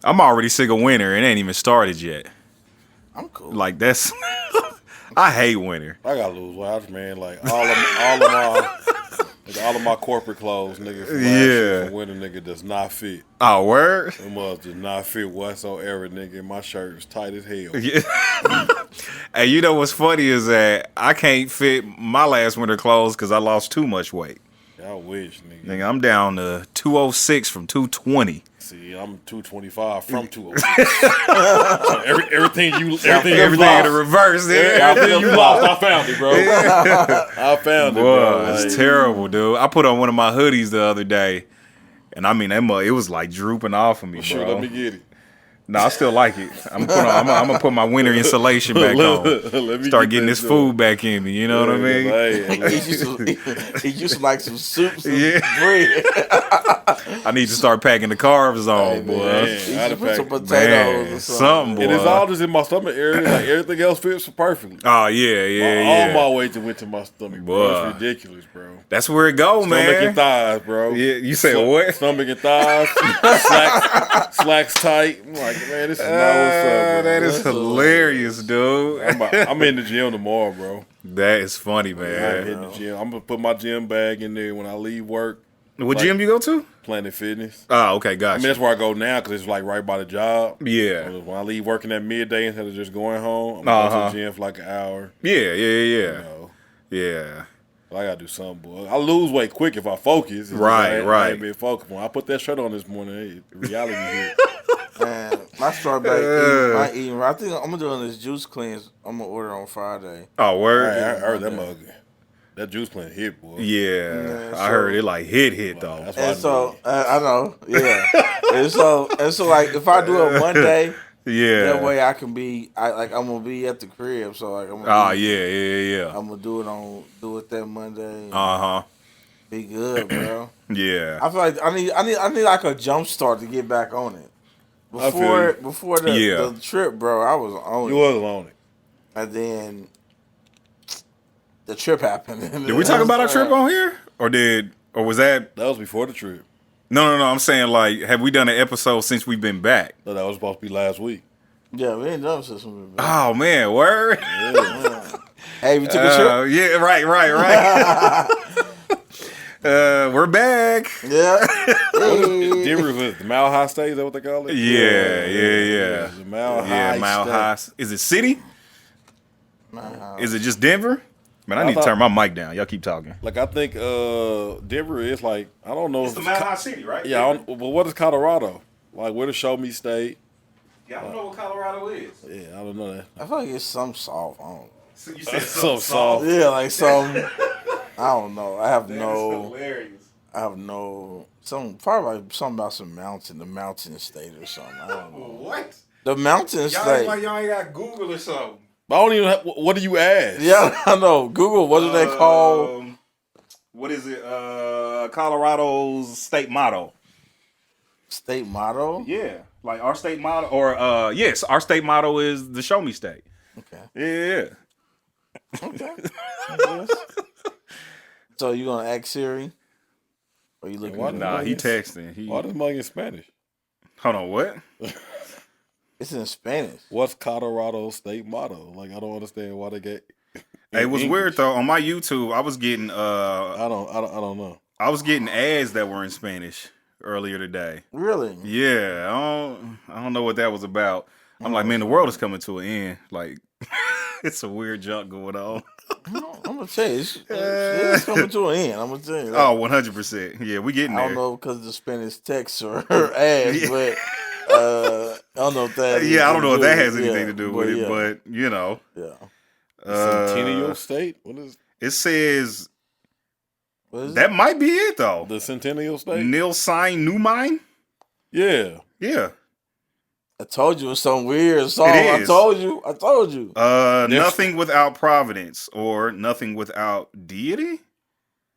I'm already sick of winter. It ain't even started yet. I'm cool. Like that's. I hate winter. I gotta lose watch, man. Like all of my corporate clothes, nigga. From last year from winter, nigga, does not fit. Oh, word? It must does not fit whatsoever, nigga. My shirt is tight as hell. Yeah. Hey, you know what's funny is that I can't fit my last winter clothes because I lost too much weight. I wish, nigga. Nigga, I'm down to 206 from 220. See, I'm 225 from 206. So everything in the reverse. Everything you lost, I found it, bro. I found it, bro. It's terrible, dude. I put on one of my hoodies the other day, and I mean, it was like drooping off of me, bro. Sure, let me get it. No, I still like it. I'm gonna put my winter insulation back on. Start getting this food back in me. You know what I mean? He used to like some soups and bread. I need to start packing the carbs on, boy. Man, put some potatoes or something, boy. And it's all just in my stomach area. Like everything else fits perfectly. Oh yeah. All my weight went to my stomach, bro. It's ridiculous, bro. That's where it go, man. Stomach and thighs, bro. Yeah, you said what? Stomach and thighs, slacks tight. I'm like, man, this is not what's up, bro. That is hilarious, dude. I'm in the gym tomorrow, bro. That is funny, man. I'm hitting the gym. I'm gonna put my gym bag in there when I leave work. What gym you go to? Planet Fitness. Oh, okay, gotcha. I mean, that's where I go now because it's like right by the job. Yeah. When I leave working at midday instead of just going home, I'm going to the gym for like an hour. Yeah. You know. Yeah. I gotta do something, boy. I lose weight quick if I focus. Right. I ain't been focused. When I put that shirt on this morning, reality hit. Man, my start back eating. I think I'm doing this juice cleanse. I'm gonna order on Friday. Oh, word! I heard that mug. That juice cleanse hit, boy. Yeah, I heard it like hit though. That's and so I know, yeah. and so like if I do it Monday. Yeah. That way I can be, I'm gonna be at the crib, so like I'm gonna. I'm gonna do it that Monday. Be good, bro. Yeah. I feel like I need like a jump start to get back on it. Before the trip, bro, I was on it. You was on it, and then the trip happened. Did we talk about our trip on here, or was that? That was before the trip. No. I'm saying, like, have we done an episode since we've been back? No, that was supposed to be last week. Yeah, we ain't done since we've been back. Oh, man, word? Yeah. Hey, we took a trip? Yeah, right. We're back. Yeah. Denver was the Mile High State, is that what they call it? Yeah. The Mile High State. Is it city? Is it just Denver? Man, I need to turn my mic down. Y'all keep talking. Like, I think Denver is like, I don't know. It's the Mile High City, right? Yeah, but what is Colorado? Like, where the Show Me State? Yeah, I don't know what Colorado is. Yeah, I don't know that. I feel like it's some soft. I don't know. So you said some soft. Yeah, like some. I don't know. I have hilarious. Probably like something about some mountain, the mountain state or something. I don't know. What? The mountain state. Like y'all ain't got Google or something. I don't even have, what do you ask? Yeah, I know. Google, what do they call? What is it? Colorado's state motto. State motto? Yeah. Like our state motto, or yes, our state motto is the Show Me State. Okay. Yeah. Okay. So you gonna ask Siri? Or you looking? Nah, he texting. Why this mug in Spanish? Hold on, what? It's in Spanish. What's Colorado's state motto? Like, I don't understand why they get. Hey, it was weird though. On my YouTube, I was getting I don't know. I was getting ads that were in Spanish earlier today. Really? Yeah. I don't know what that was about. I'm like, man, the world is coming to an end. Like, it's a weird junk going on. I'm gonna tell you, it's coming to an end. I'm gonna tell you. Oh, 100%. Yeah, we getting there. I don't know because the Spanish text or ads, but I don't know if that. Yeah, I don't know if that has anything to do with it, but you know. Yeah. Centennial State? What is it? Says what is that might be it though. The Centennial State? Nil sign new mine? Yeah. Yeah. I told you it's some weird song. It is. I told you. Nothing without providence or nothing without deity?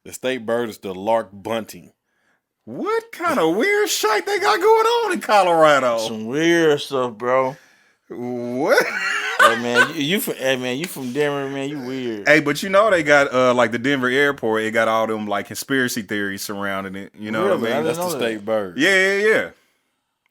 The state bird is the lark bunting. What kind of weird shit they got going on in Colorado? Some weird stuff, bro. What? Hey man, you from Denver, man. You weird. Hey, but you know they got like the Denver airport. It got all them like conspiracy theories surrounding it. You know what I mean? That's the state bird. Yeah.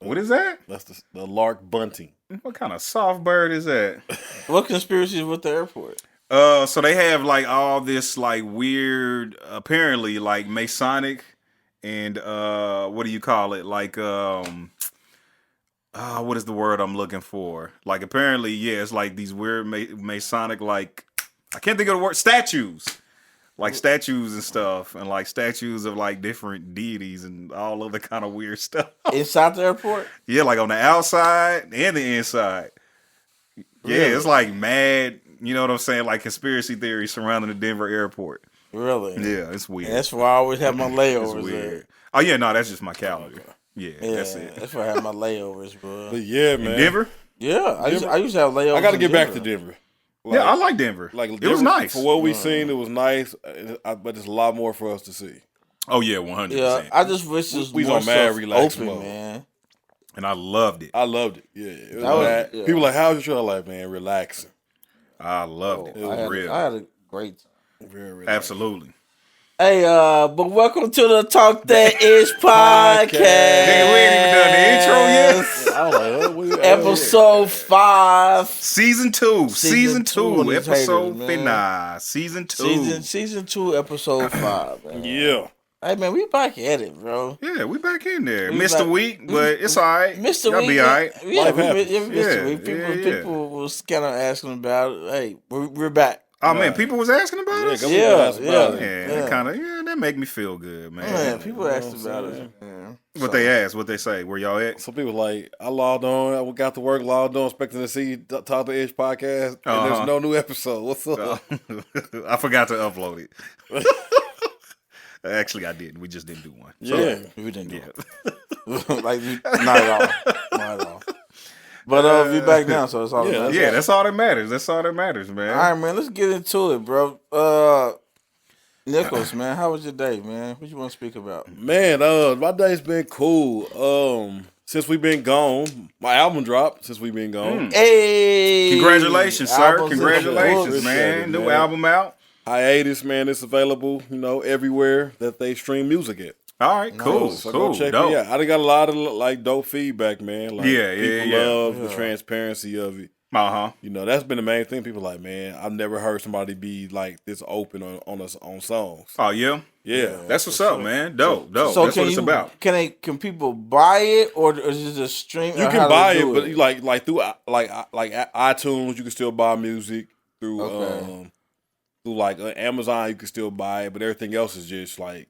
What is that? That's the lark bunting. What kind of soft bird is that? What conspiracies with the airport? So they have like all this like weird, apparently like Masonic and what do you call it? Like what is the word I'm looking for? Like apparently, yeah, it's like these weird Masonic like I can't think of the word, statues. Like statues and stuff, and like statues of like different deities and all other kind of weird stuff. Inside the airport? Yeah, like on the outside and the inside. Yeah, really? It's like mad, you know what I'm saying? Like conspiracy theories surrounding the Denver airport. Really? Yeah, it's weird. And that's why I always have my layovers it's weird. there. Oh, yeah, no, that's just my calendar. Yeah, that's it. That's why I have my layovers, bro. But yeah, man. In Denver? Yeah, I used to have layovers. I got to get back to Denver. Like, yeah, I like Denver. Like it was nice. For what we seen, it was nice, but there's a lot more for us to see. Oh, yeah, 100%. Yeah, I just wish this was on mad relaxed open, mode. man. And I loved it. I loved it. Yeah. It was yeah. People like, how's your show? Like, man, relaxing. I loved it. It was real. I had a great time. Very relaxing. Absolutely. Hey, but welcome to the Talk That Ish podcast. Nigga, we ain't even done the intro yet. Episode 5. Season 2. Season 2. Episode 9. Season 2. Season 2, episode 5. Man. Yeah. Hey, man, we back at it, bro. Yeah, we back in there. Missed a week, but it's all right. Missed a week. Y'all be all right. Yeah, we missed a week. People was kind of asking about it. Hey, we're back. Oh, man, people was asking about it? Yeah. That kind of, that make me feel good, man. Man, people asked about it. What they asked, what they say, where y'all at? Some people like, I logged on, I got to work, logged on, expecting to see Talk the Ish podcast, and there's no new episode. What's up? I forgot to upload it. Actually, I didn't. We just didn't do one. Yeah, we didn't do it. Like, not at all. But we back now, so it's all that matters. Yeah, that's all that matters. That's all that matters, man. All right, man, let's get into it, bro. Nicholas, man, how was your day, man? What you want to speak about? Man, my day's been cool. Since we've been gone, my album dropped since we've been gone. Hey! Congratulations, sir. Congratulations, man. New album out. Hiatus, man. It's available, everywhere that they stream music at. All right, cool, so cool. Go check me out. I done got a lot of like dope feedback, man. Like, people love the transparency of it. That's been the main thing. People like, man, I've never heard somebody be like this open on songs. Oh yeah, yeah. That's what's up, man. Dope. So that's what it's about. Can people buy it or is it just stream? You can buy it, but like through like iTunes, you can still buy music through through like Amazon. You can still buy it, but everything else is just like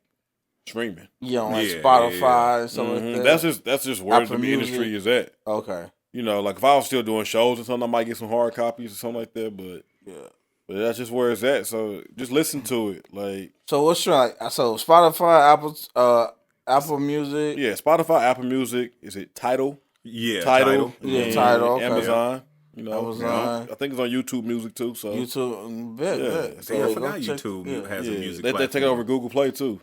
streaming. Like Spotify and stuff like that. That's just where the industry is at. Okay. Like if I was still doing shows or something, I might get some hard copies or something like that. But that's just where it's at. So just listen to it. Like, so what's your so Spotify, Apple Music? Yeah, Spotify, Apple Music. Is it Tidal? Yeah, Tidal. Yeah, Tidal. Okay. Amazon. Amazon. I think it's on YouTube Music too. So YouTube, So I forgot YouTube has a music. They take it over Google Play too.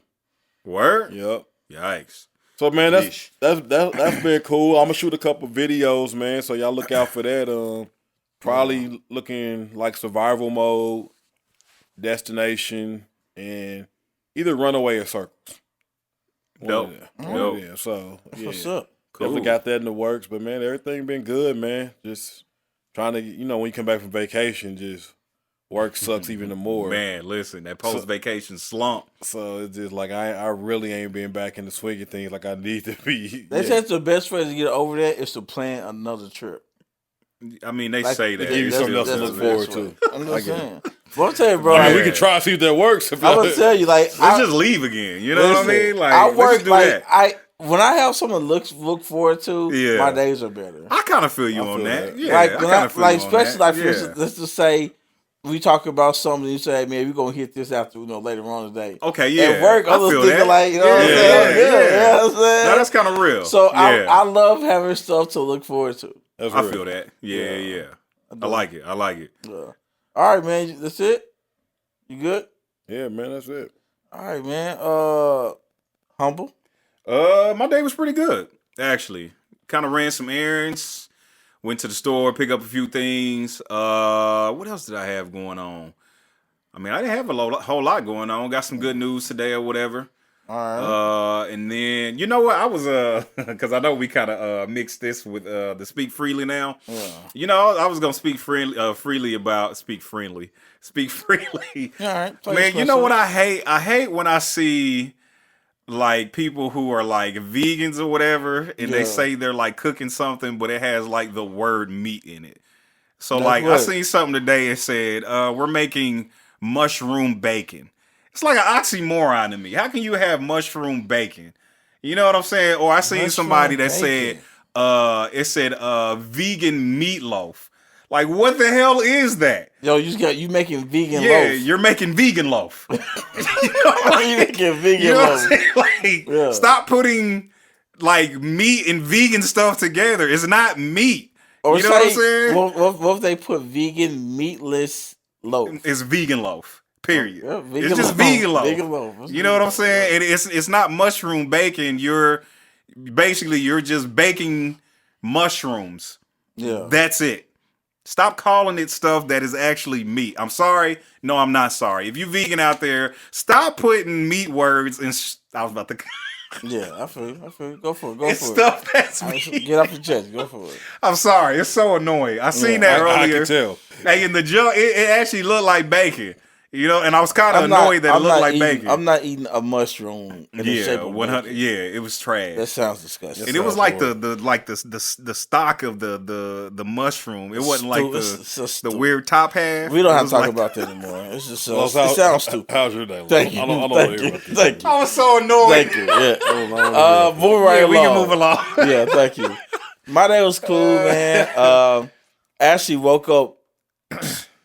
Word? Yep. Yikes. So man, that's been cool. I'm gonna shoot a couple videos, man. So y'all look out for that. Probably looking like survival mode, destination, and either runaway or circles. Dope. Yeah. So what's up? Definitely got that in the works. But man, everything been good, man. Just trying to, when you come back from vacation, just work sucks even more. Man, listen, that post-vacation slump. So it's just like I really ain't been back in the swing of things like I need to be. They said the best way to get over that is to plan another trip. I mean, they say that. Give you something else to look forward to. I'm just saying. But I'm telling you, bro. We can try to see if that works. I'm gonna tell you, let's just leave again. You know what I mean? Like, I work do that. When I have something to look forward to, my days are better. I kind of feel you on that. Yeah, especially for instance, let's just say we talk about something. You say, "Man, we're gonna hit this after later on today." Okay, yeah. At work, I was thinking like, what I'm saying? Yeah. What I'm saying? No, that's kind of real. So I love having stuff to look forward to. I feel that. Yeah. I like it. Yeah. All right, man. That's it. You good? Yeah, man. That's it. All right, man. Humble. My day was pretty good, actually. Kind of ran some errands, went to the store, pick up a few things. What else did I have going on? I mean, I didn't have a whole lot going on. Got some good news today or whatever. All right. And then you know what? I was because I know we kind of mixed this with the Speak Freely now. Yeah. You know, I was gonna speak freely about speak freely. All right. Man, you know what I hate? I hate when I see like people who are like vegans or whatever, and they say they're like cooking something, but it has like the word meat in it. So like I seen something today. It said we're making mushroom bacon. It's like an oxymoron to me. How can you have mushroom bacon? You know what I'm saying? Or I seen somebody that said it said vegan meatloaf. Like, what the hell is that? Yo, you making vegan loaf. Yeah, you're making vegan loaf. You making vegan loaf. Like, stop putting like meat and vegan stuff together. It's not meat. Or you know what I'm saying? What if they put vegan meatless loaf? It's vegan loaf. Period. Yeah, it's just vegan loaf. Vegan loaf. You know what I'm saying? And it's not mushroom bacon. You're just baking mushrooms. Yeah. That's it. Stop calling it stuff that is actually meat. I'm sorry. No, I'm not sorry. If you vegan out there, stop putting meat words in. I was about to. Yeah, I feel you. Go for it. It's stuff that's meat. Get off your chest. Go for it. I'm sorry. It's so annoying. I seen that earlier. I can tell. Hey, in the jug, it actually looked like bacon. You know, and I was kind of annoyed that it looked like bacon. I'm not eating a mushroom in the shape of 100. bacon. Yeah, it was trash. That sounds disgusting. And it was like the stock of the mushroom. It wasn't like the weird top half. We don't have to talk about that anymore. It's just it sounds stupid. How's your day? Thank you. I don't Thank you. I was so annoyed. Thank you. Yeah. Move right along. We can move along. Yeah, thank you. My day was cool, man. Actually woke up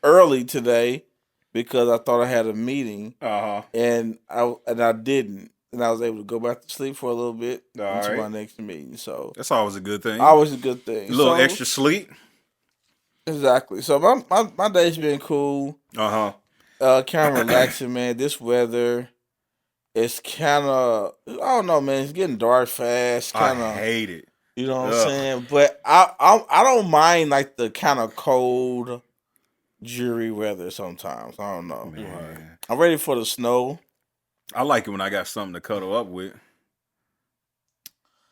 early today because I thought I had a meeting, and I didn't, and I was able to go back to sleep for a little bit until my next meeting. So that's always a good thing. Always a good thing. A little extra sleep. Exactly. So my day's been cool. Kind of relaxing, man. This weather, it's kind of, I don't know, man. It's getting dark fast. I hate it. You know what I'm saying? But I don't mind like the kind of cold, dreary weather sometimes. I don't know. Man. I'm ready for the snow. I like it when I got something to cuddle up with.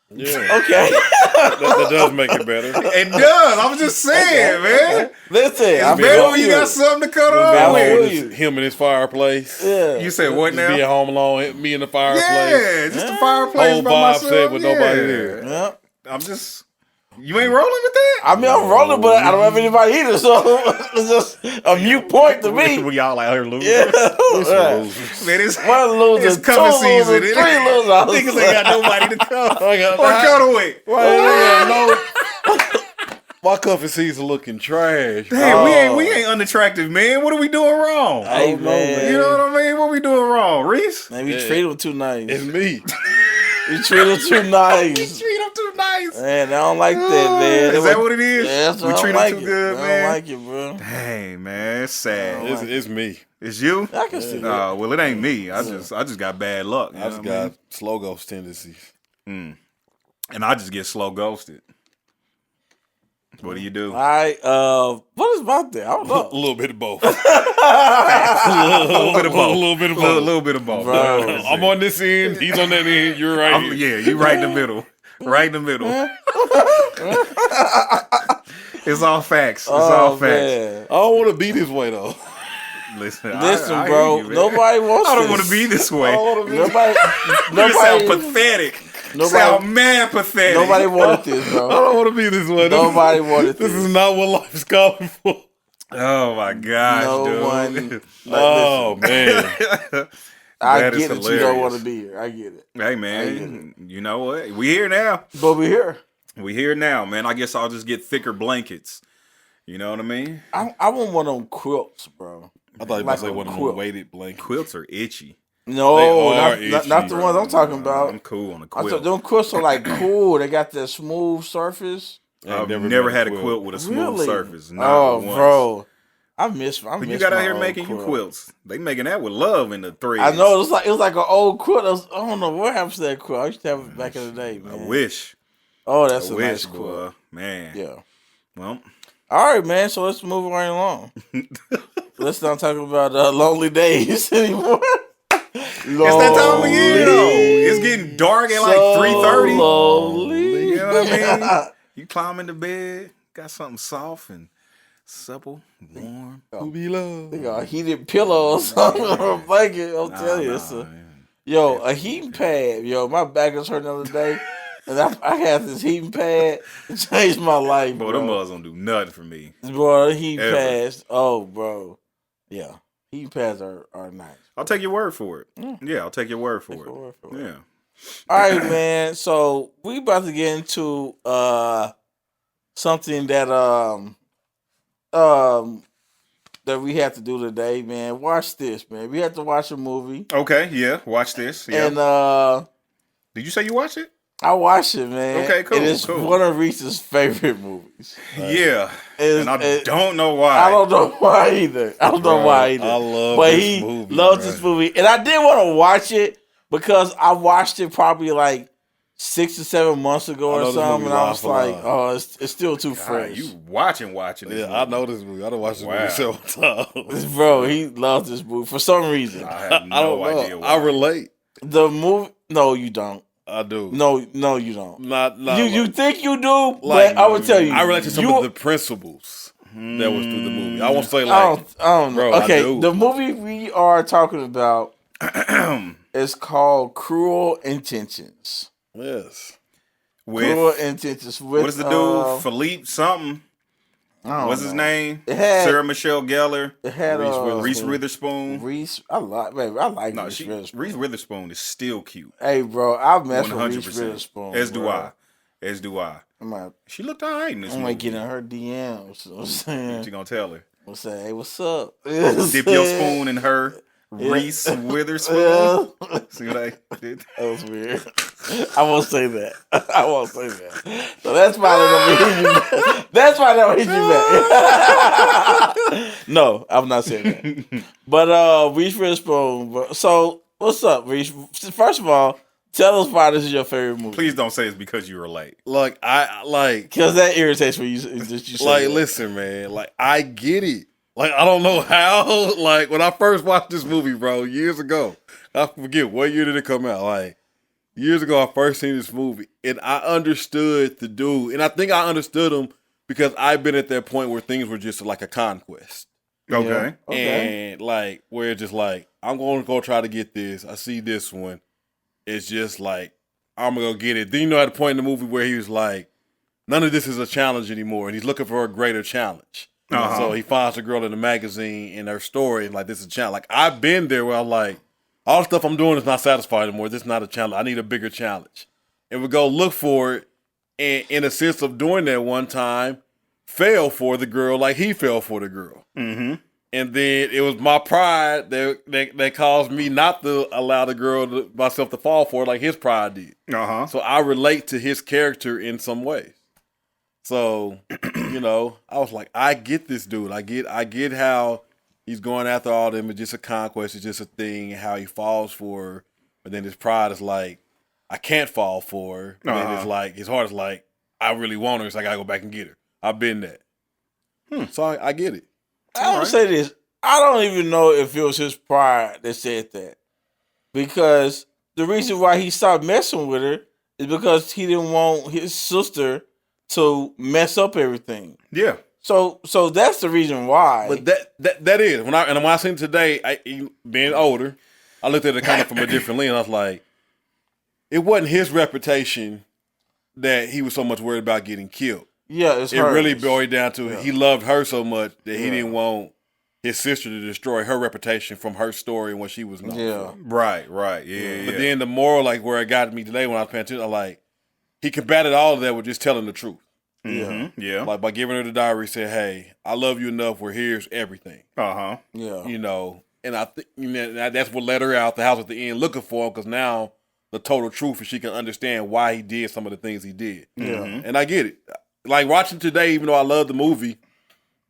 Yeah. Okay. that does make it better. It does. I'm just saying, man. Listen, it's better when you got something to cuddle up with. Him in his fireplace. Yeah. You said what now? Be at home alone, me in the fireplace. Yeah, just the fireplace Whole by vibe myself. set with nobody there. Yeah. I'm just. You ain't rolling with that? I mean, I'm rolling, but I don't have anybody either, so it's just a mute point to me. We all out here losing. Yeah. Man, it's one loser, it's coming season. Losers, 3 losers. Niggas ain't got nobody to cuddle with. My cuffing season looking trash. Damn, we ain't unattractive, man. What are we doing wrong? Hey, man. You know what I mean? What we doing wrong, Reese? Man, we treat them too nice. It's me. We treat them too nice. We treat them too nice. Man, I don't like that, man. Is that what it is? Yeah, that's what we I treat don't like them too good, man. I don't like it, bro. Dang, man, it's sad. It's me. It's you? I can see that. Well, it ain't me. I just got bad luck. I just got slow ghost tendencies. And I just get slow ghosted. What do you do? All right. What is about that? I don't know. A little bit of both. A little bit of both. A little bit of both. A little bit of both. Bro. I'm on this end. He's on that end. You're right here. Yeah, you right in the middle. Right in the middle. It's all facts. It's all facts. Man. I don't want to be this way though. Listen, I bro. hear you, man. Nobody wants. I don't want to be this way. Nobody. You sound pathetic. Sound mad pathetic. Nobody wanted this, bro. I don't want to be this way. Nobody wanted this. This is not what life is calling for. Oh my gosh, dude. Oh man. I get it. You don't want to be here. I get it. Hey man, you know what? We here now. But we here. We here now, man. I guess I'll just get thicker blankets. You know what I mean? I want one of them quilts, bro. I thought you might say one of them weighted blankets. Quilts are itchy. No, not the ones I'm talking about. I'm cool on a quilt. Them quilts are like cool. They got that smooth surface. I've never had a quilt with a smooth surface. Not once. Bro. I miss you got out here making you quilts. They making that with love in the threads. I know. It was like an old quilt. I don't know what happened to that quilt. I used to have it back in the day, man. I wish. Oh, that's a nice quilt. Man. Yeah. Well. All right, man. So let's move right along. Let's not talk about lonely days anymore. It's that time of year though. It's getting dark at like 3:30. Lonely. You know what I mean? You climb into bed, got something soft and supple, warm. Who be love? They got a heated pillow or something or a blanket. I'm telling you. A heating pad. Yo, my back was hurting the other day. And I had this heating pad. It changed my life, bro. Them mugs don't do nothing for me. Bro, the heating pads. Oh, bro. Yeah. Heating pads are nice. I'll take your word for it. Yeah, I'll take your word for it. Yeah. All right, man. So we about to get into something that that we have to do today, man. Watch this, man. We have to watch a movie. Okay, yeah. Watch this. Yeah. And did you say you watched it? I watched it, man. Okay, cool. And it's one of Reese's favorite movies. Yeah. And I don't know why. I don't know why either. I love but this he movie. loves this movie. And I did want to watch it because I watched it probably like 6 or 7 months ago or something. And I was like, oh, it's still too fresh. You watching this movie. I know this movie. I done watched this movie several times. Bro, he loves this movie for some reason. I have no idea why. I relate. The movie, no, you don't. I do. No, you don't. Not you think you do, but I would tell you. I relate to some of the principles that was through the movie. I won't say like, I don't know. Bro, okay, the movie we are talking about is called Cruel Intentions. Yes. Cruel Intentions. What is the dude? Philippe something. What's his name? Sarah Michelle Gellar. It had Reese Witherspoon. Reese, I like Reese Witherspoon. Reese Witherspoon is still cute. Hey, bro, I mess with Reese Witherspoon. As do I. She looked alright in this movie. I'm like getting her DMs. You know what I'm saying? What you gonna tell her? I'm saying, hey, what's up? Dip your spoon in her. Reese Witherspoon. See what I did? That was weird. I won't say that. So that's why they don't hit you back. That's why they don't hit you back. No, I'm not saying that. But Reese Witherspoon. So what's up, Reese? First of all, tell us why this is your favorite movie. Please don't say it's because you were late. Like because that irritates me. You say like, that. listen, man. Like, I get it. Like, I don't know how. Like, when I first watched this movie, bro, years ago, I forget what year did it come out. Like, years ago, I first seen this movie, and I understood the dude, and I think I understood him because I've been at that point where things were just like a conquest. Okay. And like, where it's just like, I'm going to go try to get this. I see this one. It's just like, I'm going to go get it. Then you know at the point in the movie where he was like, none of this is a challenge anymore, and he's looking for a greater challenge. So he finds a girl in the magazine and her story, and like, this is a challenge. Like, I've been there where I'm like, all the stuff I'm doing is not satisfied anymore. This is not a challenge. I need a bigger challenge. And we go look for it, and in a sense of doing that one time, fell for the girl like he fell for the girl. Mm-hmm. And then it was my pride that caused me not to allow the girl myself to fall for it like his pride did. So I relate to his character in some ways. So, you know, I was like, I get this dude. I get how he's going after all them. It's just a conquest. It's just a thing. How he falls for her. But then his pride is like, I can't fall for her. And then it's like, his heart is like, I really want her. So I got to go back and get her. I've been that. So I get it. I don't say this. I don't even know if it was his pride that said that. Because the reason why he stopped messing with her is because he didn't want his sister to mess up everything. Yeah. So that's the reason why. But that is when I seen it today, being older, I looked at it kind of from a different lens. I was like, it wasn't his reputation that he was so much worried about getting killed. Yeah, it really boiled down to he loved her so much that he didn't want his sister to destroy her reputation from her story and what she was known for. Right, yeah. But then the moral, like where it got me today when I was paying attention, I'm like, he combated all of that with just telling the truth. Yeah. Like by giving her the diary, said, "Hey, I love you enough where here's everything." Yeah. You know, and I think that's what led her out the house at the end looking for him, because now the total truth is she can understand why he did some of the things he did. And I get it. Like watching today, even though I love the movie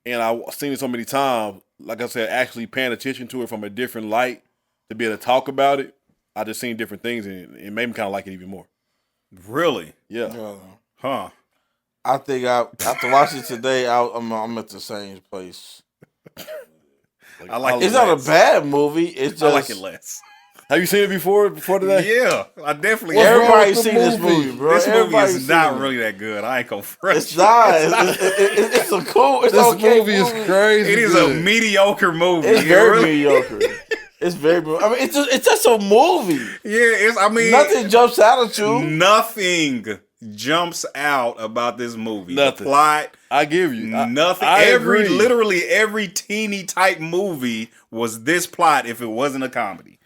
and I've seen it so many times, like I said, actually paying attention to it from a different light to be able to talk about it, I just seen different things and it made me kind of like it even more. Really? Yeah. Huh. I think after watching it today, I'm at the same place. I like it's it not less. a bad movie. It's just, I like it less. Have you seen it before today? Yeah, I definitely. Everybody's with the seen this movie? movie, bro. This movie Everybody's is not seen it. really that good. I ain't gonna front. It's not. It's a cool. It's This okay movie is crazy. It is good. a mediocre movie. It's It very really- mediocre. It's very. I mean, it's just a movie. Yeah, I mean, Nothing jumps out at you. Nothing jumps out about this movie. Nothing. The plot, I give you nothing. I agree. Literally every teeny type movie was this plot if it wasn't a comedy.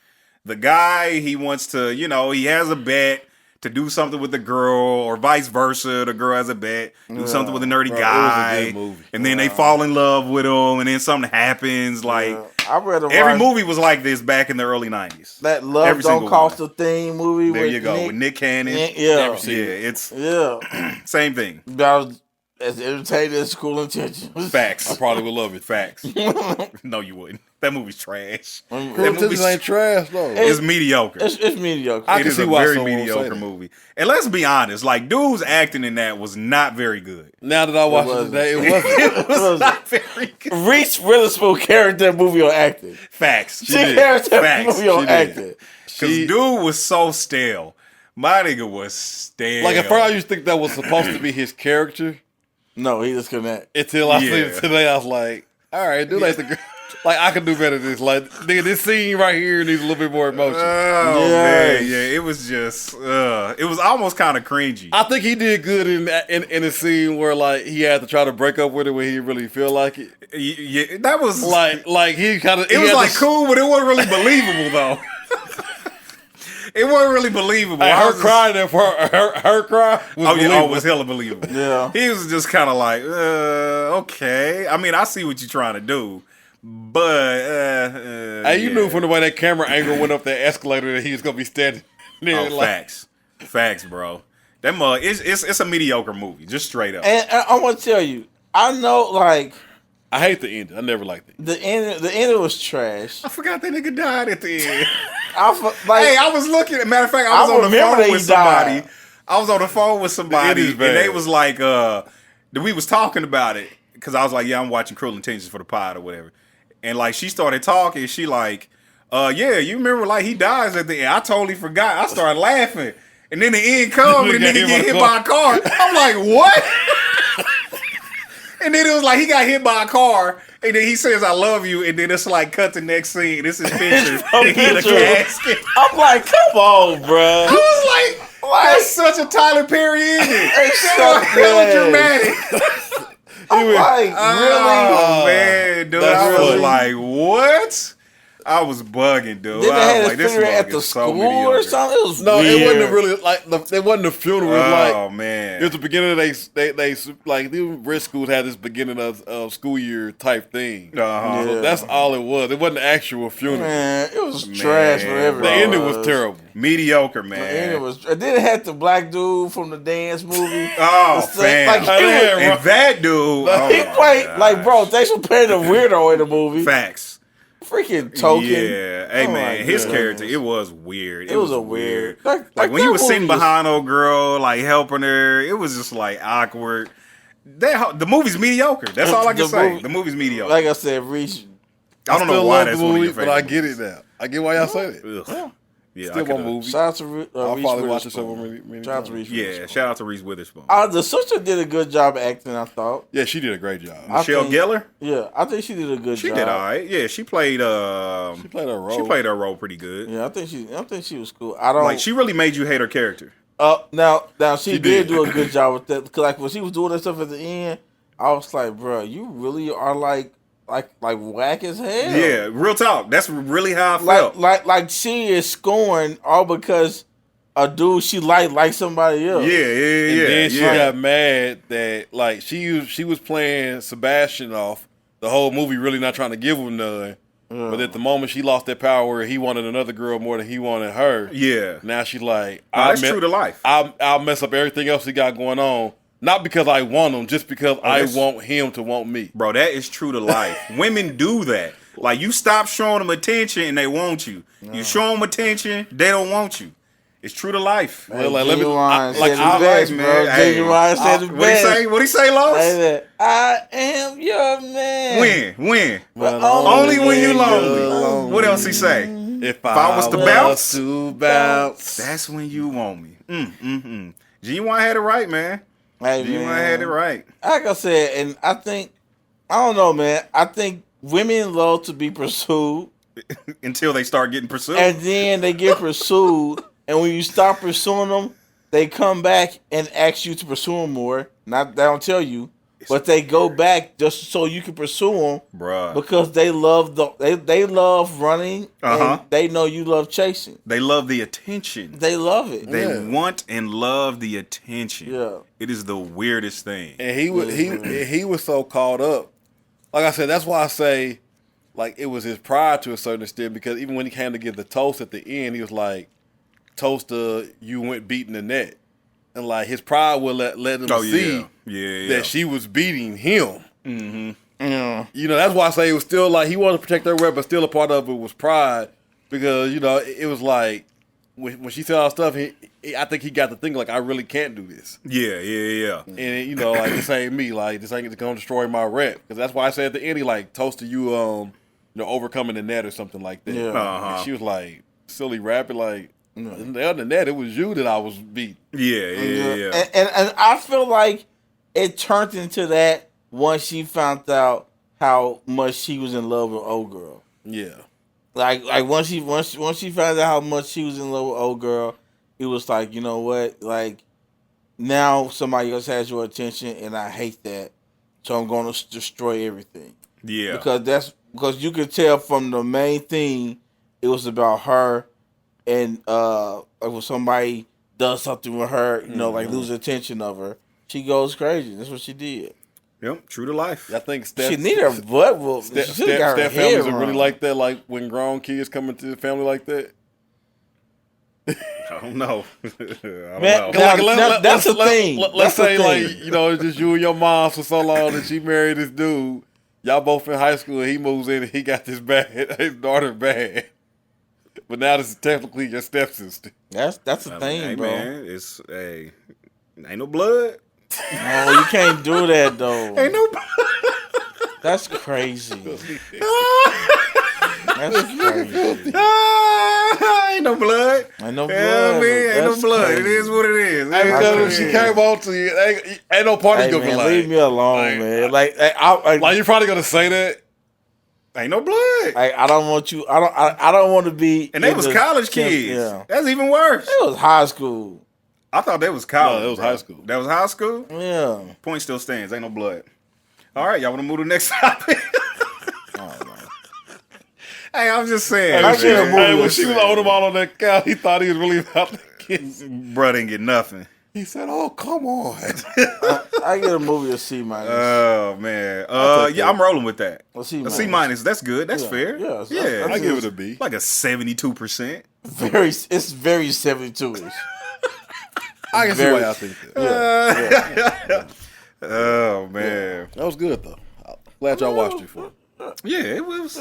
The guy, he wants to, he has a bet to do something with the girl, or vice versa. The girl has a bet, do something with a nerdy bro, guy, it was a good movie. and then they fall in love with him, and then something happens. Like I read every movie was like this back in the early '90s. that Love every Don't single Cost one. a Thing movie. There with you go, with Nick Cannon. Yeah, It's yeah. same thing. That was as entertaining as School Intentions. Facts. I probably would love it. Facts. No, you wouldn't. That movie's trash. Cruel That movie's Intentions ain't trash though. It's mediocre. It's mediocre. I It can is see a why very someone would say mediocre that. movie. And let's be honest, like dude's acting in that was not very good. Now that I watched it wasn't. today, it wasn't. It was not very good. Reese Witherspoon carried that movie on acting. Facts. She carried that Facts. movie on She did. acting. Because dude was so stale. My nigga was stale. Like at first I used to think that was supposed to be his character No, he just couldn't. until I seen Yeah. it today. I was like, all right, dude, like the girl. Like I could do better than this. Like nigga, this scene right here needs a little bit more emotion. Oh Yes. man, yeah, it was just, it was almost kind of cringy. I think he did good in a scene where like he had to try to break up with her when he didn't really feel like it. Yeah, that was Like he kind of it was like cool, but it wasn't really believable though. It wasn't really believable. Hey, I her was just- crying there for her cry was Oh yeah, believable. it was hella believable. Yeah. He was just kind of like, okay. I mean, I see what you're trying to do, but Hey, you yeah. knew from the way that camera angle went up that escalator that he was gonna be standing there. Oh, like, facts, bro. That it's a mediocre movie, just straight up. And I want to tell you, I know like I hate the ending. I never liked it. the end was trash. I forgot that nigga died at the end. Like I was looking. Matter of fact, I was I on the remember phone that with he somebody. died. I was on the phone with somebody, is and bad. they was like, we was talking about it because I was like, yeah, I'm watching Cruel Intentions for the pod or whatever, and like she started talking. She like, yeah, you remember like he dies at the end. I totally forgot. I started laughing, and then the end comes, and the nigga get hit by a car. I'm like, what? And then it was like he got hit by a car, and then he says, "I love you," and then it's like cut the next scene. This is picture. a He in a picture. casket. I'm like, come on, I bruh. was like, that's such a Tyler Perry ending. It's so That was hella good. dramatic. I'm like, really? Oh man, dude, That's I was funny. like, what? I was bugging, dude. Then they I had was his like, this funeral at mug the is so school mediocre. or something. It was No, weird. it wasn't really like it wasn't a funeral. It was like Oh man, it was the beginning of they like the rich schools had this beginning of school year type thing. Uh-huh. So that's all it was. It wasn't an actual funeral. Man, it was trash. Whatever. The it ending was terrible. mediocre, The man. ending was. And then it had the black dude from the dance movie. Oh, The same- fam. like, he was- And that dude, oh He my played gosh. like, bro. Thanks for playing the weirdo in the movie. Facts. Freaking token. Yeah. Hey Oh, man, my his goodness. character, it was weird. It was a weird. Like when he that was sitting movie behind old girl, like helping her, it was just like awkward. The movie's mediocre. That's all I can The say. movie- The movie's mediocre. Like I said, Reese. I don't know Still why love that's the one of movie, your but favorite I get movies. it now. I get why y'all say it. Ugh. Yeah, Still I my could've- movie. Shout out to I'll Reese probably watch it so Witherspoon. many Shout out to times. Reese Yeah, Witherspoon. shout out to Reese Witherspoon. The sister did a good job acting, I thought. Yeah, she did a great job. Michelle think- Gellar, Yeah, I think she did a good she job. did all right. Yeah, she played. She played her role. She played her role pretty good. Yeah, I think she was cool. I don't Like she really made you hate her character. now she, She did did. do a good job with that. Cause like when she was doing that stuff at the end, I was like, bro, you really are like whack as hell. Yeah, real talk. That's really how I felt. Like she is scoring all because a dude she like somebody else. Yeah, And yeah, then she yeah. got mad that like she was playing Sebastian off the whole movie, really not trying to give him none. But at the moment she lost that power where he wanted another girl more than he wanted her. Yeah. Now she's like, No, that's true to life. I'll mess up everything else he got going on. Not because I want him, just because I that's- want him to want me. Bro, that is true to life. Women do that. Like you stop showing them attention and they want you. You show them attention, they don't want you. It's true to life. Well, like, let me- Genuine like, said I the best, like, bro. man, hey, Genuine said the What he best. say? What he say, Lois? Like that. I am your man. When? But Only when you you're lonely. What else he say? If I was to bounce, to bounce, that's when you want me. G1 had it right, man. Hey, G1 man. had it right. Like I said, and I don't know, man. I think women love to be pursued. Until they start getting pursued. And then they get pursued. And when you stop pursuing them, they come back and ask you to pursue them more. Not they don't tell you, but they go back just so you can pursue them, Bruh. because they love they love running. And they know you love chasing. They love the attention. They love it. They want and love the attention. Yeah. It is the weirdest thing. and he was so caught up. Like I said, that's why I say, like, it was his pride to a certain extent, because even when he came to give the toast at the end, he was like, "Toast, you went beating the net," and like his pride would let him see that she was beating him. Mm-hmm. Yeah. You know, that's why I say it was still like he wanted to protect her rep, but still a part of it was pride, because you know it was like when she said all stuff, I think he got to think like, I really can't do this. Yeah. And you know, like, this ain't me. Like, this ain't gonna destroy my rep. Because that's why I said at the end, he like, "Toast to you, overcoming the net," or something like that. Yeah. And she was like, silly rapping, like, the other net, it was you that I was beat. Yeah. And I feel like it turned into that once she found out how much she was in love with old girl. Yeah. Like once she found out how much she was in love with old girl, it was like, you know what? Like, now somebody else has your attention, and I hate that. So I'm going to destroy everything. Yeah. Because you could tell from the main thing, it was about her, and like when somebody does something with her, you know, like lose attention of her, she goes crazy. That's what she did. Yep, true to life. I think Steph, She need her butt whooped. She should've got her Steph head families are really wrong. like that, like when grown kids come into the family like that. I don't know. I don't Man, know. Now, that's the thing. Let's That's the say, thing. like, you know, it's just you and your mom for so long that she married this dude. Y'all both in high school, and he moves in and he got this his daughter bad. But now this is technically your stepsister. That's the thing, Hey, bro. man, ain't no blood. No, you can't do that though. Ain't no blood. That's crazy. That's crazy. Ain't no blood. Ain't no blood. Yeah, man, ain't no That's blood. crazy. It is what it is. Hey, because if she came on to you, ain't no party Hey, gonna be man, like, leave me alone, man. Like you're probably gonna say that. Ain't no blood. I don't want you. I don't want to be. And they was college kids. Yeah, That's even worse. it was high school. I thought that was college. No, it was bro. high school. That was high school? Yeah. Point still stands. Ain't no blood. All right, y'all want to move to the next topic? Hey, I'm just saying. I should've moved When this she was on him all on that couch, he thought he was really about to kiss. Bro didn't get nothing. He said, "Oh, come on." I get a movie a C minus. Oh, man. take Yeah, that. I'm rolling with that. A C A minus. C minus. That's good. That's Yeah. fair. Yeah, Yeah. I give it a B. Like a 72%. It's very 72ish. I can see why I think that. Oh, man. That was good though. Glad y'all watched it for. Yeah, it was.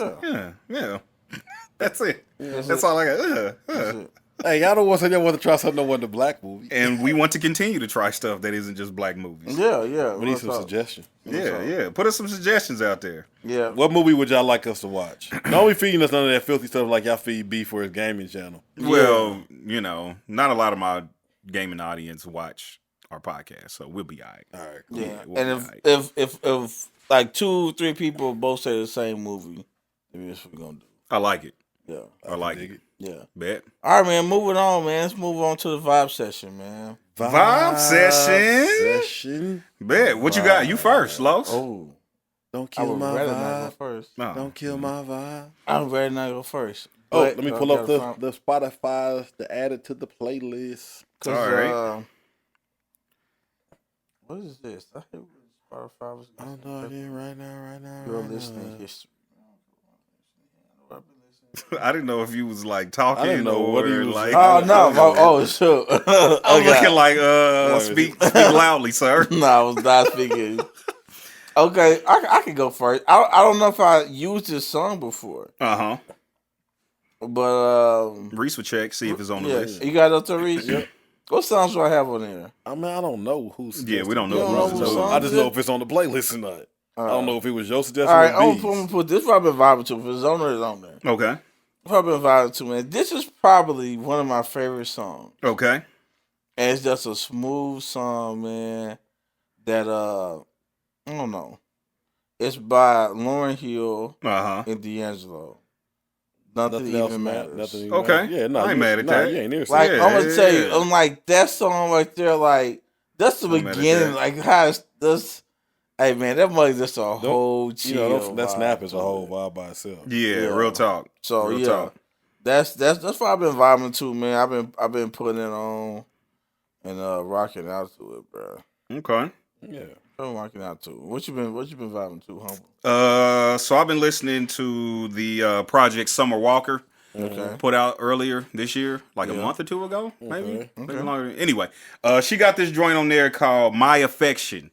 Yeah. That's it. That's all I got. Hey, y'all don't want to say y'all want to try something that wasn't a black movie. And we want to continue to try stuff that isn't just black movies. Yeah. We need some suggestions. Yeah. Put us some suggestions out there. Yeah. What movie would y'all like us to watch? Don't be feeding us none of that filthy stuff like y'all feed B for his gaming channel. Well, you know, not a lot of my gaming audience watch our podcast, so we'll be all right. All right. Yeah. we'll And be all right. if like 2-3 people both say the same movie, then that's what we're gonna do. I like it. Yeah. I like it. Yeah. Bet. All right, man. Moving on, man. Let's move on to the vibe session, man. Vibe session. Session. Bet. What you got? You first, Los. Oh, Don't I kill would my rather not go vibe. first. No. Don't kill my vibe. I would rather not go first. Oh, But- let me pull up the Spotify to add it to the playlist. Cause, All right. What is this? I hate when Spotify was. I don't know it in right now. Your listening history. I didn't know if you was like talking I didn't know or what he was- like. Oh no! Shoot! I'm looking like Wait, speak loudly, sir. No, I was not speaking. Okay, I can go first. I don't know if I used this song before, Uh-huh. but Reese would check, see if it's on the yeah, list. you got up to reach. What songs do I have on there? I mean, I don't know who's. Yeah, we don't know. You don't know who's on I just it? know if it's on the playlist or not. I don't know if it was your suggestion. All right, or I'm B's. gonna put this. What I've been vibing to. If it's on there, it's on there. Okay. Probably been vibing to, man. This is probably one of my favorite songs. Okay. And it's just a smooth song, man. That I don't know. It's by Lauryn Hill and D'Angelo. Nothing even matters. Okay. Yeah, no, I ain't mad at that. You ain't near Like saying. I'm gonna tell you, I'm like that song right there. Like that's the beginning. Like how it's this. Hey man, that mother's just a whole chill. That snap is a whole vibe by itself. Yeah, real talk. So real talk. That's what I've been vibing to, man. I've been putting it on and rocking out to it, bro. Okay. Yeah. I'm rocking out to it. What you been vibing to, humble? So I've been listening to the project Summer Walker. Okay. Put out earlier this year, like a month or two ago, maybe. Okay. Maybe longer. Anyway, she got this joint on there called My Affection.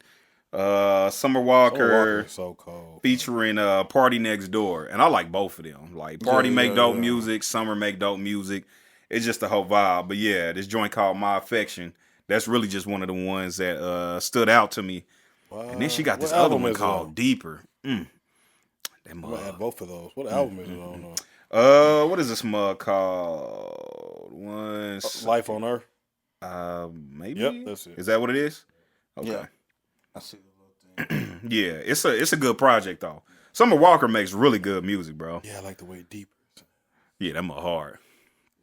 Summer Walker so cold, featuring Party Next Door, and I like both of them. Like Party make dope music, Summer make dope music. It's just the whole vibe. But yeah, this joint called My Affection. That's really just one of the ones that stood out to me. Wow. And then she got this other one called Deeper. That I'm gonna add both of those. What album is it on? What is this mug called? Life on Earth. Maybe. Yep, that's it. Is that what it is? Okay. Yeah. I see the little thing. Yeah, it's a good project though. Summer Walker makes really good music, bro. Yeah, I like the way Deeper. Yeah, that mug hard.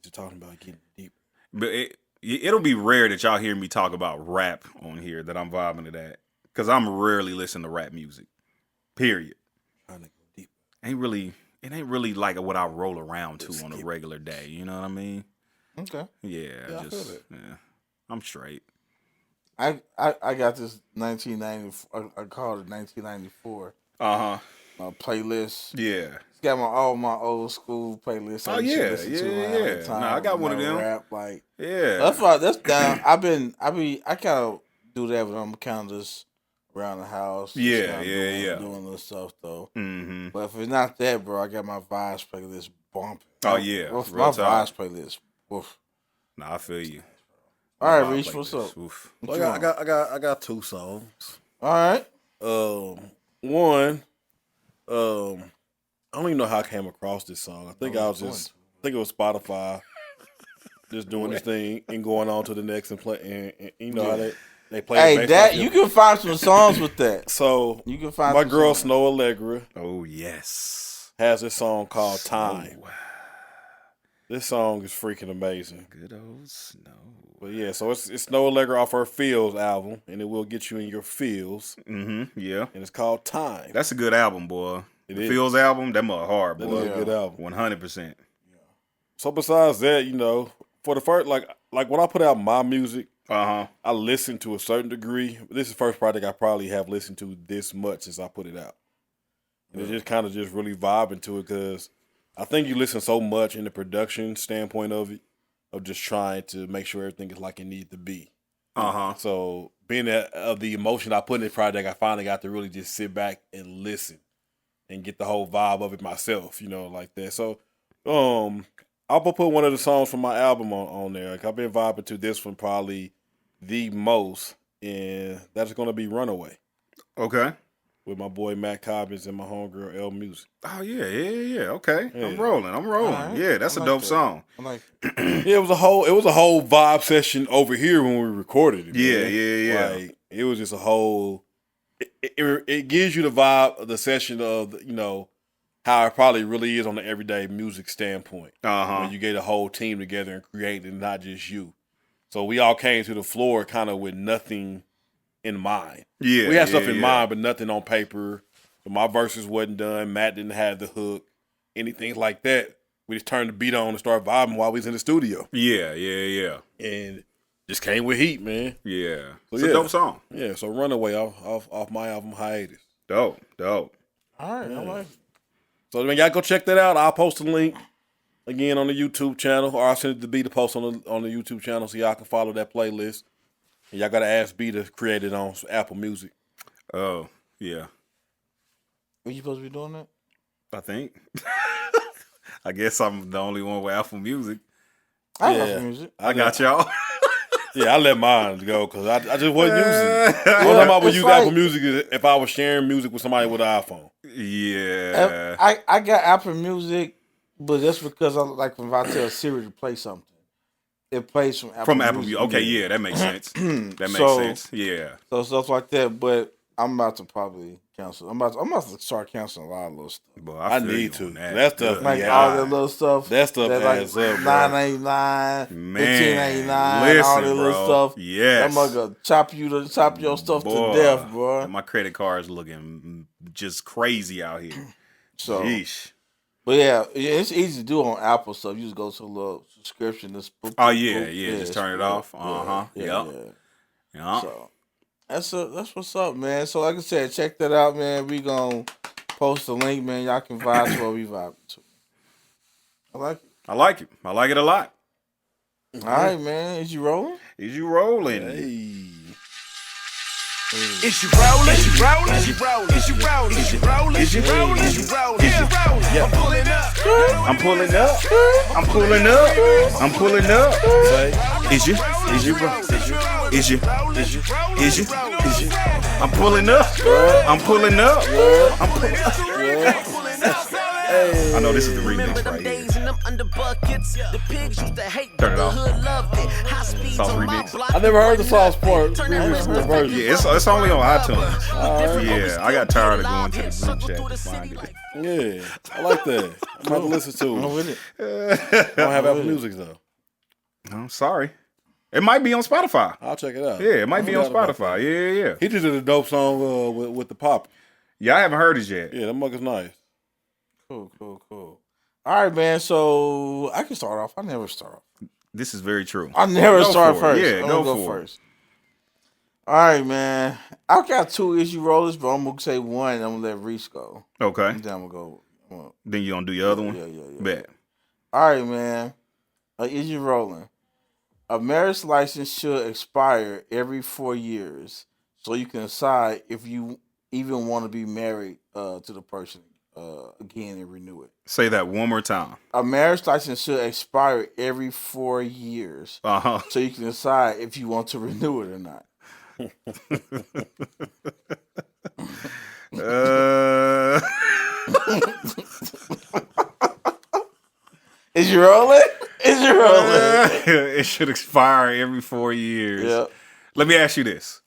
You're talking about getting deep. But it'll be rare that y'all hear me talk about rap on here that I'm vibing to that, because I'm rarely listening to rap music. Period. Trying to go deep. It ain't really like what I roll around to on a regular day. You know what I mean? Okay. Yeah, I feel it. Yeah, I'm straight. I got this 1990. I called it 1994. Playlist. Yeah. It's got all my old school playlists. Oh yeah. Nah, I got one of them. Rap, like yeah. That's down. I kind of do that when I'm kind of just around the house. Yeah. Doing little stuff though. Mm-hmm. But if it's not that, bro, I got my vibes playlist bumping. Oh yeah. My vibes playlist. Oof. Nah, I feel you. All right, Reese, what's up? I got two songs. All right. One, I don't even know how I came across this song. I think it was Spotify, just doing this thing and going on to the next and play. And you know how they play. Hey, that you can find some songs with that. So you can find my girl Snow Allegra. Oh yes, has this song called Time. This song is freaking amazing. Good old Snow. But yeah, so it's Snow Allegra off her Feels album, and it will get you in your feels. Mm-hmm. Yeah. And it's called Time. That's a good album, boy. The Feels album, that mother hard, boy. That is a good album. 100%. Yeah. So besides that, you know, for the first like when I put out my music, I listen to a certain degree. This is the first project I probably have listened to this much since I put it out. And it's just kind of just really vibing to it because I think you listen so much in the production standpoint of it, of just trying to make sure everything is like it needs to be. So being that of the emotion I put in this project, I finally got to really just sit back and listen and get the whole vibe of it myself, you know, like that. So I'll put one of the songs from my album on there. Like I've been vibing to this one probably the most, and that's going to be Runaway. Okay. With my boy Matt Cobbins and my homegirl L Music. Oh yeah. Okay. Yeah. I'm rolling. Right. Yeah, that's a dope song. I like yeah, it was a whole vibe session over here when we recorded it. Yeah. Like it was just a whole it gives you the vibe of the session of, you know, how it probably really is on the everyday music standpoint. When you get a whole team together and create it, not just you. So we all came to the floor kind of with nothing in mind. Yeah, we had stuff in mind, but nothing on paper. So my verses wasn't done. Matt didn't have the hook, anything like that. We just turned the beat on and started vibing while we was in the studio. Yeah. And just came with heat, man. Yeah, so it's a dope song. Yeah, so Runaway off my album Hiatus. Dope. All right, I like it. So y'all go check that out. I'll post a link again on the YouTube channel, or I'll send it to B to post on the YouTube channel so y'all can follow that playlist. And y'all gotta ask B to create it on Apple Music. Oh, yeah. Are you supposed to be doing that? I think. I guess I'm the only one with Apple Music. I have Apple Music. I got y'all. Yeah, I let mine go because I just wasn't using it. The only time I would use Apple Music is if I was sharing music with somebody with an iPhone. Yeah. I got Apple Music But that's because I like when I tell Siri to play something, it plays from Apple. From Apple Music. Okay, yeah, that makes sense. That makes sense. Yeah. So stuff like that. But I'm about to probably cancel. I'm about to start canceling a lot of little stuff. Boy, I feel need you to. on that. That stuff, Like yeah. all that little stuff. That stuff that's adds like up, bro. $9.99, $15.99, all that little bro. stuff. Yes. That motherfucker chop your stuff Boy, to death, bro. my credit card is looking just crazy out here. So, Yeesh. but yeah, it's easy to do on Apple stuff. You just go to a little subscription. Oh yeah, just turn it off. Yeah. Yep. So that's what's up, man. So like I said, check that out, man. We gonna post the link, man. Y'all can vibe to what we vibe to. I like it. I like it. I like it a lot. All right, man. Is you rolling? Is you rolling? Hey. Is you rolling? Is you rolling? Is you rolling? Is you rolling? Is you rolling? Is you rolling? Is you rolling? Is you rolling? I'm pulling up. I'm pulling up. I'm pulling up. I'm pulling up. Is you? Is you? Is you? Is you? Is you? Is you? I'm pulling up. I'm pulling up. I'm pulling up. I know this is the remix right here. Turn it off. Sauce remix. I never heard the Sauce part remix version. Yeah, it's only on iTunes. Yeah, I got tired of going to the group chat to find it. Yeah, I like that. I'm about to listen to it. I'm with it. I don't have Apple Music though. I'm sorry. It might be on Spotify. I'll check it out. Yeah, it might be on forgot about Spotify. Yeah. He just did a dope song with the pop. Yeah, I haven't heard it yet. Yeah, that mug is nice. Cool. All right, man. So I can start off. I never start off. This is very true. I never Go start for it. first. Yeah, I'm go gonna for it. first. All right, man. I got 2 issue rollers, but I'm gonna say one. And I'm gonna let Reese go. Okay. And then I'm gonna go. Then you gonna do your other one? Yeah. Bet. All right, man. Issue rolling. A marriage license should expire every 4 years, so you can decide if you even want to be married to the person again and renew it. Say that one more time. A marriage license should expire every 4 years, so you can decide if you want to renew it or not. Is you rolling? Is you rolling? It should expire every 4 years. Yeah. Let me ask you this.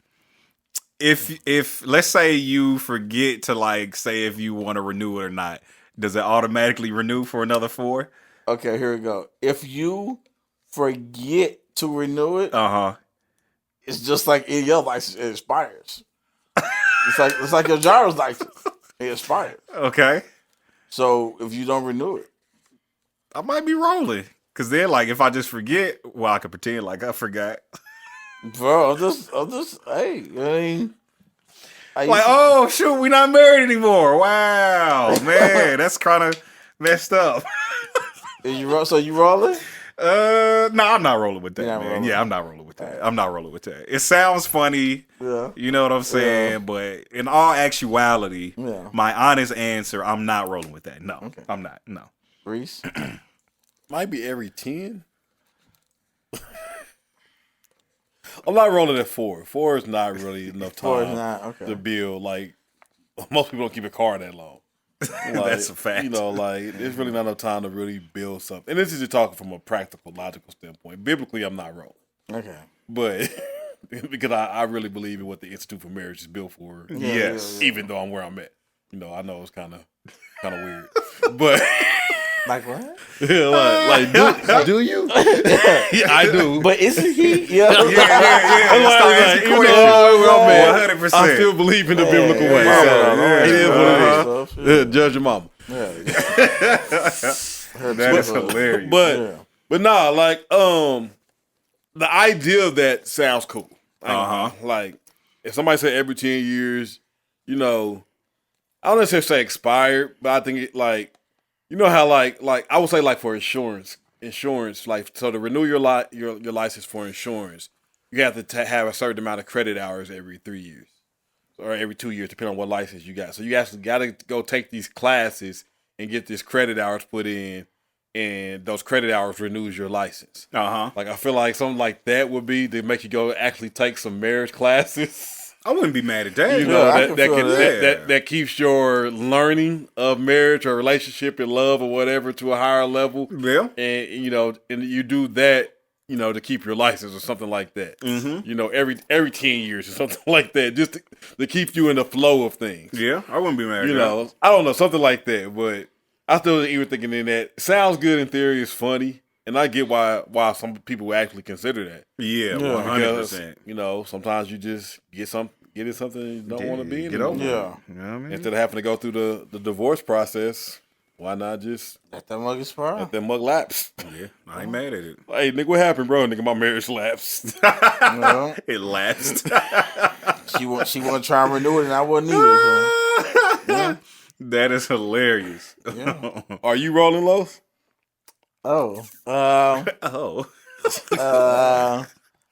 If let's say you forget to say if you want to renew it or not, does it automatically renew for another 4? Okay, here we go. If you forget to renew it, it's just like in your license, it expires. it's like your driver's license. It expires. Okay. So if you don't renew it, I might be rolling. Cause then if I just forget, well, I could pretend like I forgot. bro, I'm just hey, I mean, oh shoot, we not married anymore. Wow, man, that's kind of messed up. So you rolling? No, I'm not rolling with that, man. Rolling. Yeah, I'm not rolling with that. I'm not rolling with that. It sounds funny. Yeah. You know what I'm saying? Yeah. But in all actuality, Yeah. my honest answer, I'm not rolling with that. No, I'm not. No. Reese? Might be every 10. I'm not rolling at 4. 4 is not really enough time 4 is not, okay. to build. Most people don't keep a car that long. That's a fact. There's really not enough time to really build something. And this is just talking from a practical, logical standpoint. Biblically, I'm not rolling. Okay. But because I really believe in what the Institute for Marriage is built for. Yes. Even though I'm where I'm at. I know it's kind of weird. But Like what? do you? Yeah, I do. But isn't he? Yeah. Yeah. 100%. I still believe in the biblical way. Yeah. It is what it is. Judge your mama. That is hilarious. But nah, the idea of that sounds cool. If somebody said every 10 years, I don't necessarily say expired, but I think it how I would say for insurance, so to renew your license for insurance, you have to have a certain amount of credit hours every 3 years or every 2 years, depending on what license you got. So you actually got to go take these classes and get this credit hours put in, and those credit hours renews your license. I feel like something like that would be to make you go actually take some marriage classes. I wouldn't be mad at that. You know, I can feel that keeps your learning of marriage or relationship and love or whatever to a higher level. Yeah. And and you do that, to keep your license or something like that. Mm-hmm. Every 10 years or something like that, just to keep you in the flow of things. Yeah, I wouldn't be mad at that. I don't know, something like that. But I still even thinking in that sounds good in theory, it's funny. And I get why some people actually consider that. Yeah, 100%. Because, sometimes you just get into something you don't want to be in. Get over Yeah. it. You know what I mean? Instead of having to go through the divorce process, why not just Let that mug expire. let that mug lapse? Yeah, I ain't mad at it. Hey, nigga, what happened, bro? Nigga, my marriage lapsed. It lapsed. She want to try and renew it, and I wasn't either. So. Yeah. That is hilarious. Yeah. Are you rolling, Los? Oh.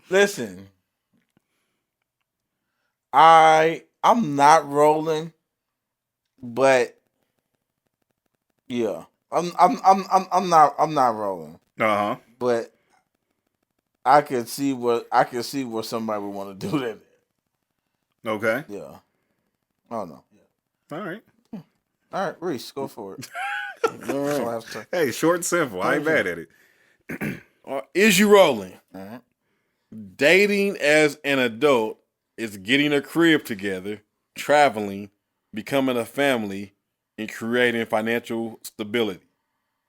Listen. I'm not rolling, but yeah, I'm not rolling. Uh-huh. But I can see where somebody would want to do that. Okay. Yeah. I don't know. All right. All right, Reese, go for it. All right. Hey, short and simple. I ain't mad at it. Is you rolling? Alright. Dating as an adult is getting a crib together, traveling, becoming a family, and creating financial stability.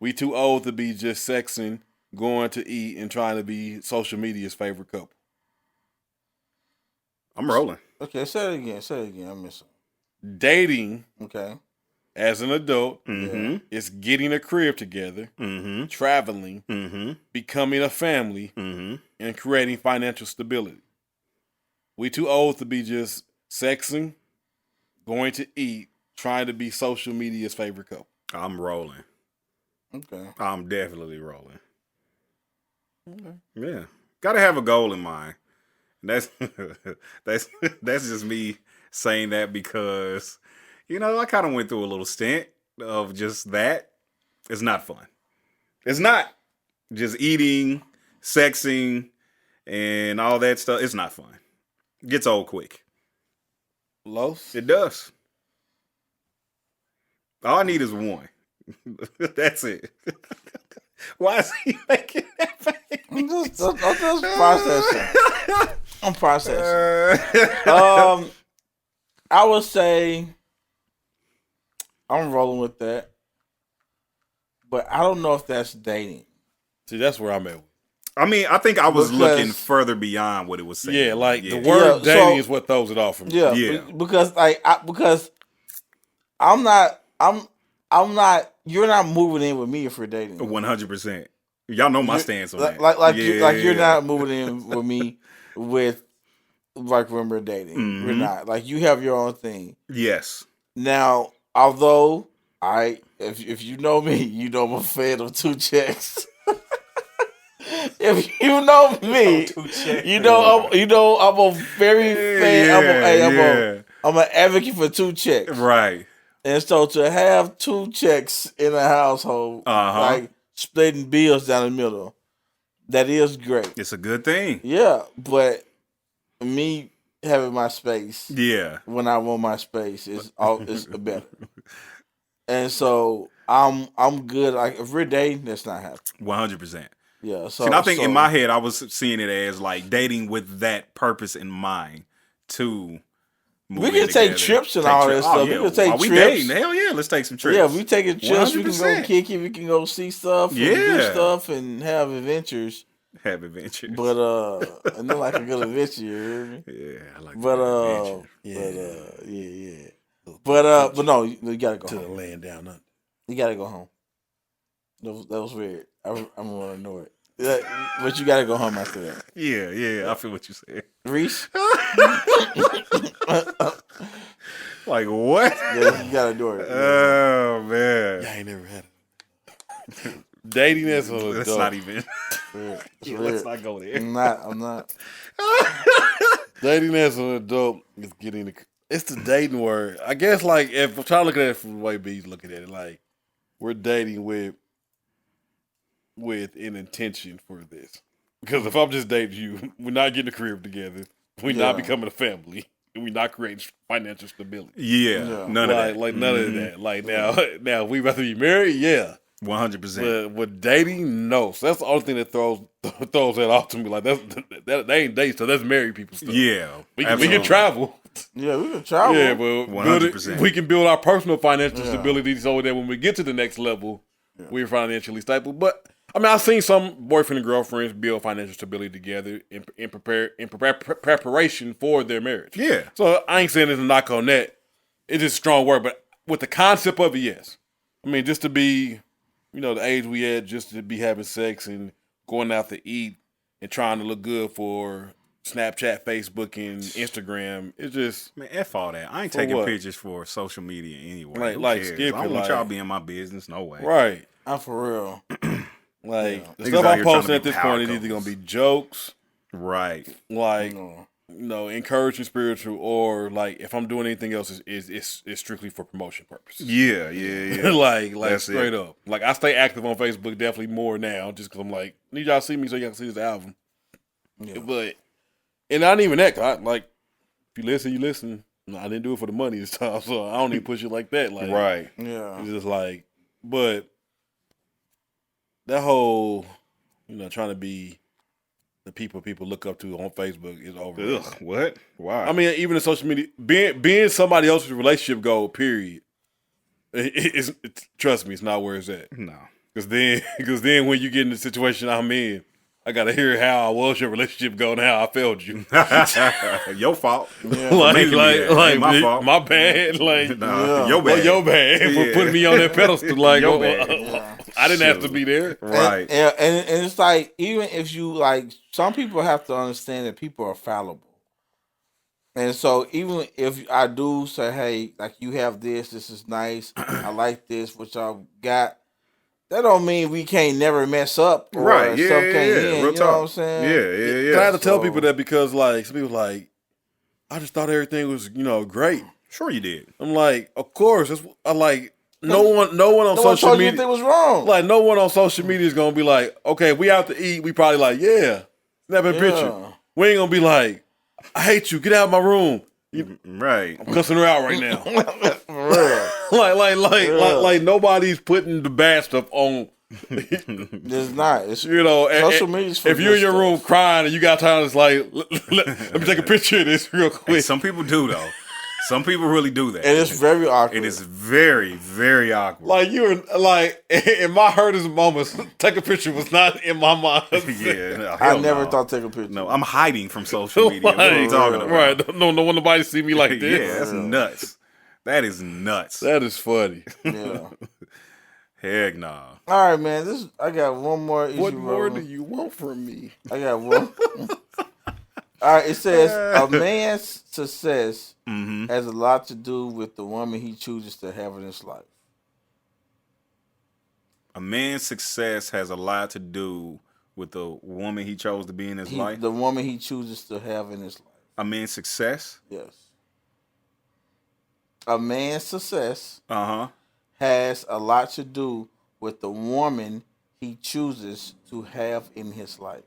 We too old to be just sexing, going to eat, and trying to be social media's favorite couple. I'm rolling. Okay, say it again. I'm missing. Dating Okay. as an adult Mm-hmm. is getting a crib together, Mm-hmm. traveling, Mm-hmm. becoming a family, Mm-hmm. and creating financial stability. We too old to be just sexing, going to eat, trying to be social media's favorite couple. I'm rolling. Okay. I'm definitely rolling. Okay. Yeah. Gotta have a goal in mind. That's that's just me saying that because, I kind of went through a little stint of just that. It's not fun. It's not just eating, sexing, and all that stuff. It's not fun. It gets old quick. Los? It does. All I need is one. That's it. Why is he making that face? I'm just processing. I'm processing. I would say I'm rolling with that, but I don't know if that's dating. See, that's where I'm at. I mean, I think I was Because- looking further beyond what it was saying. Yeah, like the word Yeah, dating so- is what throws it off for me. Yeah, Yeah. because I'm not. You're not moving in with me if we're dating. 100%. Y'all know my stance on that. You're not moving in with me with like when we're dating. Mhm. We're not. Like you have your own thing. Yes. Now, although if you know me, you know I'm a fan of 2 checks. If you know me, you know I'm a very fan. I'm an advocate for 2 checks. Right. And so to have 2 checks in a household, like splitting bills down the middle, that is great. It's a good thing. Yeah, but me having my space Yeah. when I want my space is better. And so I'm good. Like if we're dating, that's not happening. 100%. Yeah. So And I think in my head, I was seeing it as like dating with that purpose in mind to move we in can take together. trips and all that stuff. Yeah. We can take While we trips. dating, hell yeah, let's take some trips. Yeah, we taking trips. We can go 100%. kick it. We can go see stuff. And do Yeah. stuff and have adventures. Have adventures. But I know like a good adventure. You hear me? Yeah, I like But that yeah. But no, you gotta go To the home. land down under. You gotta go home. That was weird. I'm gonna ignore it. But you gotta go home after that. Yeah, I feel what you said. Reese, Like what? yeah, you gotta do it. Oh man. I ain't never had it. Dating as an adult. Let's not even. It's Yeah, weird. let's not go there. I'm not. Dating as an adult is getting it's the dating word. I guess like if I'm trying to look at it from the way B's looking at it, like we're dating with an intention for this. Because if I'm just dating you, we're not getting a crib together. We're not Yeah. becoming a family. we're not creating financial stability. Yeah. None of that. Like none of that. Like now, we rather be married, yeah. 100%. But with dating, no. So that's the only thing that throws that off to me. Like that ain't dating, so that's married people stuff. Yeah. We can travel. Yeah, we can travel. Yeah, but 100%. we can build our personal financial stability so that when we get to the next level, we're financially stable. But I mean, I've seen some boyfriend and girlfriends build financial stability together in preparation for their marriage. Yeah. So I ain't saying there's a knock on that. It's just a strong word, but with the concept of it, yes. I mean, just to be, the age we at, just to be having sex and going out to eat and trying to look good for Snapchat, Facebook, and Instagram. It's just, man, F all that. I ain't taking pictures for social media anyway. Like I Skip, don't want y'all be in my business. No way. Right. I'm for real. The Niggas stuff out I'm here trying posting to at be this power point is either couples. going to be jokes, Right. encouraging spiritual, or like if I'm doing anything else, it's strictly for promotion purposes. Yeah. like That's straight it. up. Like I stay active on Facebook definitely more now, just because I'm like, need y'all see me so y'all can see this album. Yeah. But not even that. 'Cause if you listen, you listen. No, I didn't do it for the money this time, so I don't even push it like that. Like, Right. Yeah. it's just like, but that whole, trying to be the people look up to on Facebook is over. Ugh. What? Why? I mean, even in social media, being somebody else's relationship goal, period. It's trust me, it's not where it's at. no. Because then when you get in the situation I'm in, I gotta hear how was your relationship going and how I failed you. Your fault. Yeah. Ain't my fault. my bad. Like, Nah, your bad. your bad for putting me on that pedestal. Like, Your bad. I didn't have to be there. Right. And it's like, even if you some people have to understand that people are fallible. And so even if I do say, hey, like you have this is nice, I like this, what y'all got, that don't mean we can't never mess up. Or Right. Yeah. stuff can't end, Real you know talk. what I'm saying? Yeah. I have to tell So- people that because like some people like, I just thought everything was great. Sure you did. I'm like, of course. No one on No one social told you media. anything was wrong. Like no one on social media is gonna be like, okay, we out to eat. We probably like, yeah, snap a picture. We ain't gonna be like, I hate you. Get out of my room. Right. I'm cussing her out right now. For real. like nobody's putting the bad stuff on. It's not. It's, Social media's for if you're in good your room stuff. crying and you got time, it's like, let me take a picture of this real Hey, quick. some people do though. Some people really do that. And it's very awkward. It is very, very awkward. Like you were like in my hurtest moments, take a picture was not in my mind. Yeah, no, I hell never no. thought take a picture. No, I'm hiding from social media. What are you talking about? Right? Don't want nobody to see me like this. Yeah, that's nuts. That is nuts. That is funny. Yeah. Heck nah. All right, man. I got one more issue. What more do rolling. you want from me? I got one. All right, it says a man's success has a lot to do with the woman he chooses to have in his life. A man's success has a lot to do with the woman he chose to be in his life. The woman he chooses to have in his life. A man's success? Yes. A man's success Uh-huh. has a lot to do with the woman he chooses to have in his life.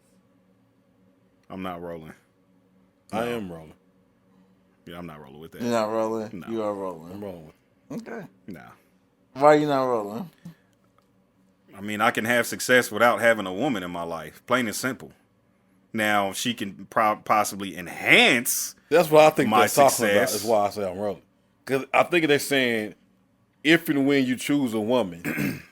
I'm not rolling. I am rolling. Yeah, I'm not rolling with that. You're not rolling? No. You are I'm rolling. rolling with. Okay. Nah. Why are you not rolling? I mean, I can have success without having a woman in my life. Plain and simple. Now, she can possibly enhance. That's what I think My they're talking about. success. Is why I say I'm rolling. Because I think they're saying if and when you choose a woman,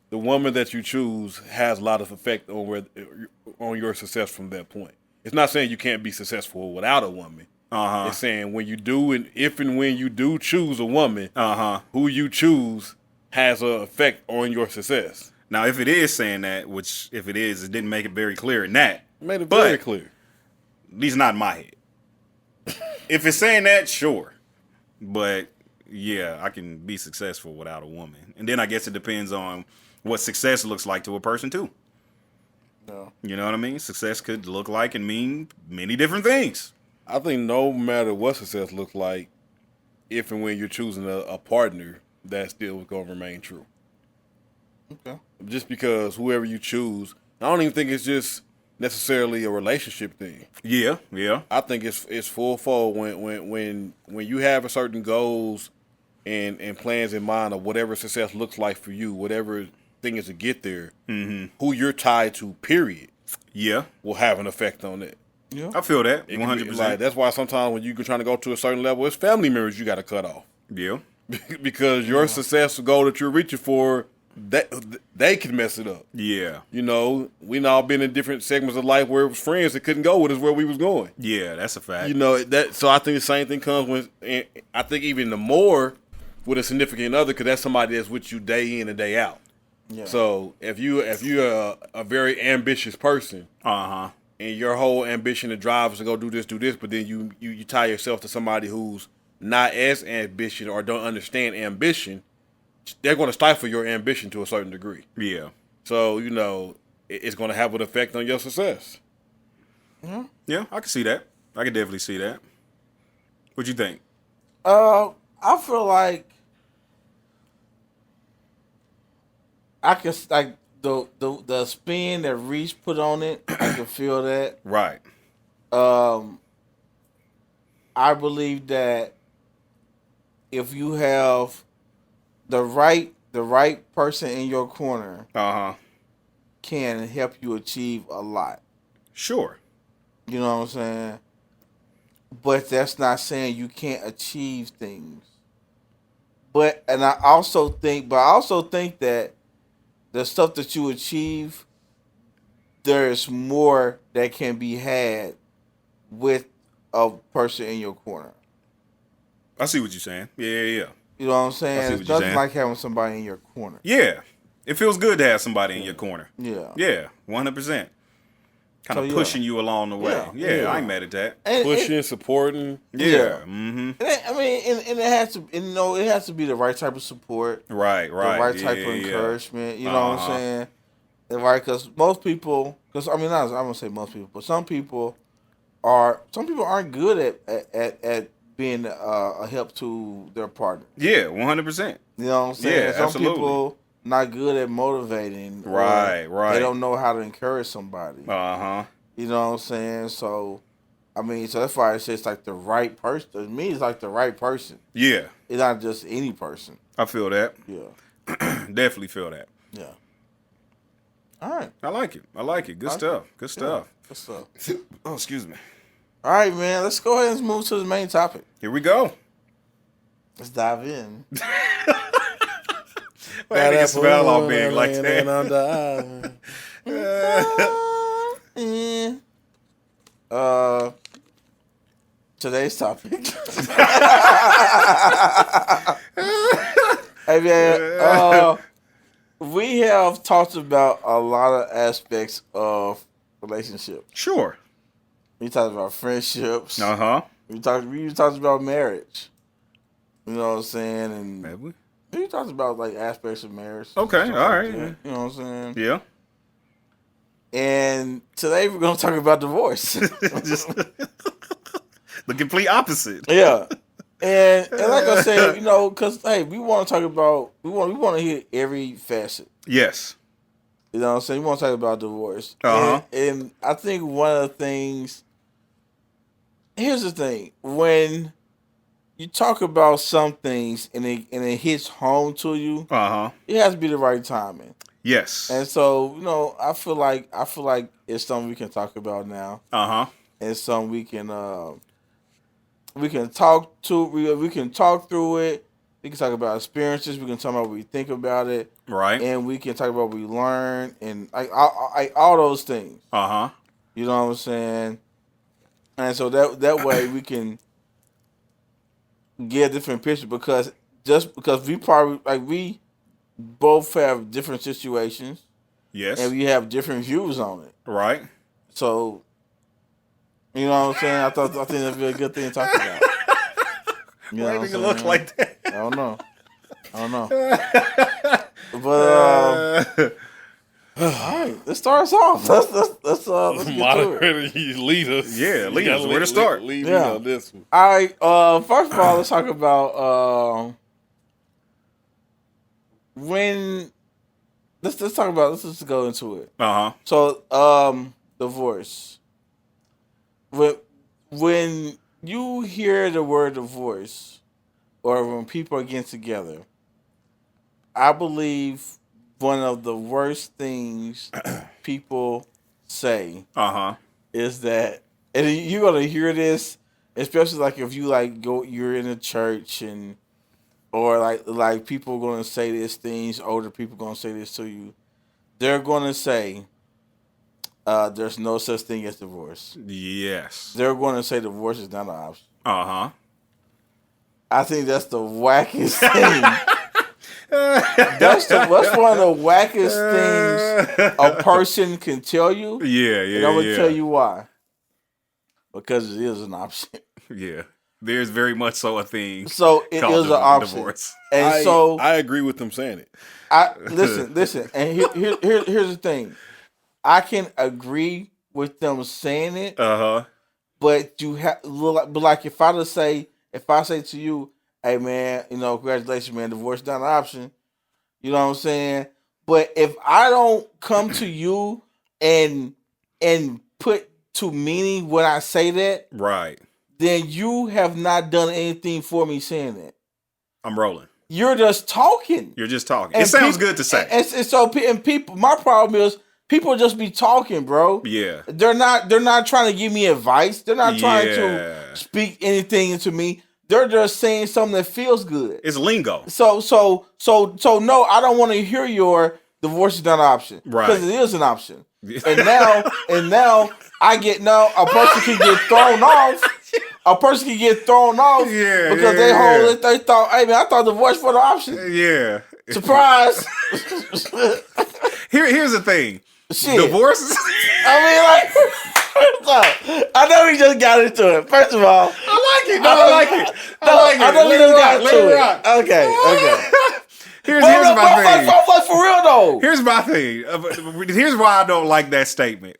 the woman that you choose has a lot of effect on your success from that point. It's not saying you can't be successful without a woman. Uh-huh. It's saying when you do and if and when you do choose a woman, Uh-huh. who you choose has an effect on your success. Now, if it is saying that, which if it is, it didn't make it very clear in that. Made it But- very clear. At least not in my head. If it's saying that, sure. But yeah, I can be successful without a woman. And then I guess it depends on what success looks like to a person too. No. You know what I mean? Success could look like and mean many different things. I think no matter what success looks like, if and when you're choosing a partner, that still is going to remain true. Okay. Just because whoever you choose, I don't even think it's just necessarily a relationship thing. Yeah, yeah. I think it's full fold when you have certain goals and plans in mind of whatever success looks like for you, whatever thing is to get there, who you're tied to, period, will have an effect on it. Yeah, I feel that 100%. 100%. Like, that's why sometimes when you're trying to go to a certain level, it's family members you got to cut off. Yeah, Because your successful goal that you're reaching for, they can mess it up. yeah, You know, we all been in different segments of life where it was friends that couldn't go with us where we was going. yeah. That's a fact. You know that. So I think the same thing comes with, and I think even the more with a significant other, because that's somebody that's with you day in and day out. yeah. So if you're a very ambitious person, Uh-huh. and your whole ambition and drive is to go do this, but then you tie yourself to somebody who's not as ambitious or don't understand ambition, they're going to stifle your ambition to a certain degree. Yeah. So, you know, it's going to have an effect on your success. Yeah, I can see that. I can definitely see that. What you think? I feel like I can like the spin that Reese put on it. I can feel that. Right. I believe that if you have the right person in your corner, Uh-huh. can help you achieve a lot. Sure. You know what I'm saying? But that's not saying you can't achieve things. But I also think that the stuff that you achieve, there's more that can be had with a person in your corner. I see what you're saying. Yeah. You know what I'm I see saying? what It's you're nothing saying. like having somebody in your corner. Yeah. It feels good to have somebody in your corner. Yeah. Yeah, 100%. Kind So, of yeah. pushing you along the way. Yeah. Yeah, I ain't mad at that. And Pushing, supporting. Yeah. Mm-hmm. I mean, and it has to, and, it has to be the right type of support, Right. the right type of encouragement. You know what I'm saying? And right, because most people, I won't say most people, but some people aren't good at being a help to their partner. Yeah, 100%. You know what I'm saying? Yeah, Some absolutely. people not good at motivating. or Right. They don't know how to encourage somebody. Uh-huh. You know what I'm saying? So, so that's why I say it's like the right person. To me, it's like the right person. Yeah, It's not just any person. I feel that. Yeah. Definitely feel that. Yeah. All right. I like it. Good stuff. Good stuff. What's up? Oh, excuse me. All right, man. Let's go ahead and move to the main topic. Here we go. Let's dive in. Why that nigga smell all big like that? Today's topic. Hey man, we have talked about a lot of aspects of relationships. Sure. We talked about friendships. Uh-huh. We talked about marriage. You know what I'm saying? And Have we? we talked about like aspects of marriage. Okay, Stuff all like right. that, you know what I'm saying? Yeah. And today we're gonna talk about divorce. Just the complete opposite. Yeah. And like I said, because hey, we want to talk about we want to hear every facet. Yes. You know what I'm saying? We want to talk about divorce. Uh-huh. And I think one of the things. Here's the thing: when you talk about some things and it hits home to you, Uh-huh. it has to be the right timing. Yes. And so, I feel like it's something we can talk about now. Uh-huh. And something we can talk to. We can talk through it. We can talk about experiences. We can talk about what we think about it, Right. and we can talk about what we learn and all those things. Uh-huh. You know what I'm saying? And so that way we can get a different picture because we both have different situations Yes. and we have different views on it. Right. So, you know what I'm saying? I think that'd be a good thing to talk about. You know Why what I'm nigga look saying? like that? I don't know. But all right, let's start us off. Let's get to it. Moderator, you lead us. Yeah, You lead gotta us. Where to start? Lead Yeah. me on this one. All right. First of all, let's talk about when. Let's talk about. Let's just go into it. Uh-huh. So, divorce. When you hear the word divorce, or when people are getting together, I believe one of the worst things people say is that, and you're gonna hear this, especially like if you like you're in a church or like people are gonna say these things. Older people gonna say this to you. They're gonna say, "There's no such thing as divorce." Yes. They're gonna say divorce is not an option. I think that's the wackest thing. That's one of the wackest things a person can tell you. Yeah. And I'm gonna tell you why. Because it is an option. Yeah. There's very much so a thing. So it is an option. Divorce. And I agree with them saying it. Listen. And here's the thing. I can agree with them saying it. But you have, but like if I say to you, hey man, congratulations, man, divorce is not an option. You know what I'm saying? But if I don't come to you and put to meaning when I say that, right, then you have not done anything for me saying that. I'm rolling. You're just talking. You're just talking. And it sounds good to say. And so people, my problem is people just be talking, bro. Yeah. They're not trying to give me advice. They're not trying to speak anything into me. They're just saying something that feels good. It's lingo. So no, I don't want to hear your divorce is not an option. Right. Because it is an option. And now a person can get thrown off. A person can get thrown off because they thought, hey man, I thought divorce was an option. Yeah. Surprise. Here's the thing. Shit. Divorce. I know we just got into it. First of all, I like it. I know we just got into it. Okay. Here's my thing. For real though. Here's my thing. Here's why I don't like that statement.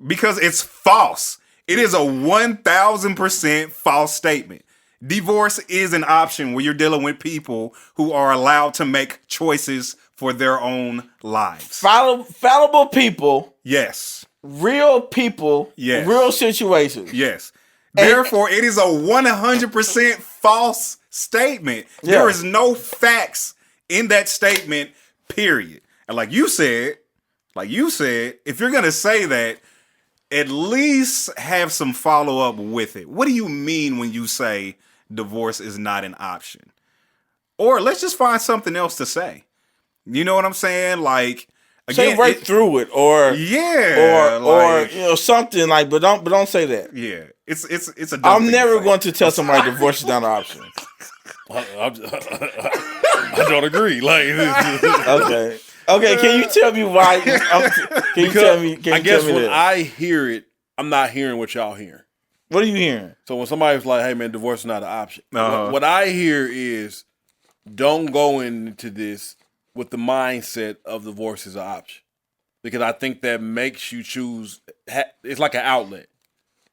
Because it's false. It is a 1,000% false statement. Divorce is an option when you're dealing with people who are allowed to make choices for their own lives. Fallible people. Yes. Real people. Yes. Real situations. Yes. Therefore, it is a 100% false statement. Yeah. There is no facts in that statement, period. And like you said, if you're going to say that, at least have some follow-up with it. What do you mean when you say divorce is not an option? Or let's just find something else to say. You know what I'm saying? Like, again, say right through it, or or something like, but don't say that. Yeah, it's a. Dumb I'm never going to tell somebody divorce is not an option. I don't agree. Like, okay. Can you tell me why? Can you tell me? I guess when I hear it, I'm not hearing what y'all hearing. What are you hearing? So when somebody's like, "Hey man, divorce is not an option," what I hear is, don't go into this with the mindset of divorce is an option, because I think that makes you choose. It's like an outlet,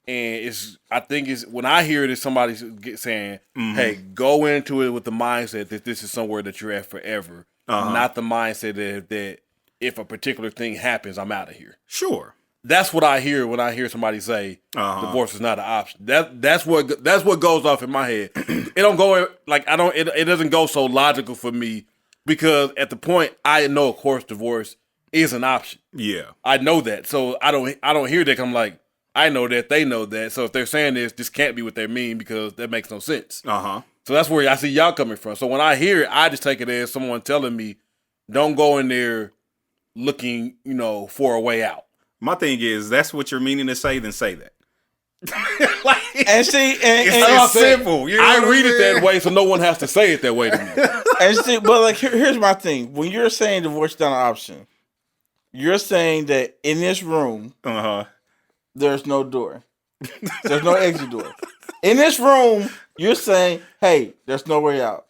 and I think when I hear it, it's somebody saying, "Hey, go into it with the mindset that this is somewhere that you're at forever." Not the mindset that if a particular thing happens, I'm out of here. Sure, that's what I hear when I hear somebody say divorce is not an option. That's what goes off in my head. It don't go like it doesn't go so logical for me, because at the point I know, of course, divorce is an option. Yeah, I know that, so I don't hear that. I'm like, I know that, they know that. So if they're saying this can't be what they mean, because that makes no sense. So that's where I see y'all coming from. So when I hear it, I just take it as someone telling me, don't go in there looking, for a way out. My thing is, that's what you're meaning to say, then say that. And see, it's simple. You know I read it that way, so no one has to say it that way to me. And see, but like, here's my thing. When you're saying divorce is not an option, you're saying that in this room, there's no door. There's no exit door. In this room, you're saying, "Hey, there's no way out."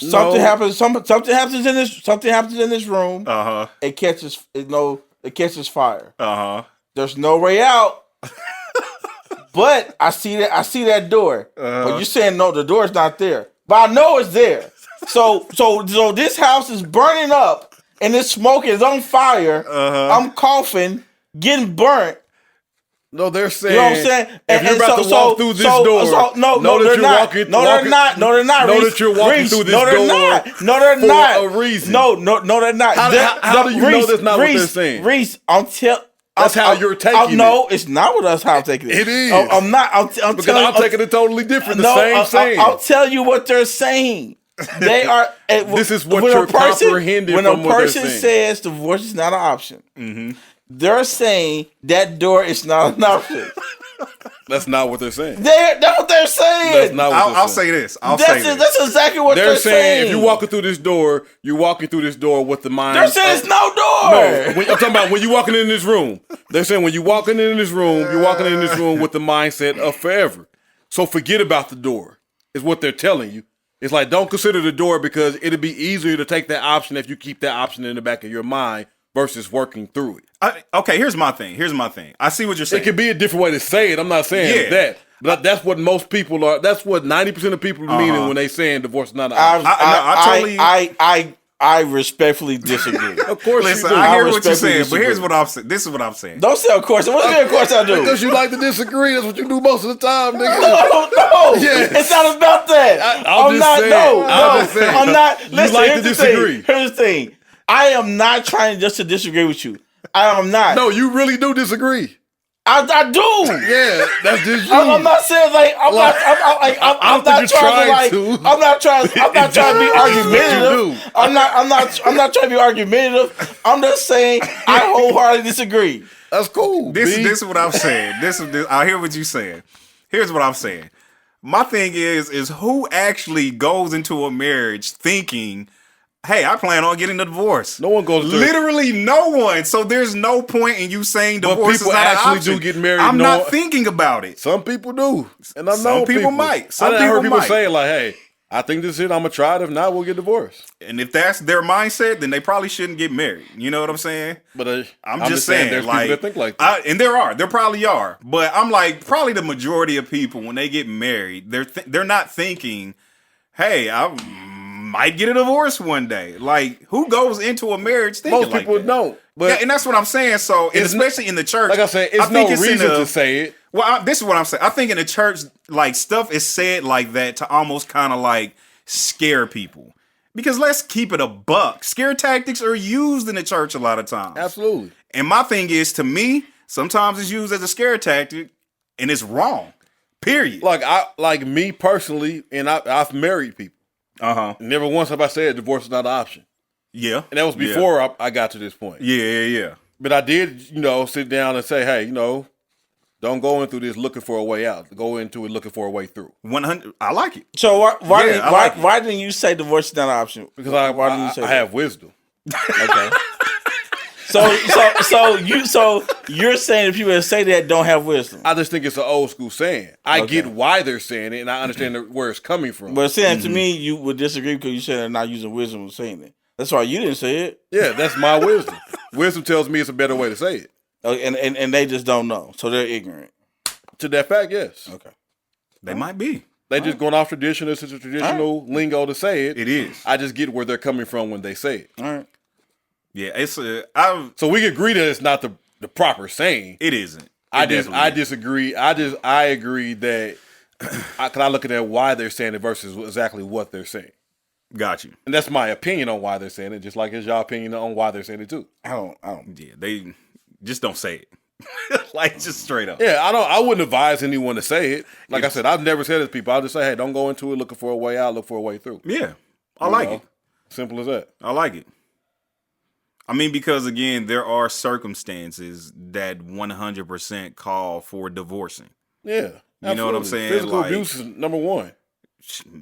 Something happens. Something happens in this room. It catches fire. There's no way out. But I see that door. But you're saying no, the door's not there. But I know it's there. So this house is burning up and it's smoking, it's on fire. I'm coughing. getting burnt. No, they're saying. You know what I'm saying? If you're about to walk through this door, no, they're not. They're not. Know that you're walking through this door. No, they're not. For a reason. No, they're not. How do you know that's not what they're saying? Reese, That's how you're taking it. No, it's not what that's how I'm taking it. It is. I'm not. I'm taking it totally different. Same saying. I'll tell you what they're saying. They are. This is what you're comprehending when from a what they're person saying. says divorce is not an option, they're saying that door is not an option. That's not what they're saying. That's what they're saying. That's not what I'll they're say saying. this. I'll say this. That's exactly what they're saying. If you're walking through this door, you're walking through this door with the mind. They're saying it's no door. No, I'm talking about when you're walking in this room. They're saying when you're walking in this room, you're walking in this room with the mindset of forever. So forget about the door, is what they're telling you. It's like, don't consider the door because it'll be easier to take that option if you keep that option in the back of your mind versus working through it. Okay, here's my thing. I see what you're saying. It could be a different way to say it. I'm not saying that. But that's what most people are. That's what 90% of people are meaning when they saying divorce is not an option. I respectfully disagree. Of course, listen, you do. I hear what you're saying, disagree. but here's what I'm saying. This is what I'm saying. Don't say of course. What's of course I do? Because you like to disagree. That's what you do most of the time, nigga. No, Yes. it's not about that. I'm just saying. I'm not. Listen, like to here's the disagree. thing. Here's the thing. I am not trying just to disagree with you. I am not. No, you really do disagree. I do. Yeah, that's just you. I'm not saying like I'm not trying to be argumentative. I'm not trying to be argumentative. I'm just saying I wholeheartedly disagree. That's cool. This is what I'm saying. I hear what you're saying. Here's what I'm saying. My thing is who actually goes into a marriage thinking, hey, I plan on getting a divorce. No one goes through literally no one. So there's no point in you saying divorce is not an option. People actually do get married. I'm not thinking about it. Some people do, and I know Some people might. Some I people heard people might. say like, "Hey, I think this is it. I'm gonna try it. If not, we'll get divorced." And if that's their mindset, then they probably shouldn't get married. You know what I'm saying? But I'm just saying, there's like, people that think like that. and there probably are. But I'm like, probably the majority of people when they get married, they're not thinking, hey, I might get a divorce one day. Like, who goes into a marriage thinking Most people like that? don't. But yeah, and that's what I'm saying. So, and especially in the church, like I said, it's no reason to say it. Well, this is what I'm saying. I think in the church, like, stuff is said like that to almost kind of like scare people. Because let's keep it a buck. Scare tactics are used in the church a lot of times. Absolutely. And my thing is, to me, sometimes it's used as a scare tactic, and it's wrong. Period. Like me personally, and I've married people. Never once have I said divorce is not an option. Yeah. And that was before I got to this point. Yeah. But I did, sit down and say, hey, don't go into this looking for a way out. Go into it looking for a way through. 100. I like it. So why didn't you say divorce is not an option? Because I have wisdom. Okay. So you're saying that people that say that don't have wisdom. I just think it's an old school saying. I get why they're saying it, and I understand where it's coming from. But saying to me, you would disagree because you said they're not using wisdom when saying it. That's why you didn't say it. Yeah, that's my wisdom. Wisdom tells me it's a better way to say it. And they just don't know, so they're ignorant. To that fact, yes. Okay. They might be. They just going off tradition. It's a traditional lingo to say it. It is. I just get where they're coming from when they say it. All right. Yeah, it's so we agree that it's not the proper saying. It isn't. I disagree. I agree that can I look at why they're saying it versus exactly what they're saying. Got you. And that's my opinion on why they're saying it, just like it's your opinion on why they're saying it too. I don't. Yeah, they just don't say it. Like, just straight up. Yeah, I wouldn't advise anyone to say it. Like I said, I've never said it to people. I'll just say, hey, don't go into it looking for a way out, look for a way through. Yeah. I like it. Simple as that. I like it. I mean, because again, there are circumstances that 100% call for divorcing. Yeah. Absolutely. You know what I'm saying? Physical abuse is number one.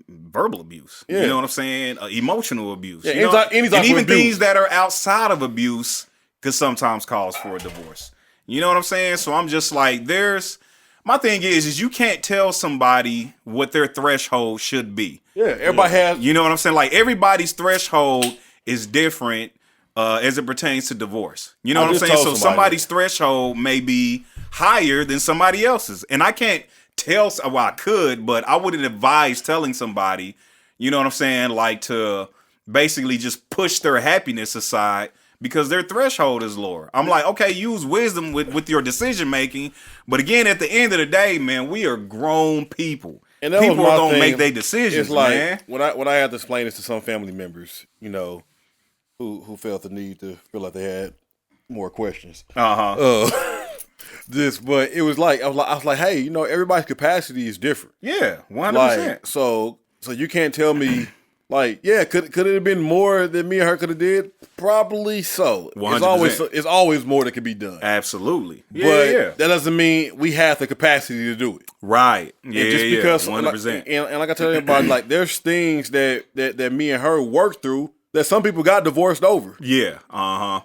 Verbal abuse. Yeah. You know what I'm saying? Emotional abuse. Yeah, and even things that are outside of abuse could sometimes cause for a divorce. You know what I'm saying? So I'm just like, my thing is you can't tell somebody what their threshold should be. Yeah, everybody has. You know what I'm saying? Like, everybody's threshold is different as it pertains to divorce. You know what I'm saying? So somebody's threshold may be higher than somebody else's. And I can't tell, well, I could, but I wouldn't advise telling somebody, you know what I'm saying, like, to basically just push their happiness aside because their threshold is lower. I'm like, okay, use wisdom with your decision making, but again, at the end of the day, man, we are grown people. And that people was my are gonna thing. make their decisions, It's like, man. when I had to explain this to some family members, you know, who felt the need to feel like they had more questions. But it was like I was like, hey, you know, everybody's capacity is different. Yeah, 100%. Like, so you can't tell me, like, yeah, could it have been more than me and her could have did? Probably so. 100%. It's always more that could be done. Absolutely. But Yeah. that doesn't mean we have the capacity to do it. Right. Yeah. And just because, 100%. and like I tell everybody, like, there's things that me and her worked through that some people got divorced over. Yeah.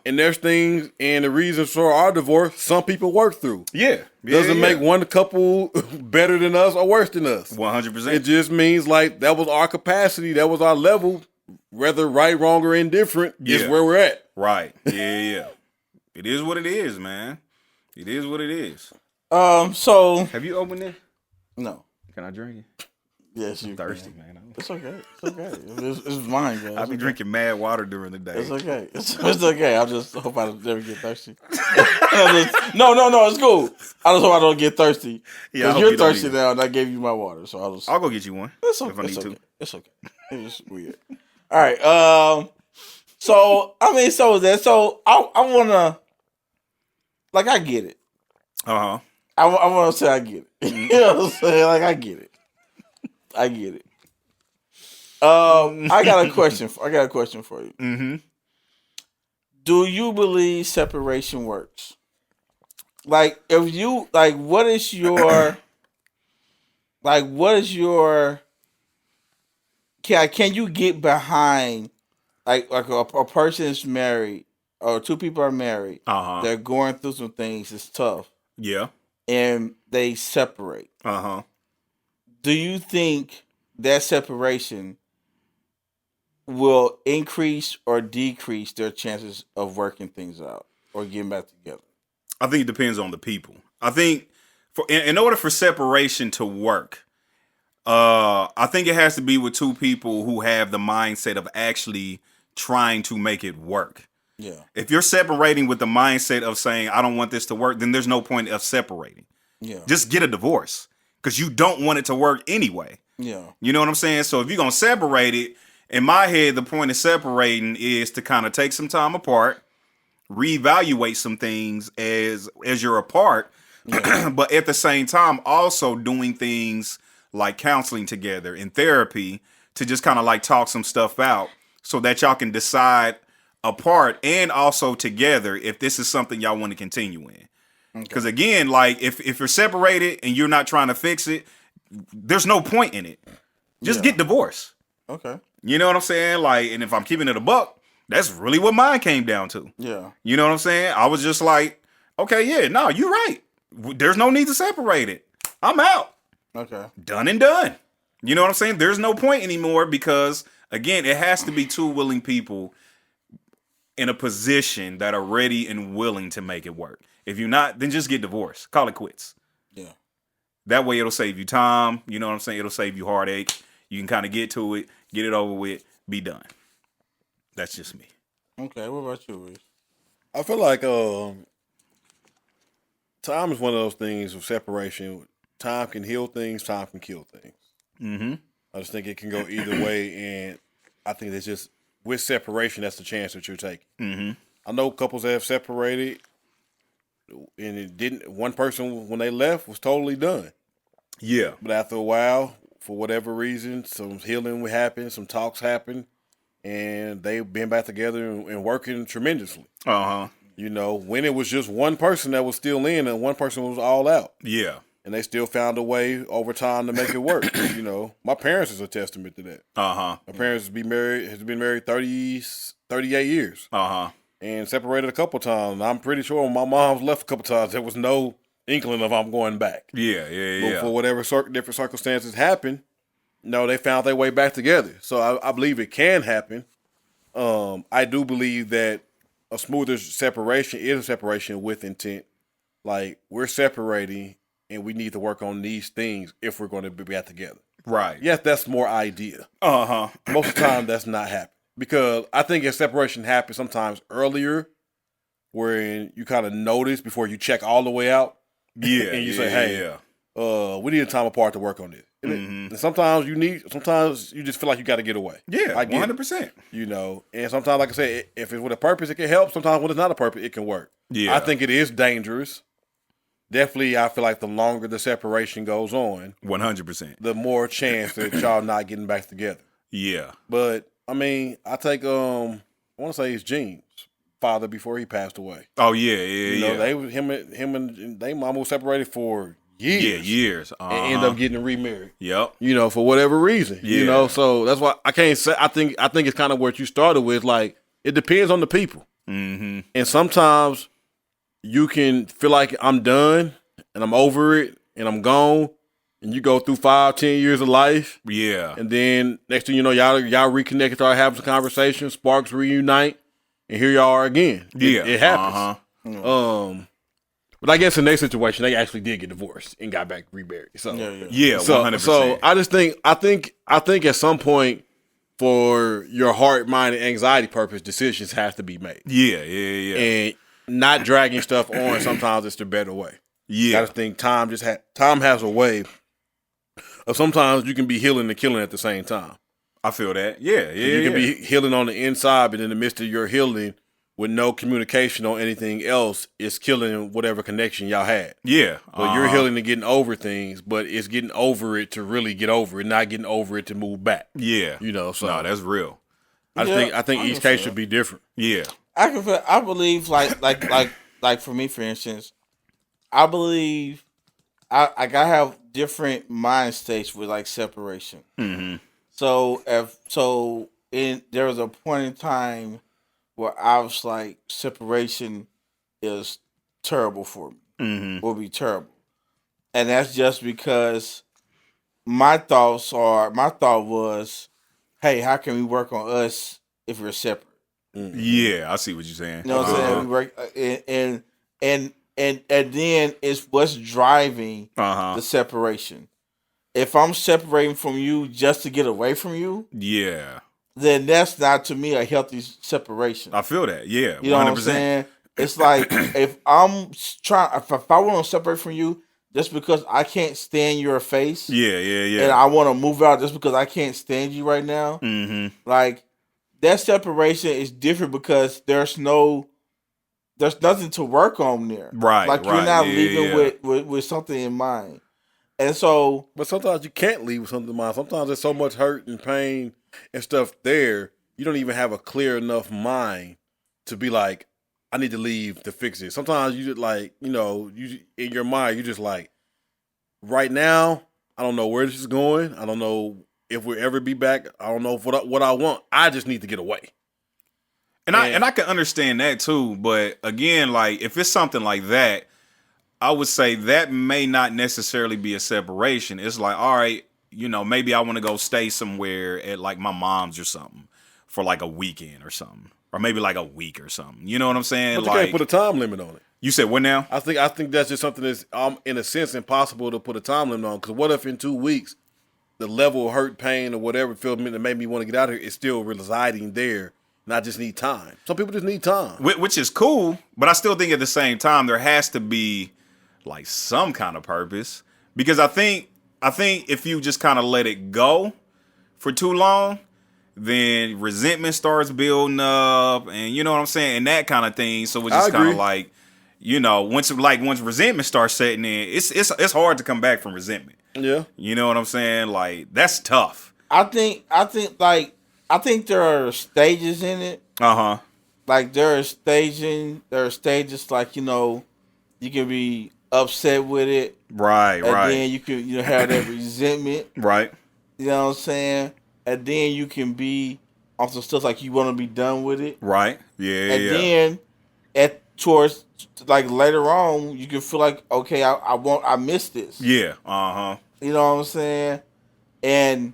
And there's things and the reasons for our divorce some people work through. Yeah. Doesn't make one couple better than us or worse than us. 100%. It just means like that was our capacity, that was our level, whether right, wrong, or indifferent is where we're at. Right. Yeah. It is what it is, man. It is what it is. So Have you opened it? no. Can I drink it? Yes, you I'm thirsty, can. man. It's okay. It's okay. It's mine, guys. I be drinking mad water during the day. It's okay. It's okay. I just hope I never get thirsty. No. It's cool. I just hope I don't get thirsty. Yeah, I Because hope you're you don't thirsty either. now, and I gave you my water, so I'll go get you one It's okay. if I need It's to. okay. It's okay. It's just weird. All right. So I wanna, like, I get it. Uh-huh. I want to say I get it. You know what I'm saying? Like, I get it. I got a question for you. Mm-hmm. Do you believe separation works? Like, if you what is your can you get behind like a person is married or two people are married, they're going through some things, it's tough, Yeah. and they separate. Uh-huh. Do you think that separation will increase or decrease their chances of working things out or getting back together? I think it depends on the people. I think in order for separation to work, I think it has to be with two people who have the mindset of actually trying to make it work. Yeah. If you're separating with the mindset of saying, I don't want this to work, then there's no point of separating. Yeah. Just get a divorce because you don't want it to work anyway. Yeah. You know what I'm saying? So if you're going to separate it, in my head, the point of separating is to kind of take some time apart, reevaluate some things as you're apart, but at the same time, also doing things like counseling together and therapy to just kind of like talk some stuff out so that y'all can decide apart and also together if this is something y'all want to continue in. Because again, like if you're separated and you're not trying to fix it, there's no point in it. Just get divorced. Okay. You know what I'm saying? Like, and if I'm keeping it a buck, that's really what mine came down to. Yeah. You know what I'm saying? I was just like, okay, yeah, no, you're right. There's no need to separate it. I'm out. Okay. Done and done. You know what I'm saying? There's no point anymore because, again, it has to be two willing people in a position that are ready and willing to make it work. If you're not, then just get divorced. Call it quits. Yeah. That way it'll save you time. You know what I'm saying? It'll save you heartache. You can kind of get to it, get it over with, be done. That's just me. Okay. What about you, Reese? I feel like time is one of those things of separation. Time can heal things, time can kill things. Mm-hmm. I just think it can go either way, and I think it's just with separation, that's the chance that you're taking. Mm-hmm. I know couples that have separated, and it didn't. One person, when they left, was totally done. Yeah. But after a while, for whatever reason, some healing would happen, some talks happen, and they've been back together and working tremendously. Uh-huh. You know, when it was just one person that was still in and one person was all out. Yeah. And they still found a way over time to make it work. You know, my parents is a testament to that. Uh-huh. My parents has been married 38 years. Uh-huh. And separated a couple times. I'm pretty sure when my mom's left a couple times, there was no inkling of I'm going back. Yeah. But for whatever different circumstances happened, no, they found their way back together. So I believe it can happen. I do believe that a smoother separation is a separation with intent. Like, we're separating and we need to work on these things if we're going to be back together. Right. Yes, that's more idea. Uh-huh. Most of the time, that's not happening. Because I think if separation happens sometimes earlier wherein you kind of notice before you check all the way out. Yeah, and you say, hey, we need a time apart to work on this. And sometimes you just feel like you got to get away. Yeah, I get 100%. it, you know, and sometimes, like I said, if it's with a purpose, it can help. Sometimes when it's not a purpose, it can work. Yeah. I think it is dangerous. Definitely, I feel like the longer the separation goes on, 100%, the more chance that y'all not getting back together. Yeah. But I mean, I take I want to say it's Gene's father before he passed away. Oh yeah, You know, him and they mama was separated for years. Yeah, years. And end up getting remarried. Yep. You know, for whatever reason. Yeah. You know, so that's why I can't say. I think it's kind of what you started with. Like, it depends on the people. Mm-hmm. And sometimes you can feel like I'm done and I'm over it and I'm gone, and you go through 5-10 years of life. Yeah. And then next thing you know, y'all reconnect, start having some conversation, sparks reunite, and here y'all are again. Yeah. It happens. But I guess in their situation, they actually did get divorced and got back remarried. So Yeah, 100%. So I just think I think at some point, for your heart, mind, and anxiety purpose, decisions have to be made. Yeah. And not dragging stuff on. Sometimes it's the better way. Yeah. I just think time has a way of sometimes you can be healing and killing at the same time. I feel that. Yeah. You can be healing on the inside, but in the midst of your healing, with no communication on anything else, it's killing whatever connection y'all had. Yeah. So you're healing and getting over things, but it's getting over it to really get over it, not getting over it to move back. Yeah. You know, so no, that's real. I think each case should be different. Yeah. I believe like for me, for instance, I believe I gotta have different mind states with like separation. Mm-hmm. So there was a point in time where I was like, separation is terrible for me. Mm-hmm. Will be terrible, and that's just because my thought was, hey, how can we work on us if we're separate? Yeah, I see what you're saying. You know what I'm saying? We work and then it's what's driving the separation. If I'm separating from you just to get away from you, yeah, then that's not, to me, a healthy separation. I feel that. Yeah, 100%. You know what I'm saying? It's like if I want to separate from you just because I can't stand your face, and I want to move out just because I can't stand you right now, like that separation is different because there's nothing to work on there. Right. Like you're not leaving with something in mind. And so, but sometimes you can't leave with something in mind. Sometimes there's so much hurt and pain and stuff there, you don't even have a clear enough mind to be like, I need to leave to fix it. Sometimes you just like, you know, you in your mind, you just like, right now, I don't know where this is going. I don't know if we'll ever be back. I don't know what I want. I just need to get away. And I can understand that too. But again, like if it's something like that, I would say that may not necessarily be a separation. It's like, all right, you know, maybe I want to go stay somewhere at like my mom's or something for like a weekend or something, or maybe like a week or something. You know what I'm saying? But you like, can't put a time limit on it. You said what now? I think that's just something that's in a sense impossible to put a time limit on. Because what if in 2 weeks the level of hurt, pain, or whatever felt that made me want to get out of here is still residing there, and I just need time. Some people just need time, which is cool, but I still think at the same time there has to be like some kind of purpose, because I think if you just kind of let it go for too long, then resentment starts building up, and you know what I'm saying, and that kind of thing. So it's just kind of like, you know, once resentment starts setting in, it's hard to come back from resentment. Yeah, you know what I'm saying? Like that's tough. I think there are stages in it. Like there are stages like, you know, you can be upset with it, right, and then you can have that resentment, right. You know what I'm saying? And then you can be on some stuff like you want to be done with it, right? Yeah, and then towards like later on, you can feel like, okay, I missed this. Yeah, You know what I'm saying? And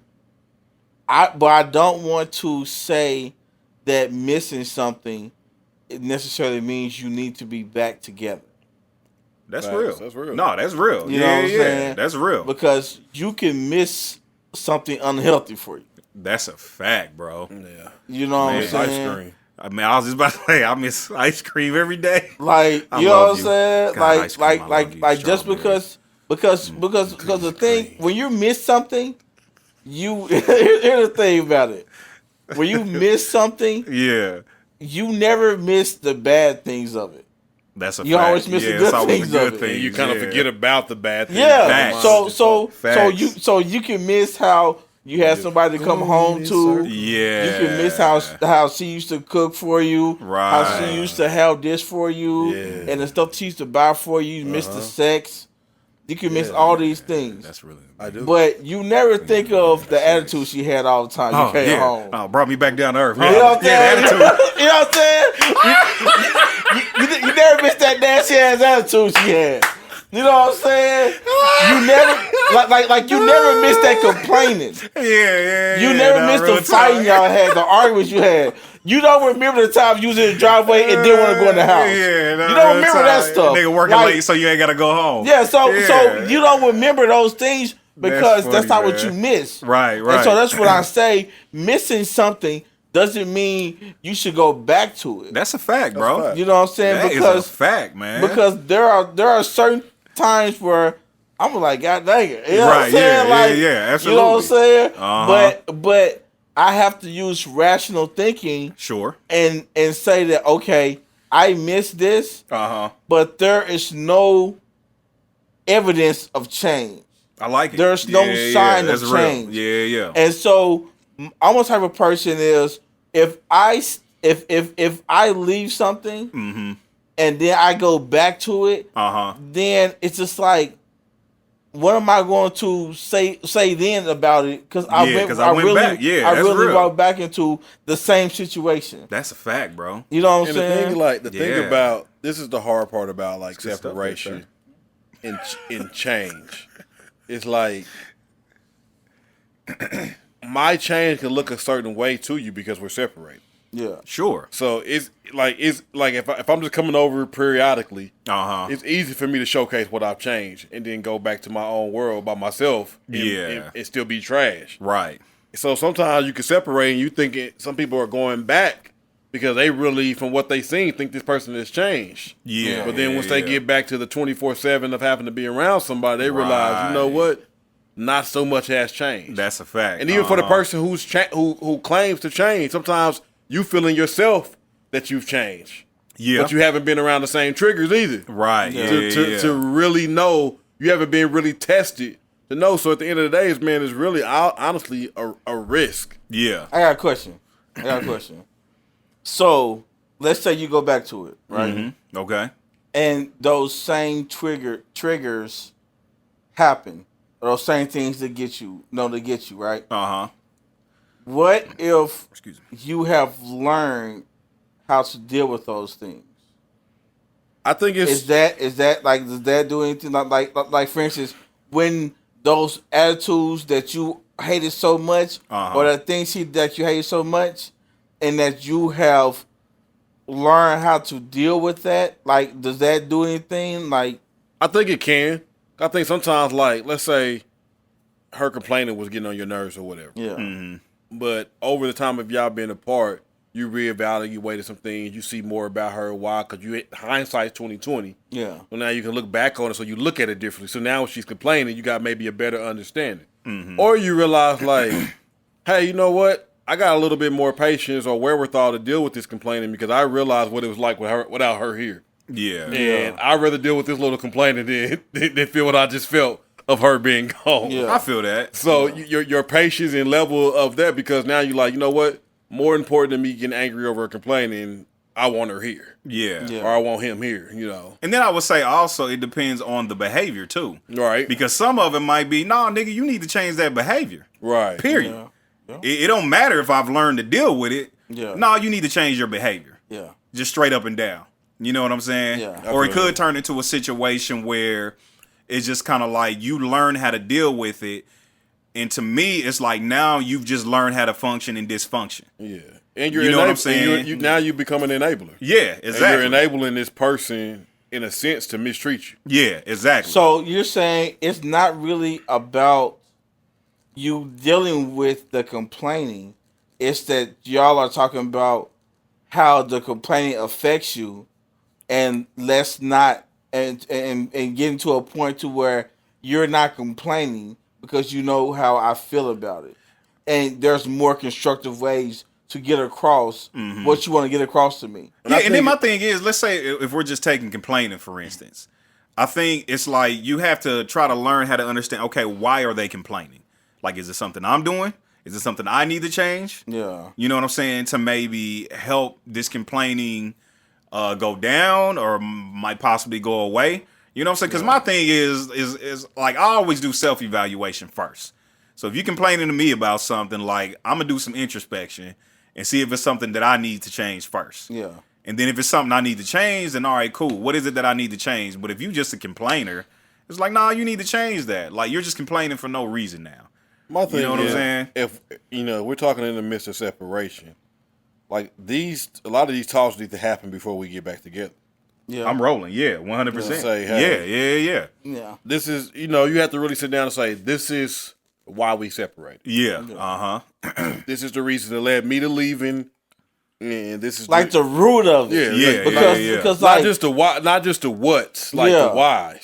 but I don't want to say that missing something it necessarily means you need to be back together. That's real. That's real. No, that's real. You know what I'm saying? That's real. Because you can miss something unhealthy for you. That's a fact, bro. Yeah. You know what I'm saying? I mean, I was just about to say, I miss ice cream every day. Like, I you know love what I'm you. saying? God, ice cream, I love Like, you. just Strawberry. because the thing, when you miss something, here's the thing about it. When you miss something, Yeah, you never miss the bad things of it. that's a You fact. always miss the yeah, good it's always things the good of it. things. And you kind of forget about the bad things. Yeah. Facts. So you can miss how you had somebody to come home to. Yeah, You can miss how she used to cook for you. How Right. she used to have this for you. Yeah. And the stuff she used to buy for you. You miss the sex. You can miss all these things. That's really. I do. But you never think of the attitude she had all the time you came home. Oh, brought me back down to earth. You know what I'm saying? the attitude. You know what I'm saying? You never miss that nasty ass attitude she had. You know what I'm saying? You never like you never miss that complaining. Yeah. You never nah, missed real the fighting talk. y'all had, the arguments you had. You don't remember the times you was in the driveway and didn't want to go in the house. Yeah, nah, you don't real remember that talk. stuff. Nigga working Like, late, so you ain't gotta go home. Yeah, so you don't remember those things because that's funny, not what man. you miss. Right. And so that's what I say. Missing something doesn't mean you should go back to it. That's a fact, bro. fact. You know what I'm saying? That is a fact, man. because there are certain times where I'm like, God dang it. You know what I'm Right, saying? yeah, You know what I'm saying? Uh-huh. But I have to use rational thinking Sure. and say that, okay, I missed this, but there is no evidence of change. I like it. There's no sign of that's change. Real. Yeah. And so I'm what type of person is if I leave something and then I go back to it, then it's just like, what am I going to say then about it? Because I went back. Yeah, I really went back into the same situation. That's a fact, bro. You know what I'm And saying? the thing about this is the hard part about like separation and change. It's like my change can look a certain way to you because we're separated. Yeah, sure. So it's like if I'm just coming over periodically, it's easy for me to showcase what I've changed and then go back to my own world by myself. And still be trash. Right. So sometimes you can separate and you thinking some people are going back because they really, from what they seen, think this person has changed. Yeah. But then once they get back to the 24/7 of having to be around somebody, they realize, you know what? Not so much has changed. That's a fact. And even for the person who claims to change, sometimes you feel in yourself that you've changed. Yeah. But you haven't been around the same triggers either. Right. To really know, you haven't been really tested to know. So at the end of the day, man, it's really honestly a risk. Yeah. I got a question. So let's say you go back to it, right? Mm-hmm. Okay. And those same triggers happen. Those same things that get you, right? What if you have learned how to deal with those things? I think it's is that like, does that do anything like for instance, when those attitudes that you hated so much, or the things that you hated so much, and that you have learned how to deal with that, like, does that do anything? Like, I think it can. I think sometimes, like, let's say her complaining was getting on your nerves or whatever. Yeah. But over the time of y'all being apart, you reevaluated some things. You see more about her. Why? Because hindsight's 20/20. Yeah. So now you can look back on it, so you look at it differently. So now when she's complaining, you got maybe a better understanding. Or you realize, like, hey, you know what? I got a little bit more patience or wherewithal to deal with this complaining because I realized what it was like with her, without her here. Yeah. And I'd rather deal with this little complaining than feel what I just felt of her being gone. Yeah. I feel that. So your patience and level of that, because now you're like, you know what? More important than me getting angry over her complaining, I want her here. Yeah. Or I want him here, you know. And then I would say also it depends on the behavior too. Right. Because some of it might be, nah, nigga, you need to change that behavior. Right. Period. Yeah. Yeah. It don't matter if I've learned to deal with it. Yeah. No, you need to change your behavior. Yeah. Just straight up and down. You know what I'm saying? Yeah. Or it could turn into a situation where it's just kind of like you learn how to deal with it. And to me, it's like now you've just learned how to function in dysfunction. Yeah. And you're You know what I'm saying? Now you become an enabler. Yeah, exactly. And you're enabling this person, in a sense, to mistreat you. Yeah, exactly. So you're saying it's not really about you dealing with the complaining. It's that y'all are talking about how the complaining affects you, and let's not and getting to a point to where you're not complaining because you know how I feel about it, and there's more constructive ways to get across what you want to get across to me. And then my thing is, let's say if we're just taking complaining, for instance, I think it's like you have to try to learn how to understand, okay, why are they complaining? Like, is it something I'm doing? Is it something I need to change? Yeah. You know what I'm saying? To maybe help this complaining go down or might possibly go away. You know what I'm saying? Because my thing is like, I always do self-evaluation first. So if you're complaining to me about something, like, I'm going to do some introspection and see if it's something that I need to change first. Yeah. And then if it's something I need to change, then all right, cool. What is it that I need to change? But if you just a complainer, it's like, nah, you need to change that. Like, you're just complaining for no reason now. My thing, you know what I'm saying? If we're talking in the midst of separation, like a lot of these talks need to happen before we get back together. Yeah. I'm rolling, 100%. Say, hey, Yeah. this is, you have to really sit down and say, this is why we separated. Yeah. This is the reason that led me to leaving, and this is Like the root of it. Because not just the why, not just the what's, like the whys.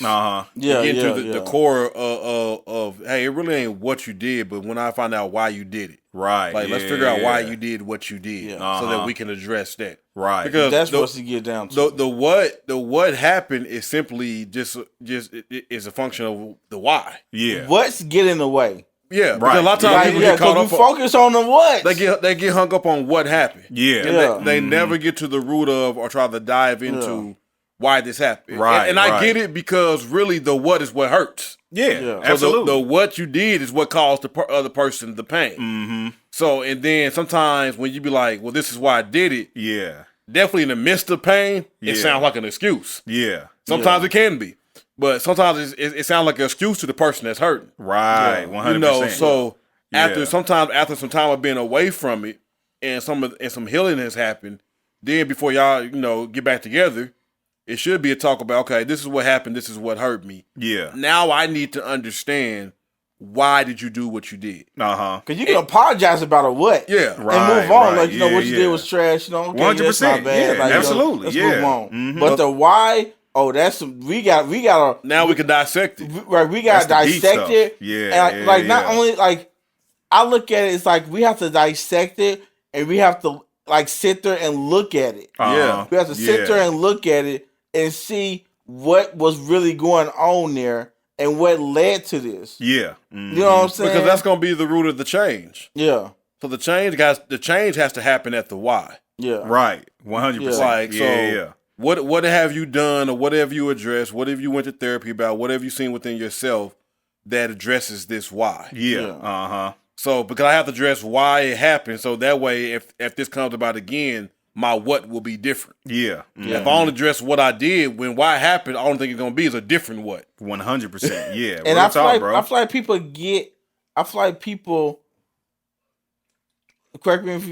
Get to the core of hey, it really ain't what you did, but when I find out why you did it. Right. Like let's figure out why you did what you did, so that we can address that. Right. Because that's what's to get down to. The what happened is simply just is a function of the why. Yeah. What's get in the way? Yeah, because a lot of times people get caught up. Focus on the what. They get hung up on what happened. Yeah. And they never get to the root of or try to dive into why this happened. Right. And I get it because really the what is what hurts. Yeah. So Absolutely. the what you did is what caused the other person the pain. Mm-hmm. So and then sometimes when you be like, well, this is why I did it. Yeah. Definitely in the midst of pain, it sounds like an excuse. Yeah. Sometimes it can be. But sometimes it sounds like an excuse to the person that's hurting. Right. 100%. So after some time of being away from it and some healing has happened, then before y'all, get back together, it should be a talk about, okay, this is what happened, this is what hurt me. Yeah. Now I need to understand why did you do what you did. Because you can apologize about a what. Yeah. And move on. Like, what you did was trash. Okay, 100%. that's not bad. Yeah, like, absolutely. Let's move on. Mm-hmm. But the why, we gotta now we can dissect it. Right, we gotta dissect it. Yeah. And not only I look at it, it's like we have to dissect it and we have to sit there and look at it. Yeah. We have to sit there and look at it and see what was really going on there and what led to this. Yeah. Mm-hmm. You know what I'm saying? Because that's gonna be the root of the change. Yeah. So the change has to happen at the why. Yeah. Right. 100%. What have you done or what have you addressed? What have you went to therapy about? What have you seen within yourself that addresses this why? Yeah. So because I have to address why it happened, so that way if this comes about again, my what will be different. Yeah. Mm-hmm. If I only address what I did when why it happened, I don't think it's gonna be is a different what. 100%. Yeah. And I feel like people correct me if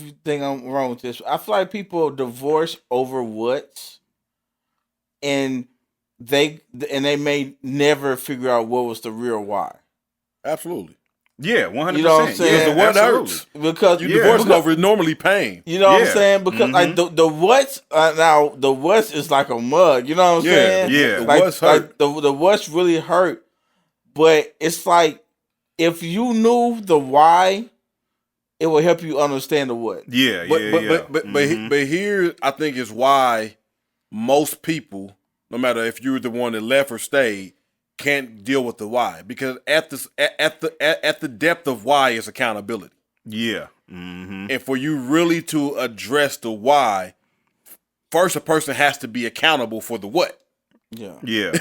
you think I'm wrong with this. I feel like people divorce over what, and they may never figure out what was the real why. Absolutely. Yeah, 100%. You know what I'm saying? Because the what hurts. Because you divorcing over normally pain. You know what I'm saying? Because the what's now the what's is like a mug. You know what I'm saying? Yeah. The what's hurt. The what's really hurt, but it's like if you knew the why, it will help you understand the what. Yeah, but here I think is why most people, no matter if you're the one that left or stayed, can't deal with the why, because at the depth of why is accountability. Yeah, mm-hmm. And for you really to address the why, first a person has to be accountable for the what. Yeah.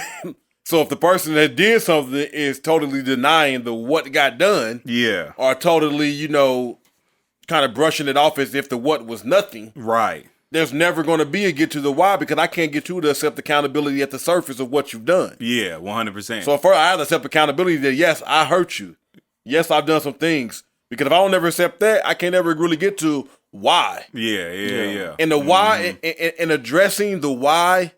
So if the person that did something is totally denying the what got done, or totally kind of brushing it off as if the what was nothing, right? There's never going to be a get to the why, because I can't get you to accept accountability at the surface of what you've done. Yeah, 100%. So first I have to accept accountability that yes, I hurt you. Yes, I've done some things. Because if I don't never accept that, I can't ever really get to why. Yeah. And the why, and addressing the why,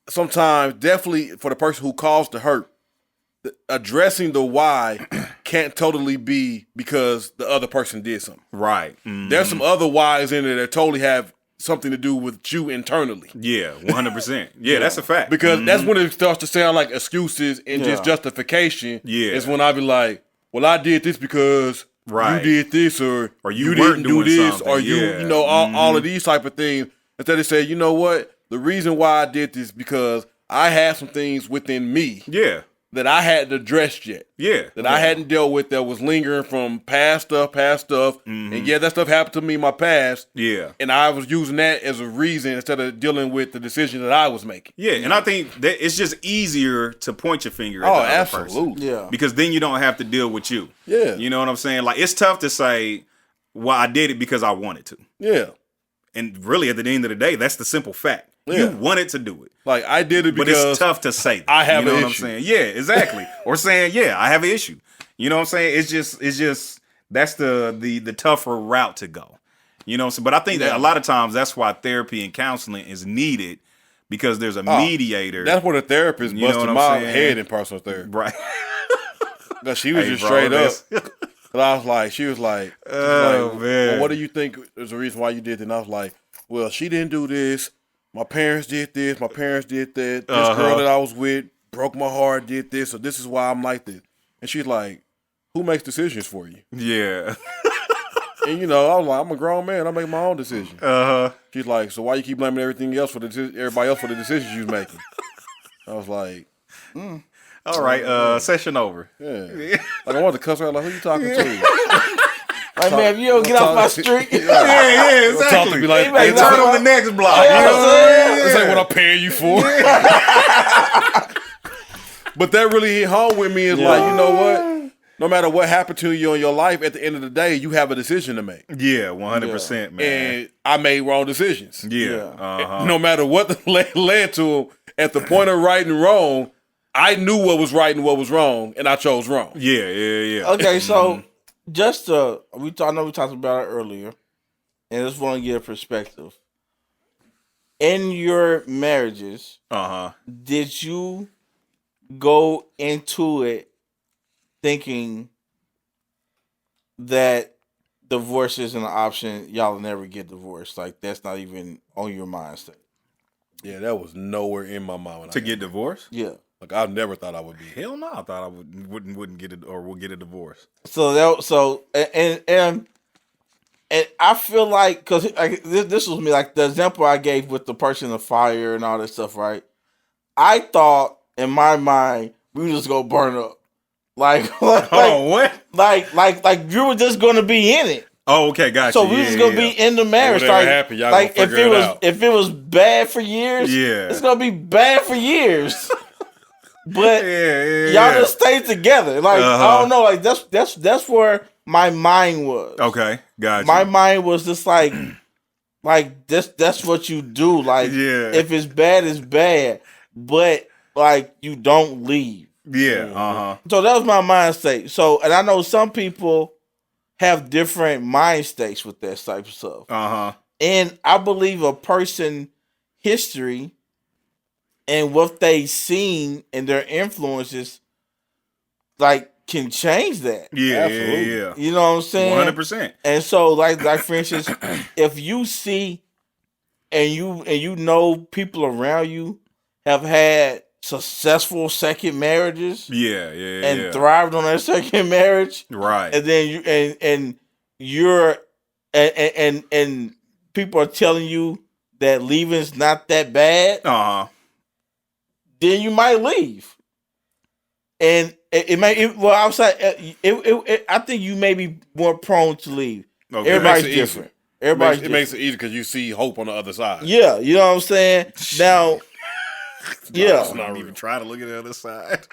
sometimes definitely for the person who caused the hurt, addressing the why can't totally be because the other person did something. Right. Mm-hmm. There's some other whys in there that totally have something to do with you internally. Yeah, 100%. Yeah, that's a fact. Because that's when it starts to sound like excuses and just justification. Yeah. It's when I be like, well, I did this because you did this, or you didn't do this, or you know, all of these type of things. Instead of say, you know what? The reason why I did this because I had some things within me. Yeah. That I hadn't addressed yet. Yeah. That I hadn't dealt with that was lingering from past stuff. And that stuff happened to me in my past. Yeah. And I was using that as a reason instead of dealing with the decision that I was making. Yeah, and I think that it's just easier to point your finger at the other person. Yeah. Because then you don't have to deal with you. Yeah. You know what I'm saying? Like, it's tough to say, well, I did it because I wanted to. Yeah. And really, at the end of the day, that's the simple fact. Yeah. You wanted to do it. Like, I did it because... But it's tough to say that. I have you know an what issue. I'm saying? Yeah, exactly. Or saying, yeah, I have an issue. You know what I'm saying? It's just that's the tougher route to go. You know what I'm saying? But I think that a lot of times that's why therapy and counseling is needed, because there's a mediator. That's where the therapist busted my head in personal therapy. Right. Because she was just straight up. But I was like, she was like, man. Well, what do you think is the reason why you did it? And I was like, well, she didn't do this. My parents did this. My parents did that. This girl that I was with broke my heart, did this. So this is why I'm like this. And she's like, who makes decisions for you? Yeah. And, you know, I was like, I'm a grown man. I make my own decisions. She's like, so why you keep blaming everybody else for the decisions you're making? I was like, all right, session over. Yeah. Like, I wanted to cuss her out. Like, who you talking to? Like, man, if you don't get off my street. Yeah, exactly. Talk to me like, hey, turn on the next block. You know what I'm saying? This ain't what I'm paying you for. But that really hit home with me is like, you know what? No matter what happened to you in your life, at the end of the day, you have a decision to make. Yeah, 100%, man. And I made wrong decisions. Yeah. No matter what led to them, at the point of right and wrong, I knew what was right and what was wrong, and I chose wrong. Yeah. Okay, so just I know we talked about it earlier, and I just want to get a perspective. In your marriages, did you go into it thinking that divorce isn't an option? Y'all will never get divorced. Like, that's not even on your mind state. Yeah, that was nowhere in my mind. To get divorced? Yeah. Like, I never thought I would be. Hell no, I thought I wouldn't get it, or would get a divorce. And I feel like, because this was me, like the example I gave with the person in the fire and all that stuff, right? I thought in my mind we were just gonna burn up, like you were just gonna be in it. Oh, okay, gotcha. So we was gonna be in the marriage. Whatever like, happened, y'all like gonna figure it out. if it was bad for years, it's gonna be bad for years. But y'all just stay together. Like, I don't know. Like, that's where my mind was. Okay, gotcha. My mind was just like that's what you do. Like, if it's bad, it's bad. But like, you don't leave. Yeah. So that was my mind state. So, and I know some people have different mind states with that type of stuff. And I believe a person history and what they seen and their influences, like, can change that. Yeah. You know what I'm saying? 100%. And so, like for instance, if you see and you know people around you have had successful second marriages, and thrived on their second marriage, right? And then and people are telling you that leaving's not that bad, then you might leave. And I think you may be more prone to leave. Okay. Everybody's different. It makes it easy because you see hope on the other side. Yeah, you know what I'm saying? Now, I'm not even trying to look at the other side.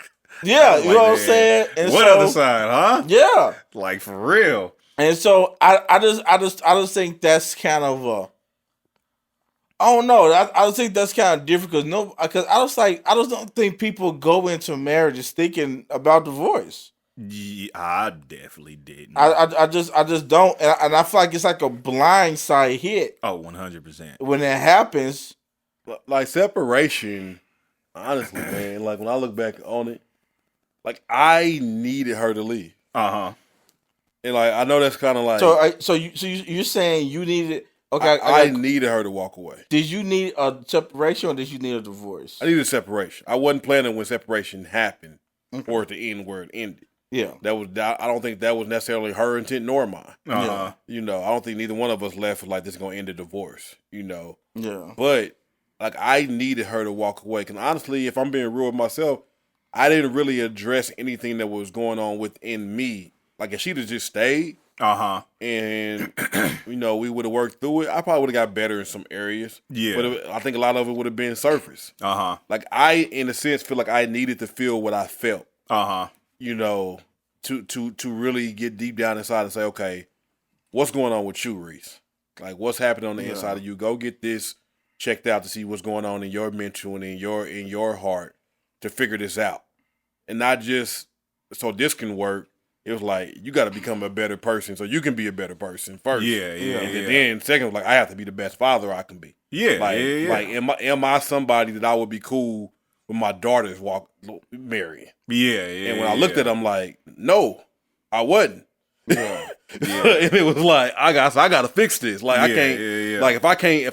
Yeah, you know what I'm saying? And what other side, huh? Yeah. Like, for real. And so I just think that's kind of I don't know. I just think that's kind of different because I just don't think people go into marriages thinking about divorce. Yeah, I definitely didn't. I just don't, and I feel like it's like a blindside hit. Oh, 100%. When it happens, like separation. Honestly, man, like when I look back on it, like I needed her to leave. And like I know that's kind of like so you're saying you needed Okay, I needed her to walk away. Did you need a separation or did you need a divorce? I needed a separation. I wasn't planning when separation happened for it to end where it ended. Yeah. I don't think that was necessarily her intent nor mine. Uh-huh. You know, I don't think neither one of us left like this is gonna end a divorce. You know. Yeah. But like I needed her to walk away. Cause honestly, if I'm being real with myself, I didn't really address anything that was going on within me. Like if she'd have just stayed, and you know we would have worked through it, I probably would have got better in some areas. Yeah. But I think a lot of it would have been surface. Like I, in a sense, feel like I needed to feel what I felt. You know, to really get deep down inside and say, okay, what's going on with you, Reese? Like, what's happening on the inside of you? Go get this checked out to see what's going on in your mental and in your heart to figure this out, and not just so this can work. It was like you got to become a better person so you can be a better person first. And then second, like I have to be the best father I can be. Like am I somebody that I would be cool when my daughters marrying? And when I looked at them, like, no, I wasn't. And it was like I got to fix this. Like I can't. Like if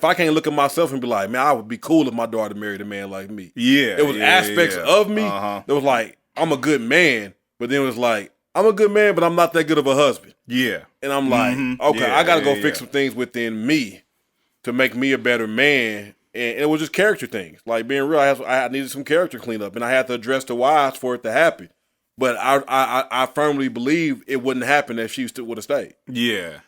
I can't look at myself and be like, man, I would be cool if my daughter married a man like me. It was aspects of me that was like I'm a good man, but then it was like I'm a good man, but I'm not that good of a husband. And I'm like, okay, I got to go fix some things within me to make me a better man. And it was just character things. Like being real, I needed some character cleanup, and I had to address the whys for it to happen. But I firmly believe it wouldn't happen if she still would have stayed. It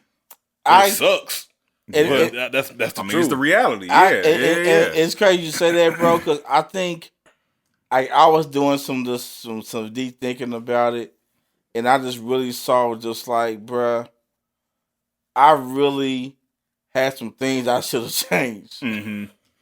sucks. But that's the truth. It's the reality. It's crazy you say that, bro, because I think I was doing some deep thinking about it, and I just really saw just like, bruh, I really had some things I should have changed.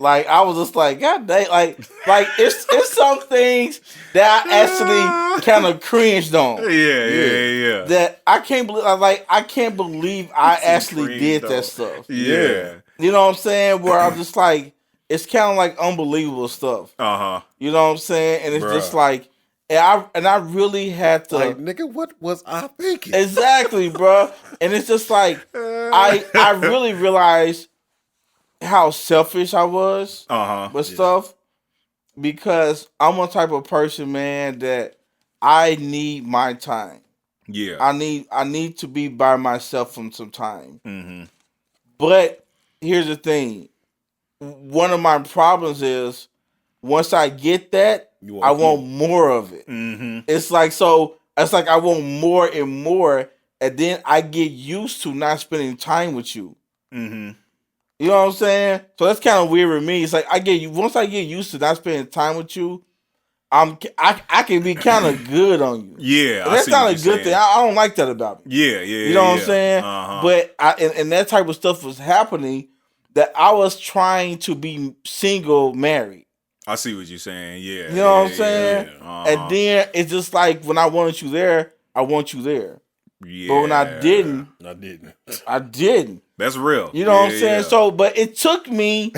Like I was just like, God dang, like it's some things that I actually kind of cringed on. That I can't believe. I can't believe I actually did that stuff. You know what I'm saying? Where I'm just like, it's kind of like unbelievable stuff. You know what I'm saying? And it's just like, and I really had to. Like, nigga, what was I thinking? Exactly, bro. And it's just like I really realized how selfish I was with stuff, because I'm a type of person, man, that I need my time. I need to be by myself from some time. But here's the thing. One of my problems is once I get that, I want more of it. It's like I want more and more, and then I get used to not spending time with you. You know what I'm saying? So that's kind of weird with me. It's like once I get used to not spending time with you, I can be kind of good on you. And that's not a good thing. I don't like that about me. You know what I'm saying? But and that type of stuff was happening, that I was trying to be single, married. I see what you're saying. You know what I'm saying? And then it's just like when I wanted you there, I want you there. But when I didn't. That's real. You know what I'm saying? So, but it took me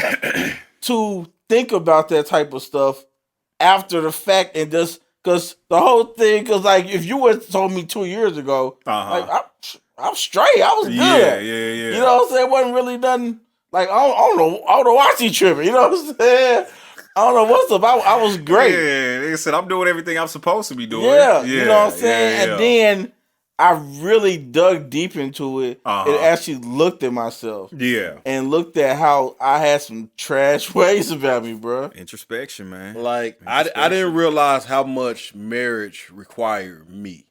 to think about that type of stuff after the fact, and just because the whole thing, because like if you would have told me 2 years ago, like I'm straight, I was good. You know what I'm saying? It wasn't really nothing. Like I don't know why she tripping. You know what I'm saying? I don't know what's up. I was great. They said I'm doing everything I'm supposed to be doing. You know what I'm saying? And then I really dug deep into it and actually looked at myself. And looked at how I had some trash ways about me, bro. Introspection, man. Like, I didn't realize how much marriage required me.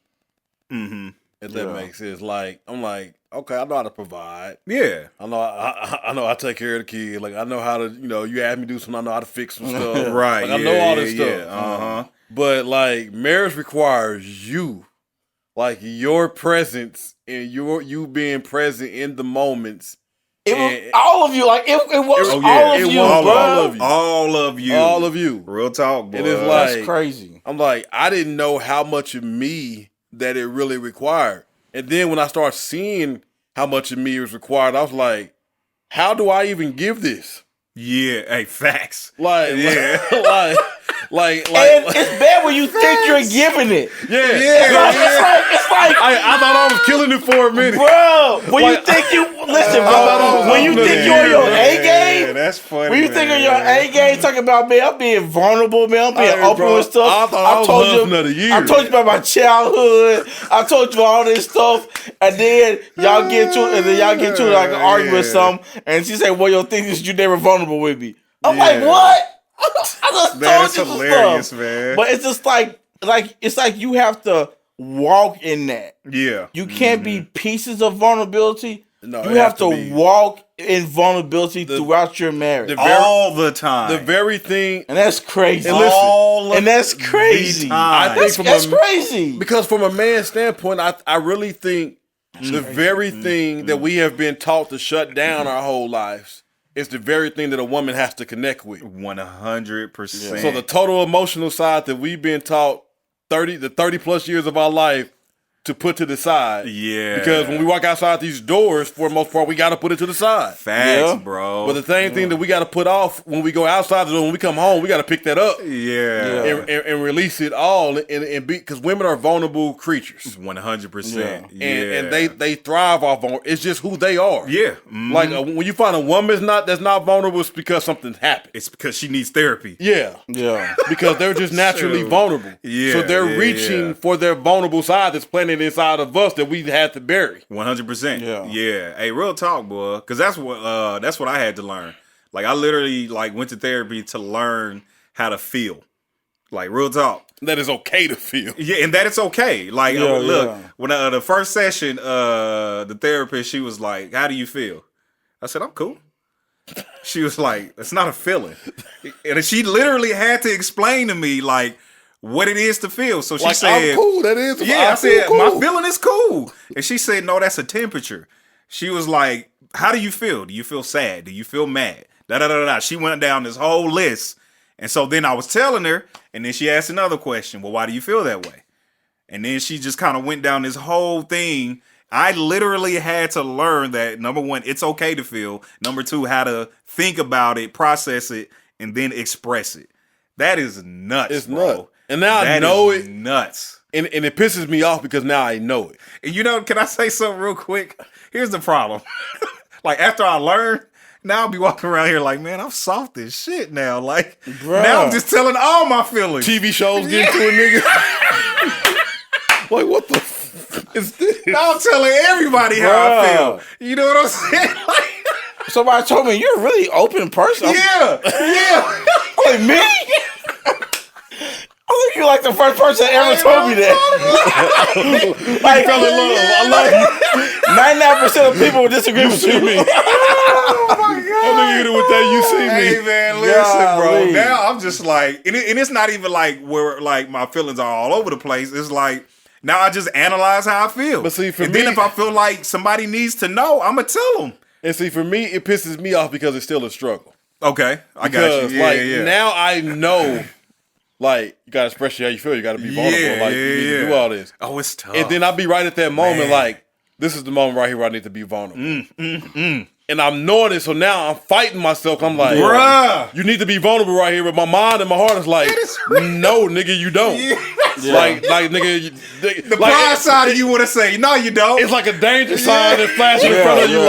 If that makes sense. Like, I'm like, okay, I know how to provide. I know I take care of the kid. Like, I know how to, you ask me to do something, I know how to fix some stuff. Right. Like, I know all this stuff. But, like, marriage requires you. Like your presence and you being present in the moments. It was all of you. Like it was all of you. All of you. Real talk, boy. It is like, that's crazy. I'm like, I didn't know how much of me that it really required. And then when I started seeing how much of me was required, I was like, how do I even give this? Hey, facts. Like, Like, and it's bad when you think you're giving it. It's like I thought I was killing it for a minute, bro. When you think you listen, bro. When you think you're on your A game, that's funny. when you think on your A game, talking about man, I'm being vulnerable, man, I'm being open with stuff. I thought I was husband of the year. I told you about my childhood. I told you all this stuff, and then y'all get to like an argument or something, and she said, "Well, your thing is you never vulnerable with me." I'm like, what? I just told you hilarious, stuff. man. But it's just like it's like you have to walk in that. Yeah. You can't be pieces of vulnerability. No, you have to walk in vulnerability throughout your marriage. All the time. The very thing. And that's crazy. And listen, and that's crazy. I think that's crazy. Because from a man's standpoint, I really think the very thing that we have been taught to shut down our whole lives is the very thing that a woman has to connect with. 100%. So the total emotional side that we've been taught 30 plus years of our life to put to the side. Yeah. Because when we walk outside these doors, for the most part, we got to put it to the side. Facts, bro. But the same thing that we got to put off when we go outside the door, when we come home, we got to pick that up. Yeah. And release it all and be, because women are vulnerable creatures. 100%. Yeah. And they thrive off vulnerable. It's just who they are. Yeah. Mm-hmm. Like when you find a woman that's not vulnerable, it's because something happened. It's because she needs therapy. Yeah. Because they're just naturally vulnerable. Yeah. So they're reaching for their vulnerable side that's planted inside of us that we had to bury. 100%. Yeah. Hey, real talk, boy. Because that's what I had to learn. Like I literally went to therapy to learn how to feel. Like real talk. That is okay to feel. Yeah, and that it's okay. Like look, when the first session, the therapist, she was like, "How do you feel?" I said, "I'm cool." She was like, "It's not a feeling," and she literally had to explain to me like what it is to feel. So she said, "I'm cool." That is. Yeah, I said cool. My feeling is cool, and she said, "No, that's a temperature." She was like, "How do you feel? Do you feel sad? Do you feel mad?" Da da da da. She went down this whole list, and so then I was telling her, and then she asked another question. Well, why do you feel that way? And then she just kind of went down this whole thing. I literally had to learn that, number one, it's okay to feel. Number two, how to think about it, process it, and then express it. That is nuts, it's bro. Nuts. And now I know it. Nuts. And it pisses me off because now I know it. And you know, can I say something real quick? Here's the problem. Like, after I learned, now I'll be walking around here like, man, I'm soft as shit now. Like, now I'm just telling all my feelings. TV shows get to a nigga. Like, what the f is this? Now I'm telling everybody how I feel. You know what I'm saying? Like, somebody told me you're a really open person. Yeah. Like me? I think you're like the first person that ever told me that. Like, fell in love. I love you. 99% of people would disagree with you. Oh my God. I think you with that. You see me. Hey man, listen, bro. Now I'm just like, and it's not even like where like my feelings are all over the place. It's like now I just analyze how I feel. But see, for and me, then if I feel like somebody needs to know, I'm gonna tell them. And see, for me, it pisses me off because it's still a struggle. Okay, I got you. Yeah, now I know. Like, you gotta express how you feel. You gotta be vulnerable. You need to do all this. Oh, it's tough. And then I'll be right at that moment, like, this is the moment right here where I need to be vulnerable. And I'm knowing it, so now I'm fighting myself. I'm like, bruh, you need to be vulnerable right here. But my mind and my heart is like, no, nigga, you don't. Like, nigga, the pride side of you want to say, no, you don't. It's like a danger sign that flashes in front of you,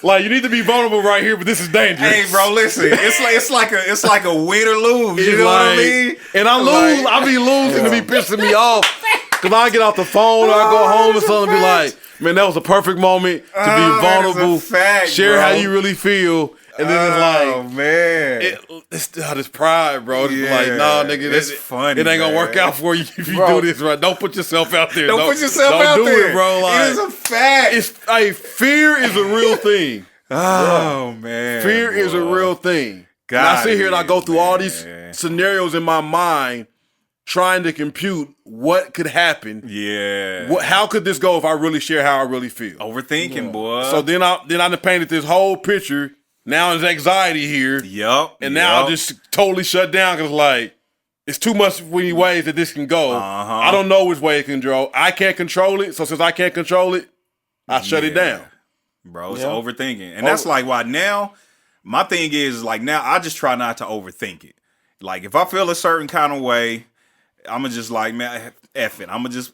like you need to be vulnerable right here, but this is dangerous. Hey, bro, listen, it's like a win or lose. You know what I mean? And I lose. I be losing to be pissing me off because I get off the phone or I go home and something and be like, man, that was a perfect moment to be vulnerable, share how you really feel. And then it's like, man, it's this pride, bro. It's like, nah, nigga, it's funny. It ain't gonna work out for you if you do this right. Don't put yourself out there. Don't put yourself out there. Don't do it, bro. Like, it is a fact. Fear is a real thing. Oh man, fear is a real thing. And I sit here and I go through all these scenarios in my mind, trying to compute what could happen. Yeah. How could this go if I really share how I really feel? Overthinking, boy. So then I painted this whole picture. Now there's anxiety here. Yup. And now I just totally shut down because like it's too much many ways that this can go. I don't know which way it can go. I can't control it. So since I can't control it, I shut it down. Bro, it's overthinking. And that's like why now my thing is like now I just try not to overthink it. Like if I feel a certain kind of way, I'ma just like, man, F it. I'ma just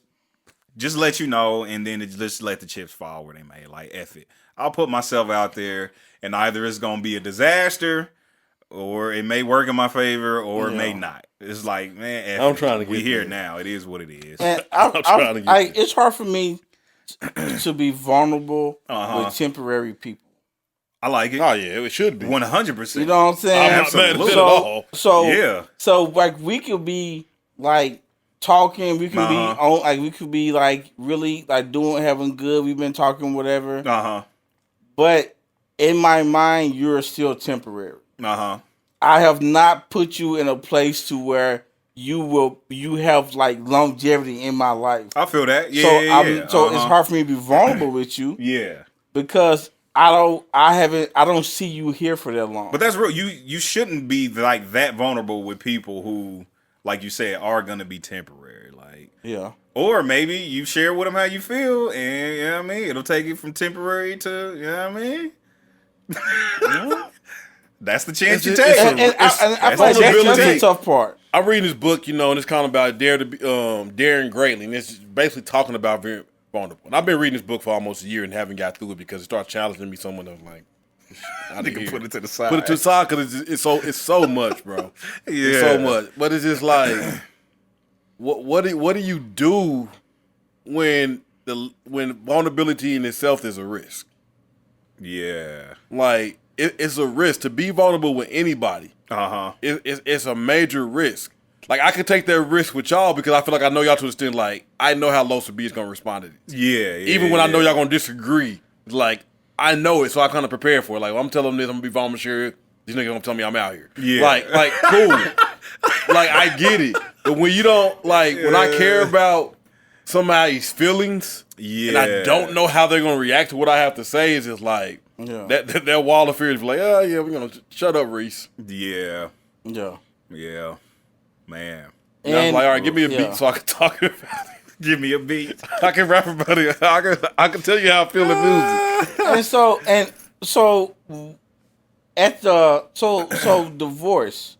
let you know, and then just let the chips fall where they may. Like F it. I'll put myself out there, and either it's gonna be a disaster, or it may work in my favor, or it may not. It's like, man, F I'm it. trying to We get here there. now. It is what it is. And I'm trying to get there. it's hard for me to be vulnerable Uh-huh. with temporary people. I like it. Oh yeah, it should be. 100%. You know what I'm saying? I'm not mad at Absolutely. it at all. So Yeah. So like we could be like talking, we could be on, like we could be like really like having good. We've been talking whatever, Uh-huh. but in my mind, you're still temporary. Uh-huh. I have not put you in a place to where you have like longevity in my life. I feel that. Yeah. So yeah. so it's hard for me to be vulnerable with you Yeah. because I don't see you here for that long. But that's real. You shouldn't be like that vulnerable with people who, like you said, are gonna be temporary. Like, yeah. or maybe you share with them how you feel, and you know what I mean. It'll take you from temporary to, you know what I mean. That's the chance you take. And I feel like that's the tough part. I'm reading this book, and it's kind of about daring greatly, and it's basically talking about being vulnerable. And I've been reading this book for almost a year and haven't got through it because it started challenging me. Someone that was like, I think put it to the side. Put it to the side because it's so much, bro. Yeah. It's so much. But it's just like, what do you do when vulnerability in itself is a risk? Yeah. Like it's a risk to be vulnerable with anybody. Uh-huh. It's a major risk. Like I could take that risk with y'all because I feel like I know y'all to the extent like I know how Los B is gonna respond to this. Yeah. Even when I know y'all gonna disagree, like I know it, so I kind of prepare for it. Like I'm telling them this, I'm gonna be vulnerable. Sure, these niggas gonna tell me I'm out here. Yeah. Like cool. Like I get it, but when you don't when I care about somebody's feelings, and I don't know how they're gonna react to what I have to say, it's just like that wall of fear is like, oh yeah, we're gonna shut up, Reese. Yeah. Yeah. Yeah. Man. And I was like, all right, give me a beat so I can talk about it. Give me a beat. I can rap about it. I can tell you how I feel in music. So at the so divorce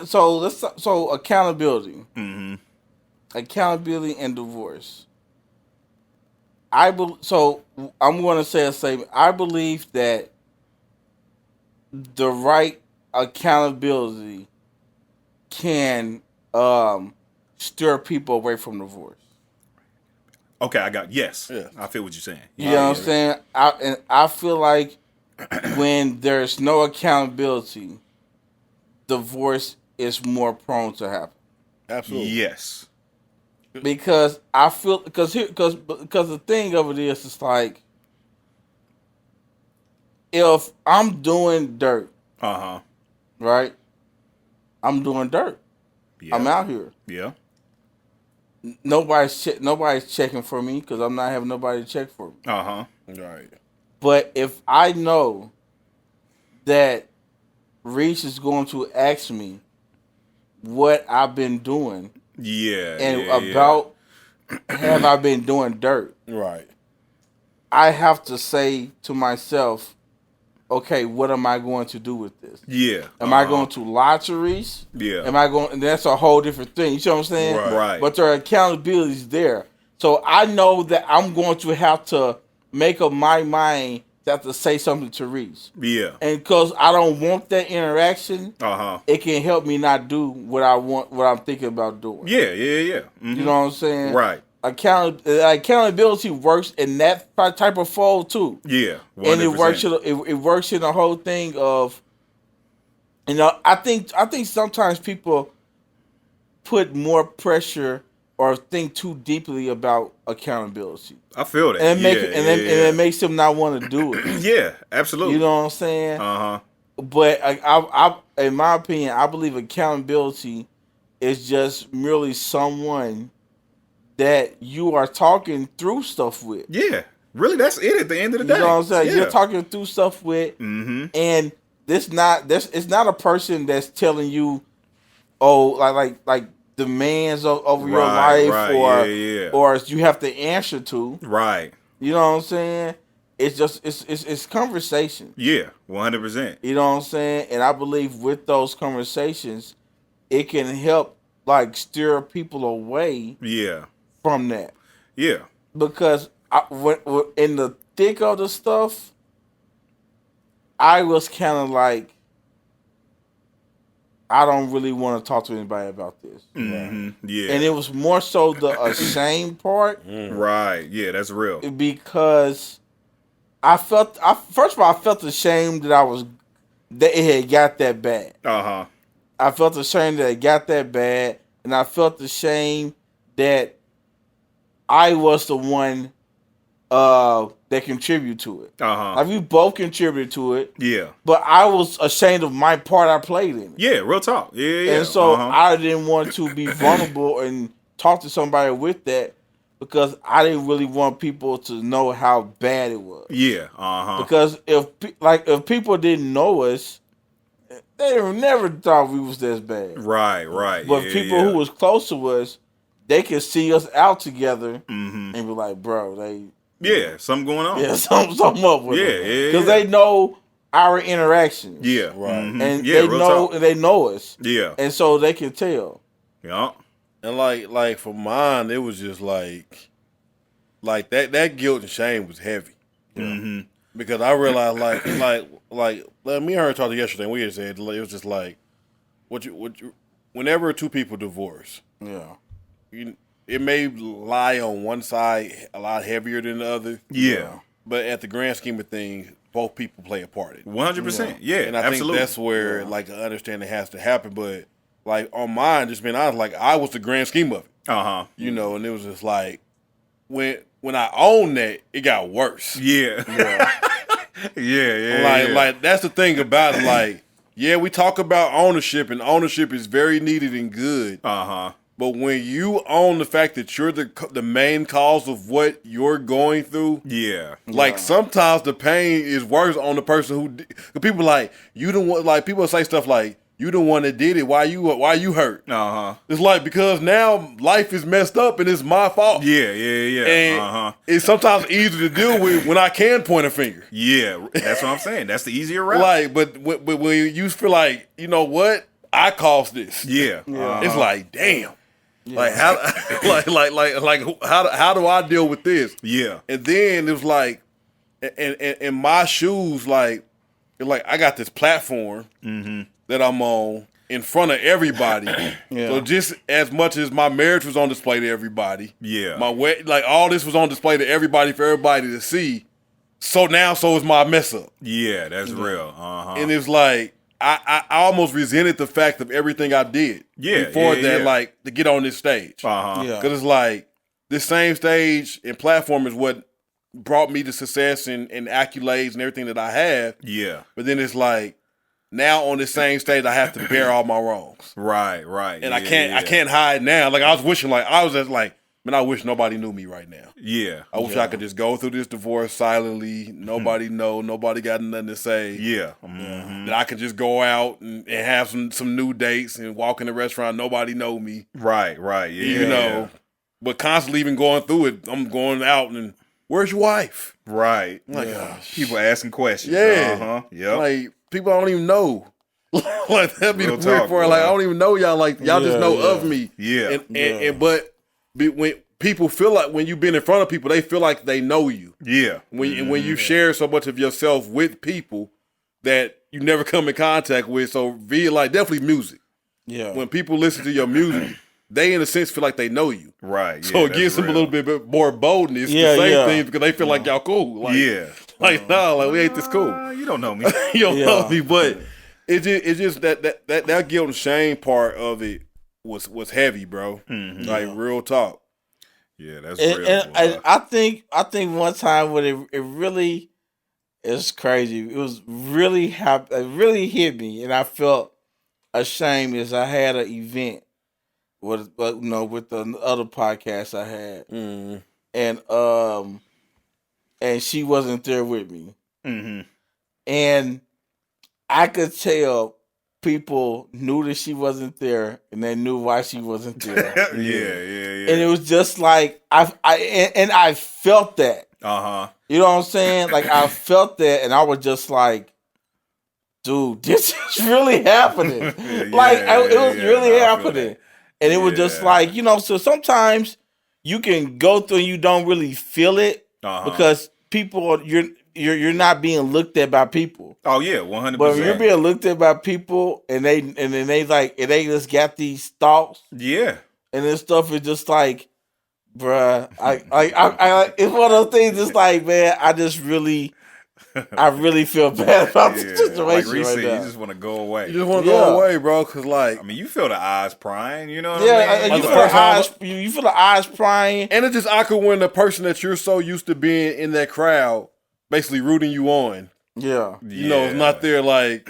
so accountability. Mm-hmm. Accountability and divorce. I'm going to say a statement. I believe that the right accountability can steer people away from divorce. Okay, I got yes. Yeah. I feel what you're saying. You know what I'm saying? I feel like when there's no accountability, divorce is more prone to happen. Absolutely. Yes. Because I feel because the thing of it is, it's like if I'm doing dirt, right? I'm doing dirt. Yeah. I'm out here. Yeah. Nobody's checking for me because I'm not having nobody to check for me. Right. But if I know that Reese is going to ask me what I've been doing, about have I been doing dirt, right? I have to say to myself, okay, what am I going to do with this? Yeah. Am I going to lie to Reese? Yeah. Am I going? And that's a whole different thing. You see what I'm saying? Right. But there are accountabilities there, so I know that I'm going to have to make up my mind to have to say something to Reese. Yeah. And because I don't want that interaction, it can help me not do what I want, what I'm thinking about doing. Yeah. Mm-hmm. You know what I'm saying? Right. Accountability works in that type of fold too. Yeah. 100%. And it works in the whole thing of, I think sometimes people put more pressure or think too deeply about accountability. I feel that. And it makes them not want to do it. Yeah, absolutely. You know what I'm saying? But I in my opinion, I believe accountability is just merely someone that you are talking through stuff with. Yeah. Really, that's it at the end of the day. You know what I'm saying? Yeah. You're talking through stuff with, and it's not a person that's telling you, like demands over your life or you have to answer to. Right. You know what I'm saying? it's just it's conversation. Yeah, 100%. You know what I'm saying? And I believe with those conversations, it can help like steer people away Yeah. from that. Yeah. Because when in the thick of the stuff, I was kind of like, I don't really want to talk to anybody about this. Mm-hmm. Yeah. And it was more so the ashamed part. Right. Yeah, that's real. Because first of all, I felt ashamed that it had got that bad. Uh-huh. I felt ashamed that it got that bad, and I felt ashamed that I was the one that contributed to it. Uh-huh. Like we both contributed to it. Yeah. But I was ashamed of my part I played in it. Yeah, real talk. Yeah. And so I didn't want to be vulnerable and talk to somebody with that because I didn't really want people to know how bad it was. Yeah. Uh-huh. Because if people didn't know us, they never thought we was this bad. Right. But people who was close to us, they could see us out together and be like, bro, something going on. Yeah, something up with them. Yeah. Because they know our interactions. Yeah. Right. Mm-hmm. And yeah, they know us. Yeah. And so they can tell. Yeah. And like for mine, it was just like that guilt and shame was heavy. Mm-hmm. Because I realized like me and her talked yesterday, and we had said it was just like whenever two people divorce, it may lie on one side a lot heavier than the other. Yeah. But at the grand scheme of things, both people play a part in it. 100%. Yeah. And I absolutely. think that's where like the understanding has to happen. But like on mine, just being honest, like I was the grand scheme of it. Uh-huh. You know, and it was just like when I owned that, it got worse. Yeah. Yeah. Like that's the thing about it. Like, yeah, we talk about ownership, and ownership is very needed and good. Uh-huh. But when you own the fact that you're the main cause of what you're going through, like sometimes the pain is worse on the person who. People like you don't want, like people say stuff like you the one that did it. Why you hurt? Uh-huh. It's like because now life is messed up and it's my fault. Yeah. And it's sometimes easier to deal with when I can point a finger. Yeah, that's what I'm saying. That's the easier route. Like, but when you feel like, you know what, I caused this. Yeah. It's like, damn. Yeah. Like how, how do I deal with this? Yeah. And then it was like, in my shoes, like I got this platform that I'm on in front of everybody. So just as much as my marriage was on display to everybody, my all this was on display to everybody for everybody to see. So is my mess up. Yeah, that's real. And it's like I almost resented the fact of everything I did before that, like to get on this stage. Because it's like this same stage and platform is what brought me to success and accolades and everything that I have. Yeah. But then it's like now on the same stage I have to bear all my wrongs. Right. And I can't hide now. Like I was wishing, like I was just like, man, I wish nobody knew me right now. Yeah. I wish I could just go through this divorce silently. Nobody know. Nobody got nothing to say. Yeah. That I could just go out and have some new dates and walk in the restaurant. Nobody know me. Right. Yeah. You know. But constantly even going through it, I'm going out and where's your wife? Right. Like people asking questions. Yeah. Yep. Like people don't even know. Like that'd be the weird part. Like I don't even know y'all. Like y'all just know of me. Yeah. But when people feel like when you've been in front of people, they feel like they know you. Yeah. When you share so much of yourself with people that you never come in contact with. So definitely music. Yeah. When people listen to your music, they in a sense feel like they know you. Right. So it gives them a little bit more boldness to say things because they feel like y'all cool. Like, like we ain't this cool. You don't know me. You don't know me, but it's just that guilt and shame part of it was heavy, bro. Like real talk. Yeah, that's real. And I think one time when it really is crazy. It was really it really hit me, and I felt ashamed as I had an event with the other podcast I had, and she wasn't there with me, and I could tell people knew that she wasn't there, and they knew why she wasn't there. Yeah. And it was just like I felt that. You know what I'm saying? Like I felt that, and I was just like, dude, this is really happening. It was really happening. And it was just like, so sometimes you can go through and you don't really feel it because people, you're not being looked at by people. Oh yeah, 100%. But when you're being looked at by people and they just got these thoughts. Yeah. And this stuff is just like, bruh, I it's one of those things. It's like, man, I really feel bad about the situation like Rece, right now. You just want to go away. You just want to go away, bro, because like... I mean, you feel the eyes prying, you know what I mean? You feel the eyes prying. And it's just awkward when the person that you're so used to being in that crowd basically rooting you on. Yeah. You know, it's not there like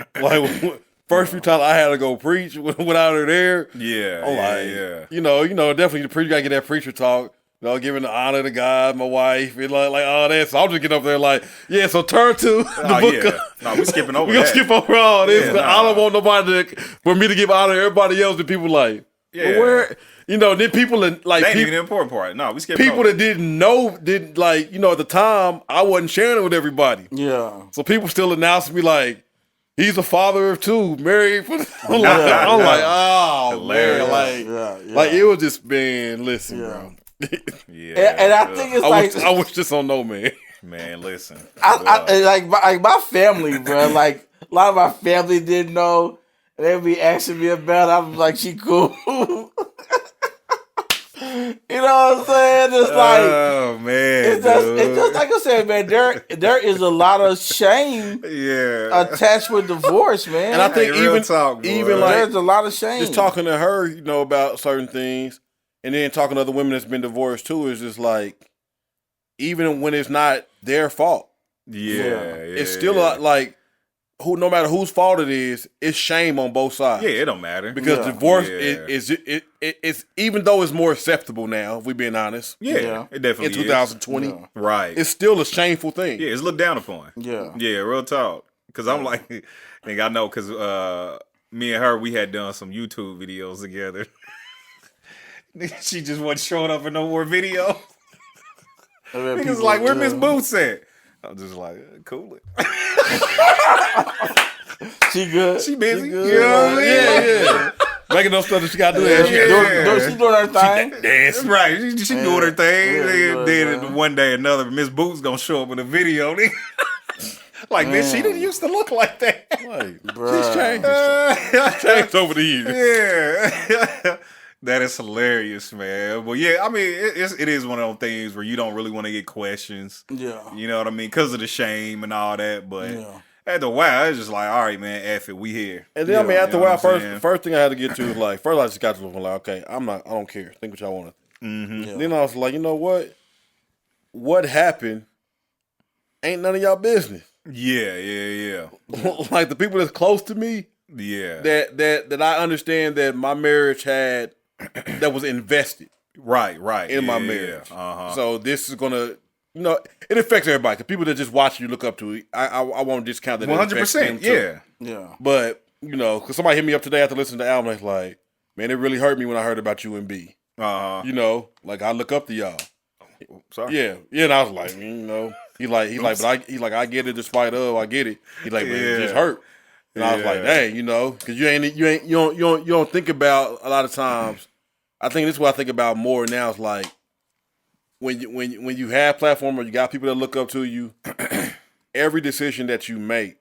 first few times I had to go preach without her there. Yeah. I'm like, you know, definitely the preacher got to get that preacher talk. You know, giving the honor to God, my wife, and like all that. So I'm just getting up there like, so turn to the book. No, we skipping over We're going to skip over all this. I don't want nobody for me to give honor to everybody else. And people like, where, then people like... That ain't even the important part. No, we skipping people over. that didn't like, at the time, I wasn't sharing it with everybody. Yeah. So people still announced me like, he's a father of two, married for... I'm like, oh, hilarious. Man. Like, it was just, man, listen, bro. And I think it's I wish this on no man. Man, listen. I my family, bro. Like a lot of my family didn't know. And they would be asking me about it. I was like, she cool. You know what I'm saying? It's like, oh man, it's just like I said, man. There is a lot of shame, attached with divorce, man. And I think even like there's a lot of shame. Just talking to her, about certain things. And then talking to other women that's been divorced too is just like, even when it's not their fault, it's still like, no matter whose fault it is, it's shame on both sides. Yeah, it don't matter because divorce is even though it's more acceptable now, if we're being honest. Yeah, it definitely in 2020, right? It's still a shameful thing. Yeah, it's looked down upon. Yeah, real talk. Because I'm like, I know because me and her we had done some YouTube videos together. She just wasn't showing up in no more video. Niggas like, where Miss Boots at? I'm just like, cool it. She good. She busy. Good. You know what I mean? Yeah. Making those stuff that she got to do. She's doing her thing. That's right. She doing her thing. Then one day another Miss Boots gonna show up in a video. Like, man, she didn't used to look like that. Like, she's changed. She's changed over the years. Yeah. That is hilarious, man. But yeah, I mean, it is one of those things where you don't really want to get questions. Yeah. You know what I mean? Because of the shame and all that. But after a while, it's just like, all right, man, F it, we here. And then, after a while, first thing I had to get to was like, first I just got to the like, okay, I don't care. Think what y'all want to. Mm-hmm. Then I was like, you know what? What happened ain't none of y'all business. Yeah. Like the people that's close to me. Yeah. That I understand that my marriage had that was invested. Right. In my marriage. So this is gonna it affects everybody. The people that just watch you look up to, I won't discount that. 100%. Yeah. But because somebody hit me up today after listening to the album, it's like, man, it really hurt me when I heard about you and B. Like I look up to y'all. Sorry. Yeah. And I was like, he's like, I get it despite of, I get it. He's like, man, it just hurt. And I was like, dang, because you don't think about a lot of times. I think this is what I think about more now. Is like when you have platform or you got people that look up to you, every decision that you make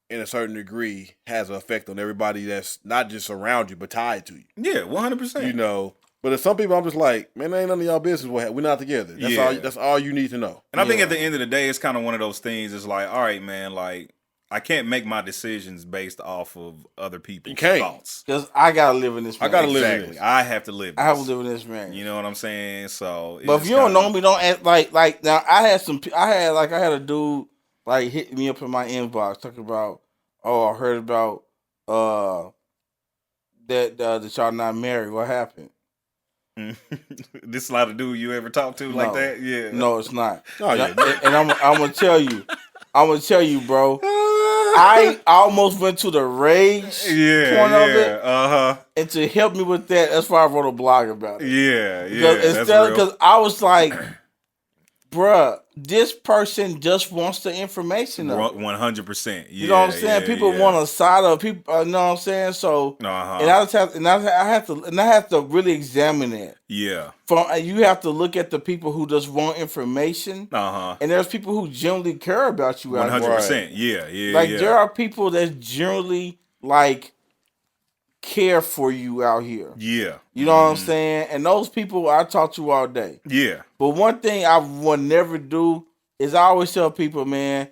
in a certain degree has an effect on everybody that's not just around you but tied to you. Yeah, 100%. But if some people, I'm just like, man, ain't none of y'all business. We're not together. That's all you need to know. And I think at the end of the day, it's kind of one of those things. It's like, all right, man, like, I can't make my decisions based off of other people's thoughts. Because I gotta live in this marriage. I gotta live in this. I have to live this. I have to live in this marriage. You know what I'm saying? So, but if you don't know me, don't act like now. I had a dude like hit me up in my inbox talking about, I heard about that y'all not married. What happened? This is not a dude you ever talked to like that? Yeah. No, it's not. Oh, yeah. And I'm gonna tell you, bro. I almost went to the rage point of it. And to help me with that, that's why I wrote a blog about it. Yeah. Because I was like, bruh, this person just wants the information of it. 100%. You know what I'm saying? People want a side of people. You know what I'm saying? So, and I have to really examine it. Yeah. You have to look at the people who just want information. And there's people who generally care about you. 100%. Yeah. Like there are people that generally like care for you out here. Yeah. You know what I'm saying? And those people I talk to all day. Yeah. But one thing I would never do is I always tell people, man,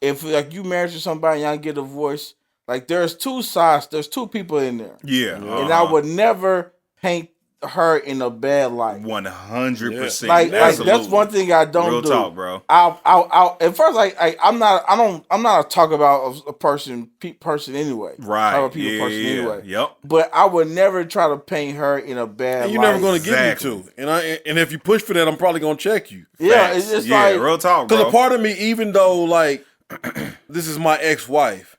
if like you married to somebody and y'all get a divorce, like there's two sides, there's two people in there. Yeah. And I would never paint her in a bad light. 100%. Like that's one thing I don't Real do. talk, bro. I'll at first I'm not a talk about a person anyway. Right. Talk about people person anyway. Yep. But I would never try to paint her in a bad light. And you're never going to get me to. And if you push for that, I'm probably going to check you. Yeah, it's just like real talk, bro. Because a part of me, even though like this is my ex-wife,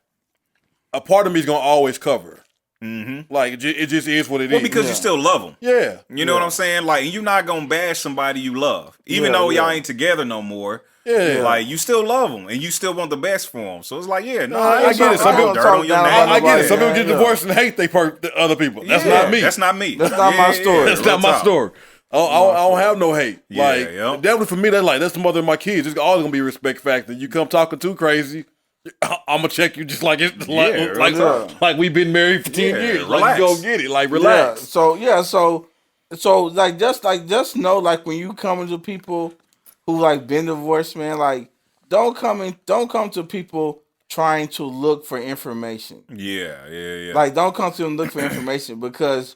a part of me is going to always cover her. Mm-hmm. Like it just is what it is. Well, because you still love them. Yeah. You know what I'm saying? Like you're not gonna bash somebody you love, even though y'all ain't together no more. Yeah. Like you still love them and you still want the best for them. So it's like, I get it. Some people dirt on your name. I get it. Some people get divorced and hate the other people. That's not me. That's not me. That's not my story. That's not my story. I don't have no hate. Like definitely for me, that's the mother of my kids. It's always gonna be a respect factor. You come talking too crazy, I'm gonna check you just like it's like we've been married for 10 years. Relax. Like you go get it. Like relax. So like just know like when you come into people who like been divorced, man, like don't come to people trying to look for information. Yeah. Like don't come to them look for information because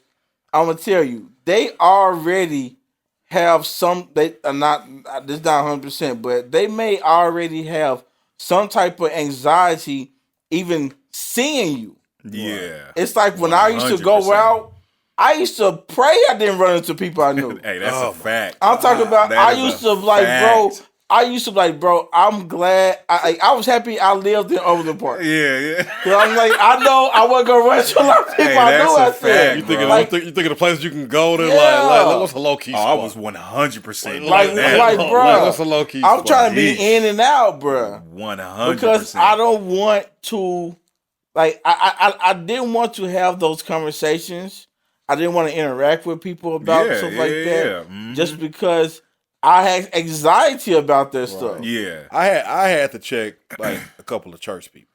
I'm gonna tell you they already have some. They are not. This is not 100%, but they may already have some type of anxiety even seeing you. Yeah. It's like when I used to go out, I used to pray I didn't run into people I knew. Hey, that's a fact. I'm talking about I used to like, bro, I'm glad. I was happy I lived in Overland Park. Yeah. Cause I'm like, I know I wasn't gonna run into a lot of people I knew out there. You thinking of places you can go to? Like what's a low key spot? I was 100% like, bro. What's a low key I'm spot? trying to be in and out, bro. 100%. Because I don't want to, like, I didn't want to have those conversations. I didn't want to interact with people about stuff like that. Mm-hmm. Just because I had anxiety about that stuff. Yeah. I had to check like a couple of church people.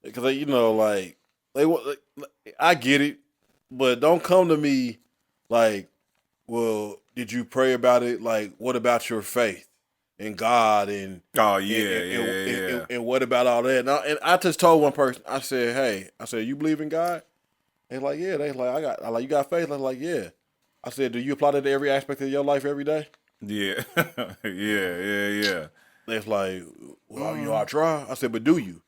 Because like I get it, but don't come to me like, well, did you pray about it? Like, what about your faith in God and and what about all that? And I just told one person, I said, you believe in God? They're like, yeah. They like, you got faith? I'm like, yeah. I said, do you apply that to every aspect of your life every day? Yeah. Yeah. They're like, well, I try. I said, but do you?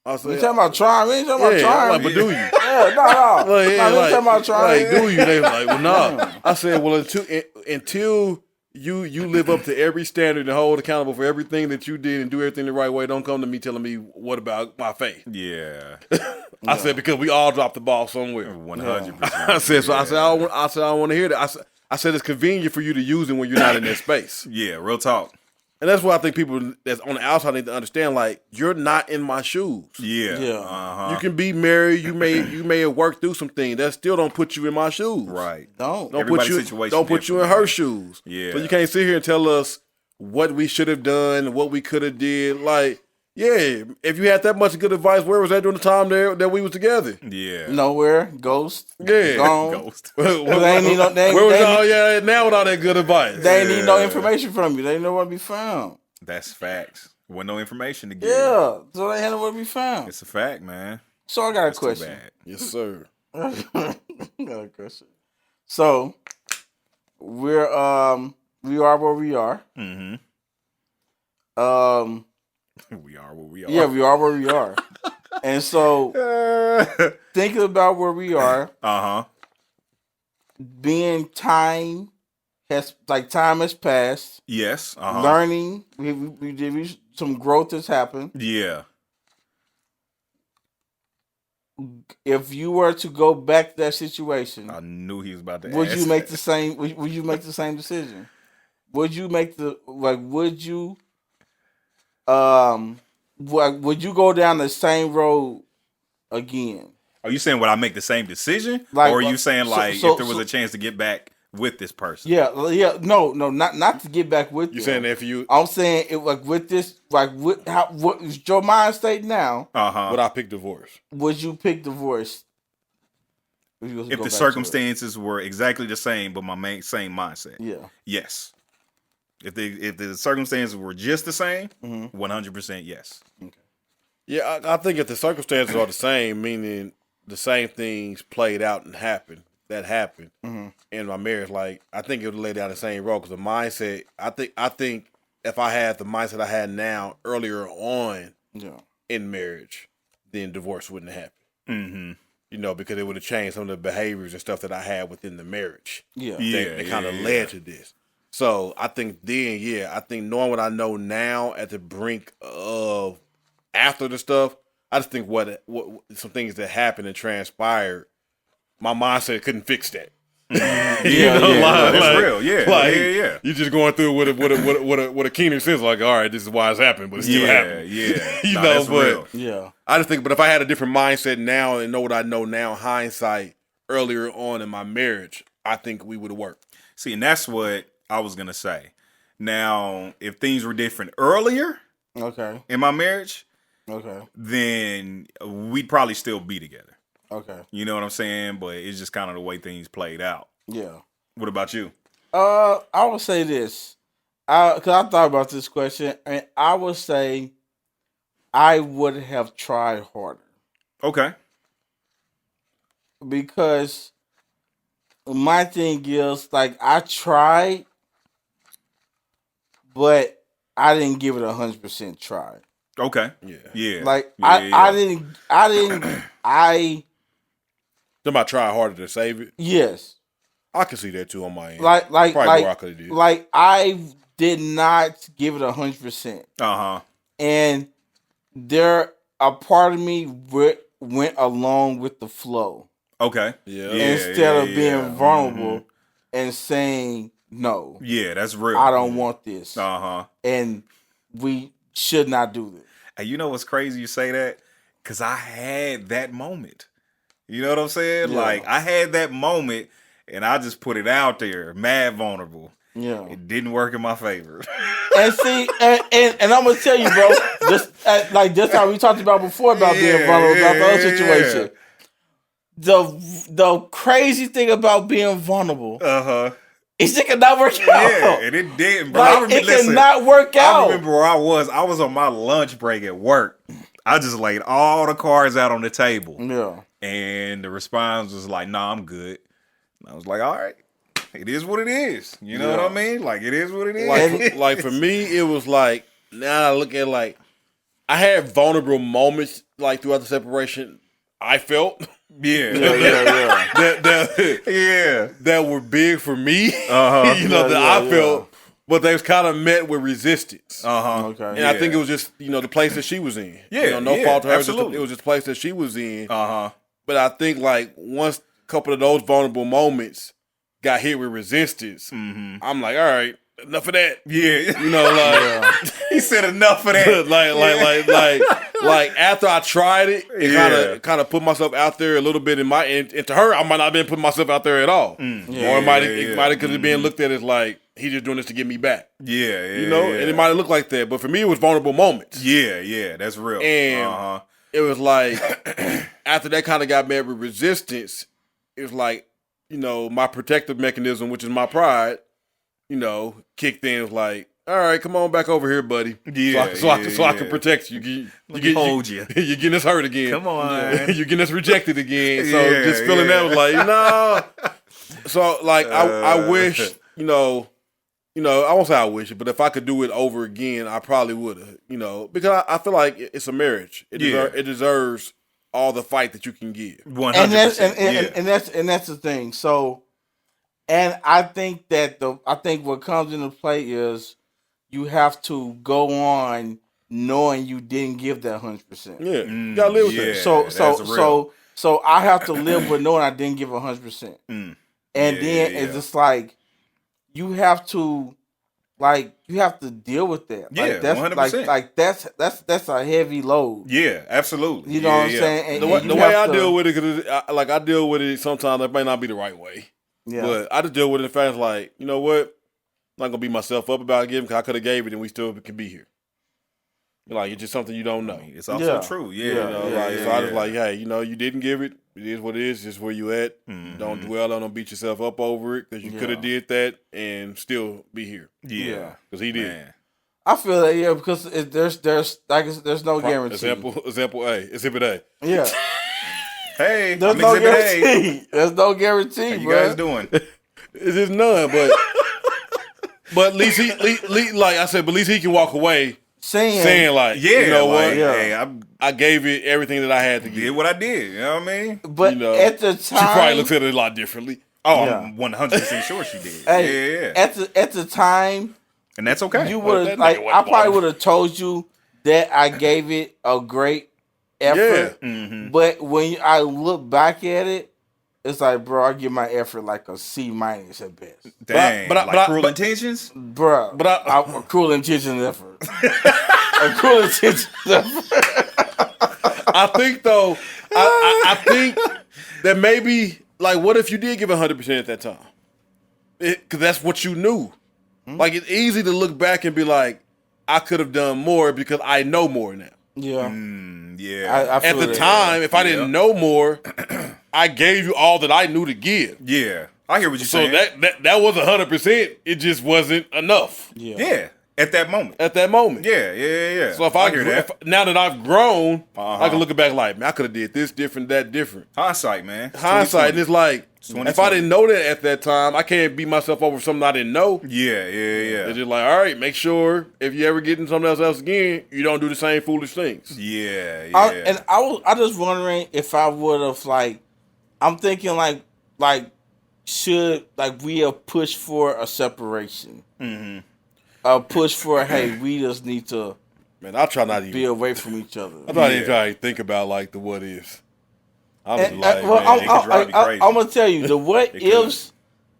I said, you talking about trying? We ain't talking about trying. Like, but do you? Yeah, no. Like, yeah, we ain't talking about trying. Like, do you? They like, well, no. I said, well, until you live up to every standard and hold accountable for everything that you did and do everything the right way, don't come to me telling me what about my faith. Yeah. I said, because we all dropped the ball somewhere. 100%. I said, I don't want to hear that. I said, it's convenient for you to use it when you're not in that space. Yeah, real talk. And that's what I think people that's on the outside need to understand. Like, you're not in my shoes. Yeah. You can be married. You may have worked through some things. That still don't put you in my shoes. Right. Don't put you in her shoes. Yeah. So you can't sit here and tell us what we should have done, what we could have did. Like, yeah, if you had that much good advice, where was that during the time that we was together? Yeah. Nowhere. Ghost. Yeah. Gone. Ghost. Where was y'all now with all that good advice? They ain't need no information from you. They ain't nowhere to be found. That's facts. Wasn't no information to get. Yeah. So they ain't nowhere to be found. It's a fact, man. So I got a That's question. too bad. Yes, sir. I got a question. So we are where we are. Mm-hmm. We are where we are. Yeah, we are where we are. And so thinking about where we are, being time has passed. Yes. Learning, we did some growth has happened. Yeah. If you were to go back to that situation, I knew he was about to would ask you make that. the same? Would you make the same decision? would you make the would you would you go down the same road again? Are you saying would I make the same decision, Like, or are you saying if there was a chance to get back with this person? Yeah, no, not to get back with You them. saying if you? I'm saying it with this, what is your mind state now? Would I pick divorce? Would you pick divorce? If the circumstances were exactly the same, but my same mindset. Yeah. Yes. If the circumstances were just the same, 100% yes. Okay. Yeah, I think if the circumstances are the same, meaning the same things played out and happened in my marriage, like I think it would lay down the same road because the mindset. I think if I had the mindset I had now earlier on in marriage, then divorce wouldn't have happened. Mm-hmm. You know, because it would have changed some of the behaviors and stuff that I had within the marriage. Yeah, That kind of led to this. So I think then, I think knowing what I know now at the brink of after the stuff, I just think what some things that happened and transpired, my mindset couldn't fix that. That's real. Yeah. You're just going through with a keener sense, like, all right, this is why it's happened, but it's still happening. Yeah, you know, that's but real. Yeah. I just think, but if I had a different mindset now and know what I know now, hindsight earlier on in my marriage, I think we would have worked. See, and that's what I was gonna say. Now, if things were different earlier, in my marriage, then we'd probably still be together. Okay. You know what I'm saying? But it's just kind of the way things played out. Yeah. What about you? I would say this, because I thought about this question, and I would say I would have tried harder. Okay. Because my thing is, like, I tried, but I didn't give it 100% try. Okay. Yeah. Like, I didn't. Somebody try harder to save it. Yes. I can see that too on my end. Like, more I could have did. Like, I did not give it 100%. And a part of me went along with the flow. Okay. Instead of being vulnerable and saying no. Yeah, that's real. I don't want this. And we should not do this. And you know what's crazy you say that? Because I had that moment. You know what I'm saying? Yeah. Like, I had that moment, and I just put it out there, mad vulnerable. Yeah. It didn't work in my favor. And see, and I'm going to tell you, bro, just how we talked about before about being vulnerable about the other situation. The crazy thing about being vulnerable is it cannot work out. Yeah, and it didn't, bro. Like, it cannot work out. I remember where I was. I was on my lunch break at work. I just laid all the cards out on the table. Yeah. And the response was like, nah, I'm good. And I was like, all right. It is what it is. You know what I mean? Like, it is what it is. Like for me, it was like, now I look at like, I had vulnerable moments like throughout the separation. I felt. That were big for me. I felt. But they was kind of met with resistance. Okay. And I think it was just, the place that she was in. Yeah. No fault to her. Absolutely. It was just the place that she was in. But I think like once a couple of those vulnerable moments got hit with resistance, I'm like, all right, enough of that. Yeah. He said enough of that. like after I tried it, it kind of put myself out there a little bit and to her, I might not have been putting myself out there at all. Or it might have could have been looked at as like, he just doing this to get me back. And it might have looked like that. But for me, it was vulnerable moments. Yeah, that's real. And it was like, after that kind of got met with resistance, it was like, my protective mechanism, which is my pride, kicked in. It was like, all right, come on back over here, buddy. So I can protect you. Hold you. You're getting us hurt again. Come on. You're getting us rejected again. So just feeling that was like, no. So like, I wish, I won't say I wish it, but if I could do it over again, I probably would have, because I feel like it's a marriage. It deserves all the fight that you can give. 100%. And that's the thing. So, and I think what comes into play is you have to go on knowing you didn't give that 100%. Yeah, you gotta live with that. So I have to live with knowing I didn't give 100%. And then it's just like you have to like you have to deal with that. Yeah, like, that's 100%. like that's a heavy load. Yeah, absolutely. You know what I'm saying? And, The way I deal with it, cause I deal with it sometimes it may not be the right way. Yeah. But I just deal with it in fact like, you know what? I'm not gonna beat myself up about giving because I could have gave it and we still could be here. Like it's just something you don't know. It's also true. Yeah. You know, so I just like, hey, you know, you didn't give it. It is what it is. Just where you at. Don't dwell on. Don't beat yourself up over it because you could have did that and still be here. Yeah, because he did. Man. I feel that because there's no guarantee. Example A. Exhibit A. Yeah. Hey, there's I'm no Exhibit guarantee. A. There's no guarantee. How you bro. guys doing? It's just none, but at least like I said, but at least he can walk away saying like, you know what? Hey, I gave it everything that I had to give. Did what I did. You know what I mean? But you know, at the time, she probably looks at it a lot differently. Oh, I'm 100% sure she did. Hey, At the time, and that's okay. You would like. I probably would have told you that I gave it a great effort. Yeah. But when I look back at it, it's like, bro, I give my effort like a C- at best. Dang, but Cruel Intentions? Bro, a Cruel Intentions effort. A Cruel Intentions effort. I think, though, I think that maybe, like, what if you did give 100% at that time? Because that's what you knew. Like, it's easy to look back and be like, I could have done more because I know more now. Yeah. Yeah. I at the time, if I didn't know more, I gave you all that I knew to give. Yeah. I hear what you're saying. So that was 100%. It just wasn't enough. Yeah. At that moment. Yeah. So now that I've grown, I can look back like, man, I could have did this different, that different. Hindsight, man. Hindsight, and it's like, if I didn't know that at that time, I can't beat myself over something I didn't know. Yeah. It's just like, all right, make sure if you ever get in something else again, you don't do the same foolish things. Yeah. I was wondering if I would have I'm thinking should we have pushed for a separation? Mm-hmm. A push for hey, we just need to. Man, I try not to be away from each other. I'm not even trying to think about like the what ifs. I'm gonna tell you the what ifs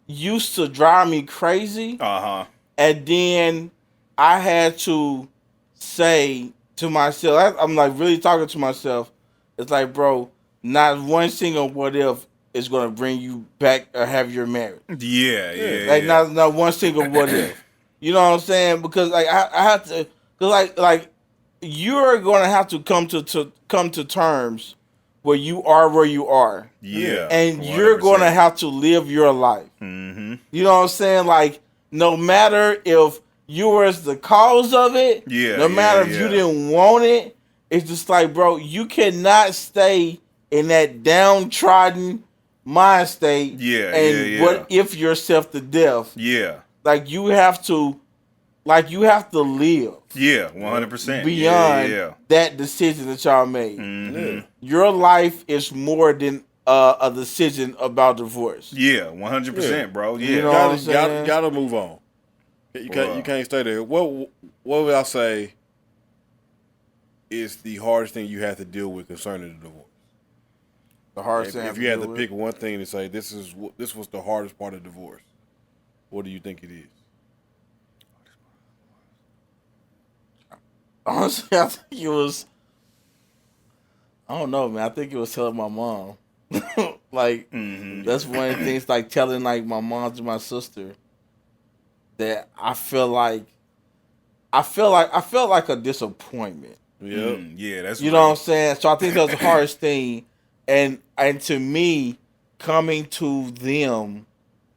used to drive me crazy. And then I had to say to myself, I'm like really talking to myself. It's like, bro, not one single what if is gonna bring you back or have your marriage. Not one single what if. You know what I'm saying? Because I have to, because you're gonna have to come to terms where you are. Yeah. And 100%. you're gonna have to live your life. Mm-hmm. You know what I'm saying? Like, no matter if you was the cause of it, no matter if you didn't want it, it's just like, bro, you cannot stay in that downtrodden mind state. What if yourself to death? Yeah. Like you have to live. Yeah, 100%. Beyond that decision that y'all made. Mm-hmm. Your life is more than a decision about divorce. Yeah, 100%, bro. Yeah. You know what I'm saying? Gotta move on. You can't stay there. What would I say is the hardest thing you have to deal with concerning the divorce? The hardest thing. If you had to pick one thing to say, this was the hardest part of divorce. What do you think it is? Honestly, I think it was. I don't know, man. I think it was telling my mom. That's one of the things. Like telling my mom to my sister that I felt like a disappointment. Yeah, that's you know what I'm saying. So I think that was the hardest thing, and to me, coming to them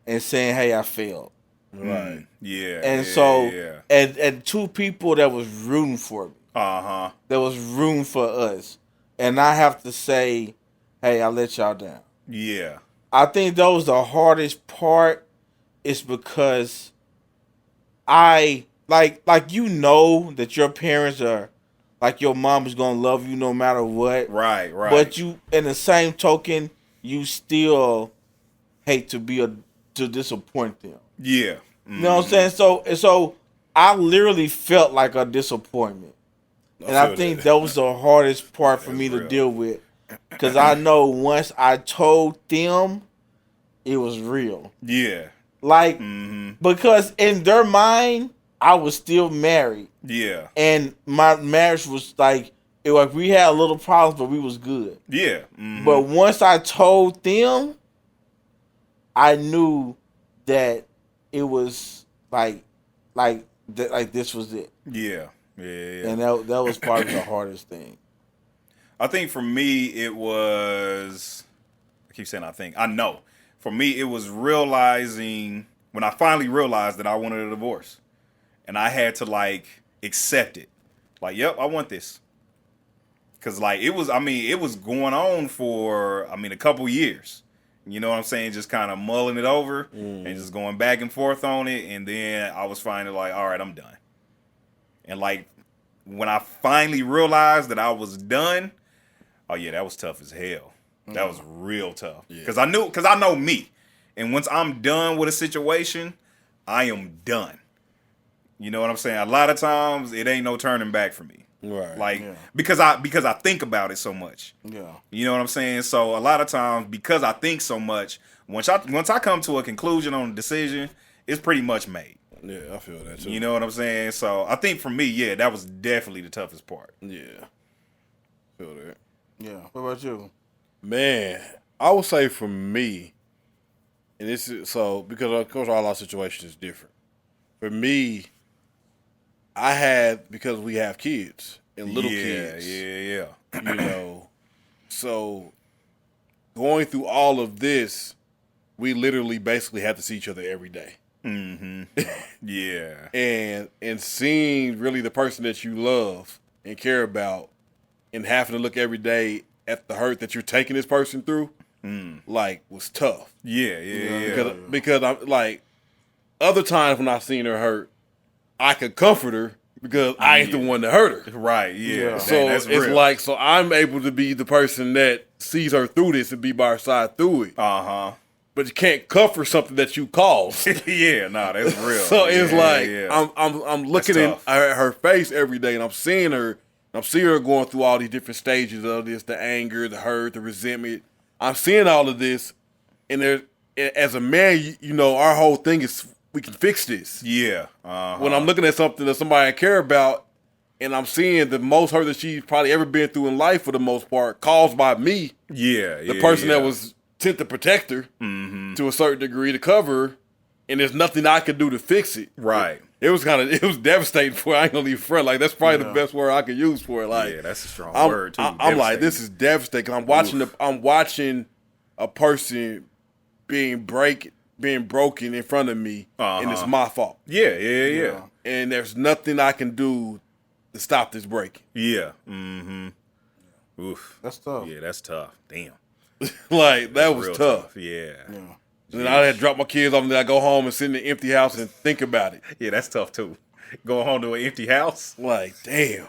and saying, "Hey, I failed." Right. Yeah. And and two people that was rooting for me. There was room for us. And I have to say, hey, I let y'all down. Yeah. I think that was the hardest part is because I like that your parents are your mom is gonna love you no matter what. Right. But you in the same token, you still hate to disappoint them. Yeah. You know what I'm saying? So I literally felt like a disappointment. And I think that was the hardest part for me to deal with. Because I know once I told them, it was real. Yeah. Because in their mind, I was still married. Yeah. And my marriage was like, we had a little problems, but we was good. Yeah. Mm-hmm. But once I told them, I knew that it was like this was it. Yeah. Yeah. And that was probably the hardest thing. I think for me it was. I keep saying I think. I know. For me, it was realizing when I finally realized that I wanted a divorce, and I had to like accept it. Like, yep, I want this. Cause like it was going on for a couple years. You know what I'm saying? Just kind of mulling it over and just going back and forth on it, and then I was finally like, all right, I'm done. And like when I finally realized that I was done, oh yeah, that was tough as hell. That was real tough. Yeah. Cause I know me, and once I'm done with a situation, I am done. You know what I'm saying? A lot of times it ain't no turning back for me. Right. Like because I think about it so much. Yeah. You know what I'm saying? So a lot of times because I think so much, once I come to a conclusion on a decision, it's pretty much made. Yeah, I feel that too. You know what I'm saying? So I think for me, yeah, that was definitely the toughest part. Yeah. Feel that. Yeah. What about you? Man, I would say for me, and this is so because of course all our situations is different. For me, because we have kids and little kids. Yeah. You know, so going through all of this, we literally basically have to see each other every day. Mm-hmm. Yeah. and seeing really the person that you love and care about, and having to look every day at the hurt that you're taking this person through, like was tough. Yeah. Because I'm like, other times when I've seen her hurt, I could comfort her because I ain't the one that hurt her. Right, yeah. So that's it's real. like, so I'm able to be the person that sees her through this and be by her side through it. Uh-huh. But you can't comfort something that you caused. Yeah, that's real. So it's I'm looking at her face every day, and I'm seeing her. I'm seeing her going through all these different stages of this: the anger, the hurt, the resentment. I'm seeing all of this, and as a man, you know, our whole thing is we can fix this. Yeah. When I'm looking at something that somebody I care about, and I'm seeing the most hurt that she's probably ever been through in life, for the most part, caused by me. Yeah. The person that was sent to protect her to a certain degree to cover her, and there's nothing I could do to fix it. Right. It was devastating for her. I ain't gonna leave front. Like, that's probably the best word I could use for it. Like, yeah, that's a strong word too. I'm like, this is devastating. I'm watching a person being broken in front of me, and it's my fault. Yeah. And there's nothing I can do to stop this breaking. Yeah. Mm-hmm. Oof. That's tough. Yeah, that's tough. Damn. Like, that was tough. Yeah. And then I had to drop my kids off, and then I go home and sit in the empty house and think about it. Yeah, that's tough too. Going home to an empty house. Like, damn.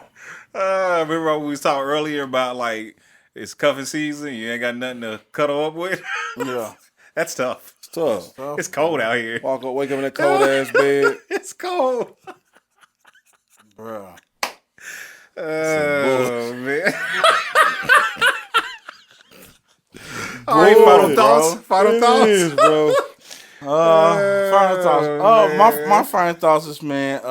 Remember we was talking earlier about like it's cuffing season. You ain't got nothing to cuddle up with. Yeah. That's tough. It's tough. It's cold out here. Wake up in that cold ass bed. It's cold. Bruh. Oh, man. All right, final thoughts. Final thoughts, bro. Final thoughts. Oh, my final thoughts is, man.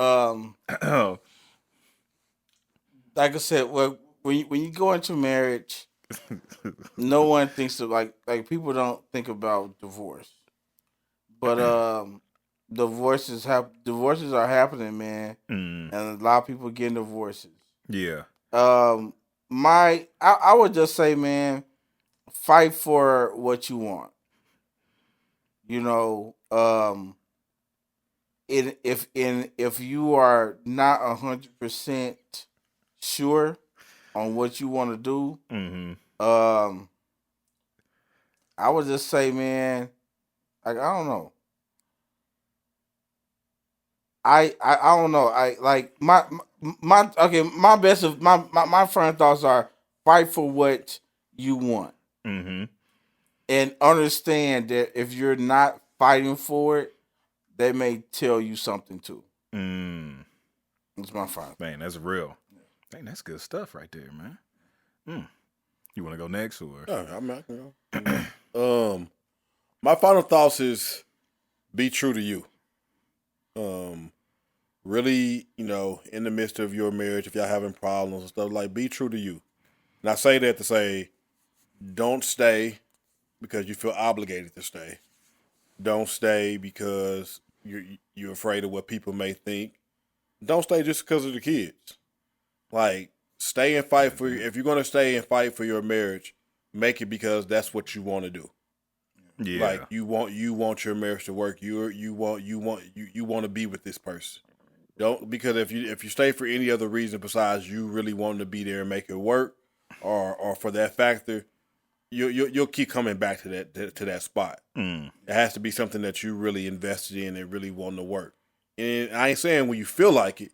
Like I said, when you go into marriage, no one thinks of like people don't think about divorce, but divorces are happening, man, and a lot of people getting divorces. Yeah. I would just say, man, fight for what you want. You know, if you are not 100% sure on what you want to do, I would just say, man, like, I don't know. I don't know. I like my best of my final thoughts are fight for what you want. And understand that if you're not fighting for it, they may tell you something too. That's my final. Man, that's real. Dang, that's good stuff right there, man. You want to go next or? I can go. My final thoughts is be true to you. really, in the midst of your marriage, if y'all having problems and stuff, like, be true to you. And I say that to say, don't stay because you feel obligated to stay. Don't stay because you're afraid of what people may think. Don't stay just because of the kids. Like, stay and fight for. If you're gonna stay and fight for your marriage, make it because that's what you want to do. Yeah. Like, you want your marriage to work. You want to be with this person. Don't, because if you stay for any other reason besides you really wanting to be there and make it work, or for that factor, you'll keep coming back to that spot. It has to be something that you really invested in and really want to work. And I ain't saying when you feel like it,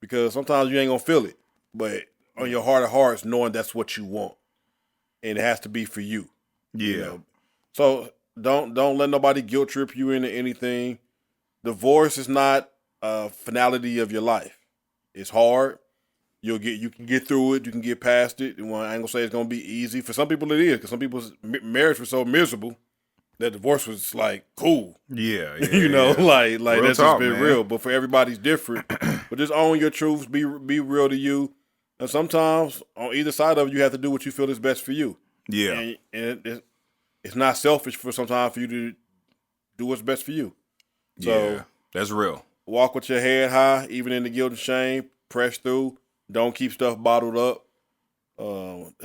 because sometimes you ain't gonna feel it, but on your heart of hearts, knowing that's what you want, and it has to be for you. Yeah. So don't let nobody guilt trip you into anything. Divorce is not a finality of your life. It's hard. You can get through it. You can get past it. And I ain't gonna say it's gonna be easy. For some people, it is, because some people's marriage was so miserable that divorce was like cool. Yeah. Like Real that's talk, just been man. real. But for everybody's different. But just own your truths. Be real to you. And sometimes on either side of it, you have to do what you feel is best for you. Yeah. And it's not selfish for sometimes for you to do what's best for you. So Yeah. That's real. walk with your head high, even in the guilt and shame. Press through. Don't keep stuff bottled up.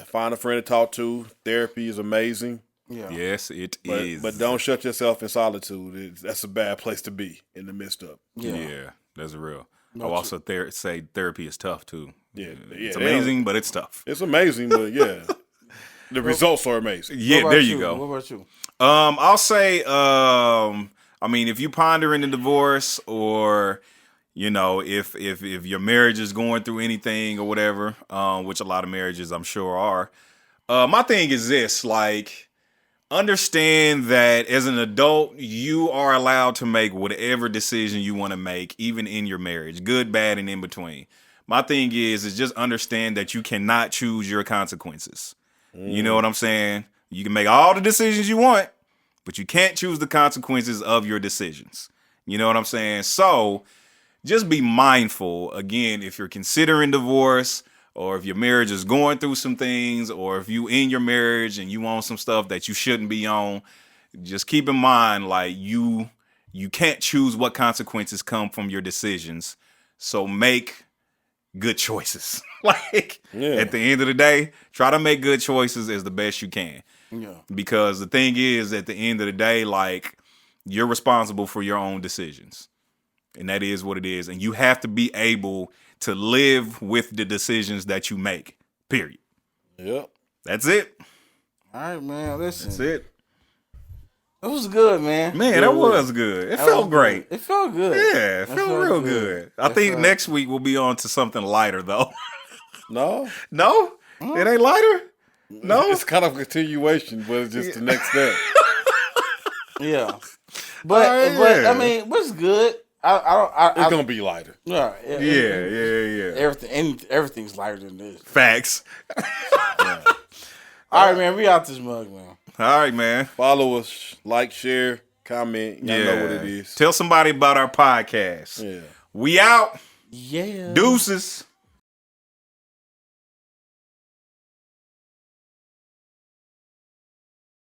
Find a friend to talk to. Therapy is amazing. Yeah. Yes, it is. But don't shut yourself in solitude. That's a bad place to be in the midst of. Yeah, that's real. I'll also say therapy is tough too. Yeah, It's amazing, but it's tough. It's amazing, but yeah, the results are amazing. Yeah, there you go. What about you? I'll say, I mean, if you pondering the divorce, or if your marriage is going through anything or whatever, which a lot of marriages I'm sure are, my thing is this: like, understand that as an adult, you are allowed to make whatever decision you want to make, even in your marriage, good, bad, and in between. My thing is just understand that you cannot choose your consequences. You know what I'm saying? You can make all the decisions you want, but you can't choose the consequences of your decisions. You know what I'm saying? So just be mindful, again, if you're considering divorce, or if your marriage is going through some things, or if you in your marriage and you on some stuff that you shouldn't be on, just keep in mind, like, you can't choose what consequences come from your decisions. So make good choices. At the end of the day, try to make good choices as the best you can. Yeah. Because the thing is, at the end of the day, like, you're responsible for your own decisions. And that is what it is. And you have to be able to live with the decisions that you make. Period. Yep. That's it. All right, man. Listen. That's it. It was good, man. Man, that was good. It felt great. It felt good. Yeah, it felt real good. I think next week we'll be on to something lighter, though. No? No? It ain't lighter? No? It's kind of a continuation, but it's just the next step. Yeah. But I mean, what's good? It's gonna be lighter. Yeah. Yeah. Everything's lighter than this. Facts. All right, man. We out this mug, man. All right, man. Follow us, like, share, comment. Y'all know what it is. Tell somebody about our podcast. Yeah. We out. Yeah. Deuces.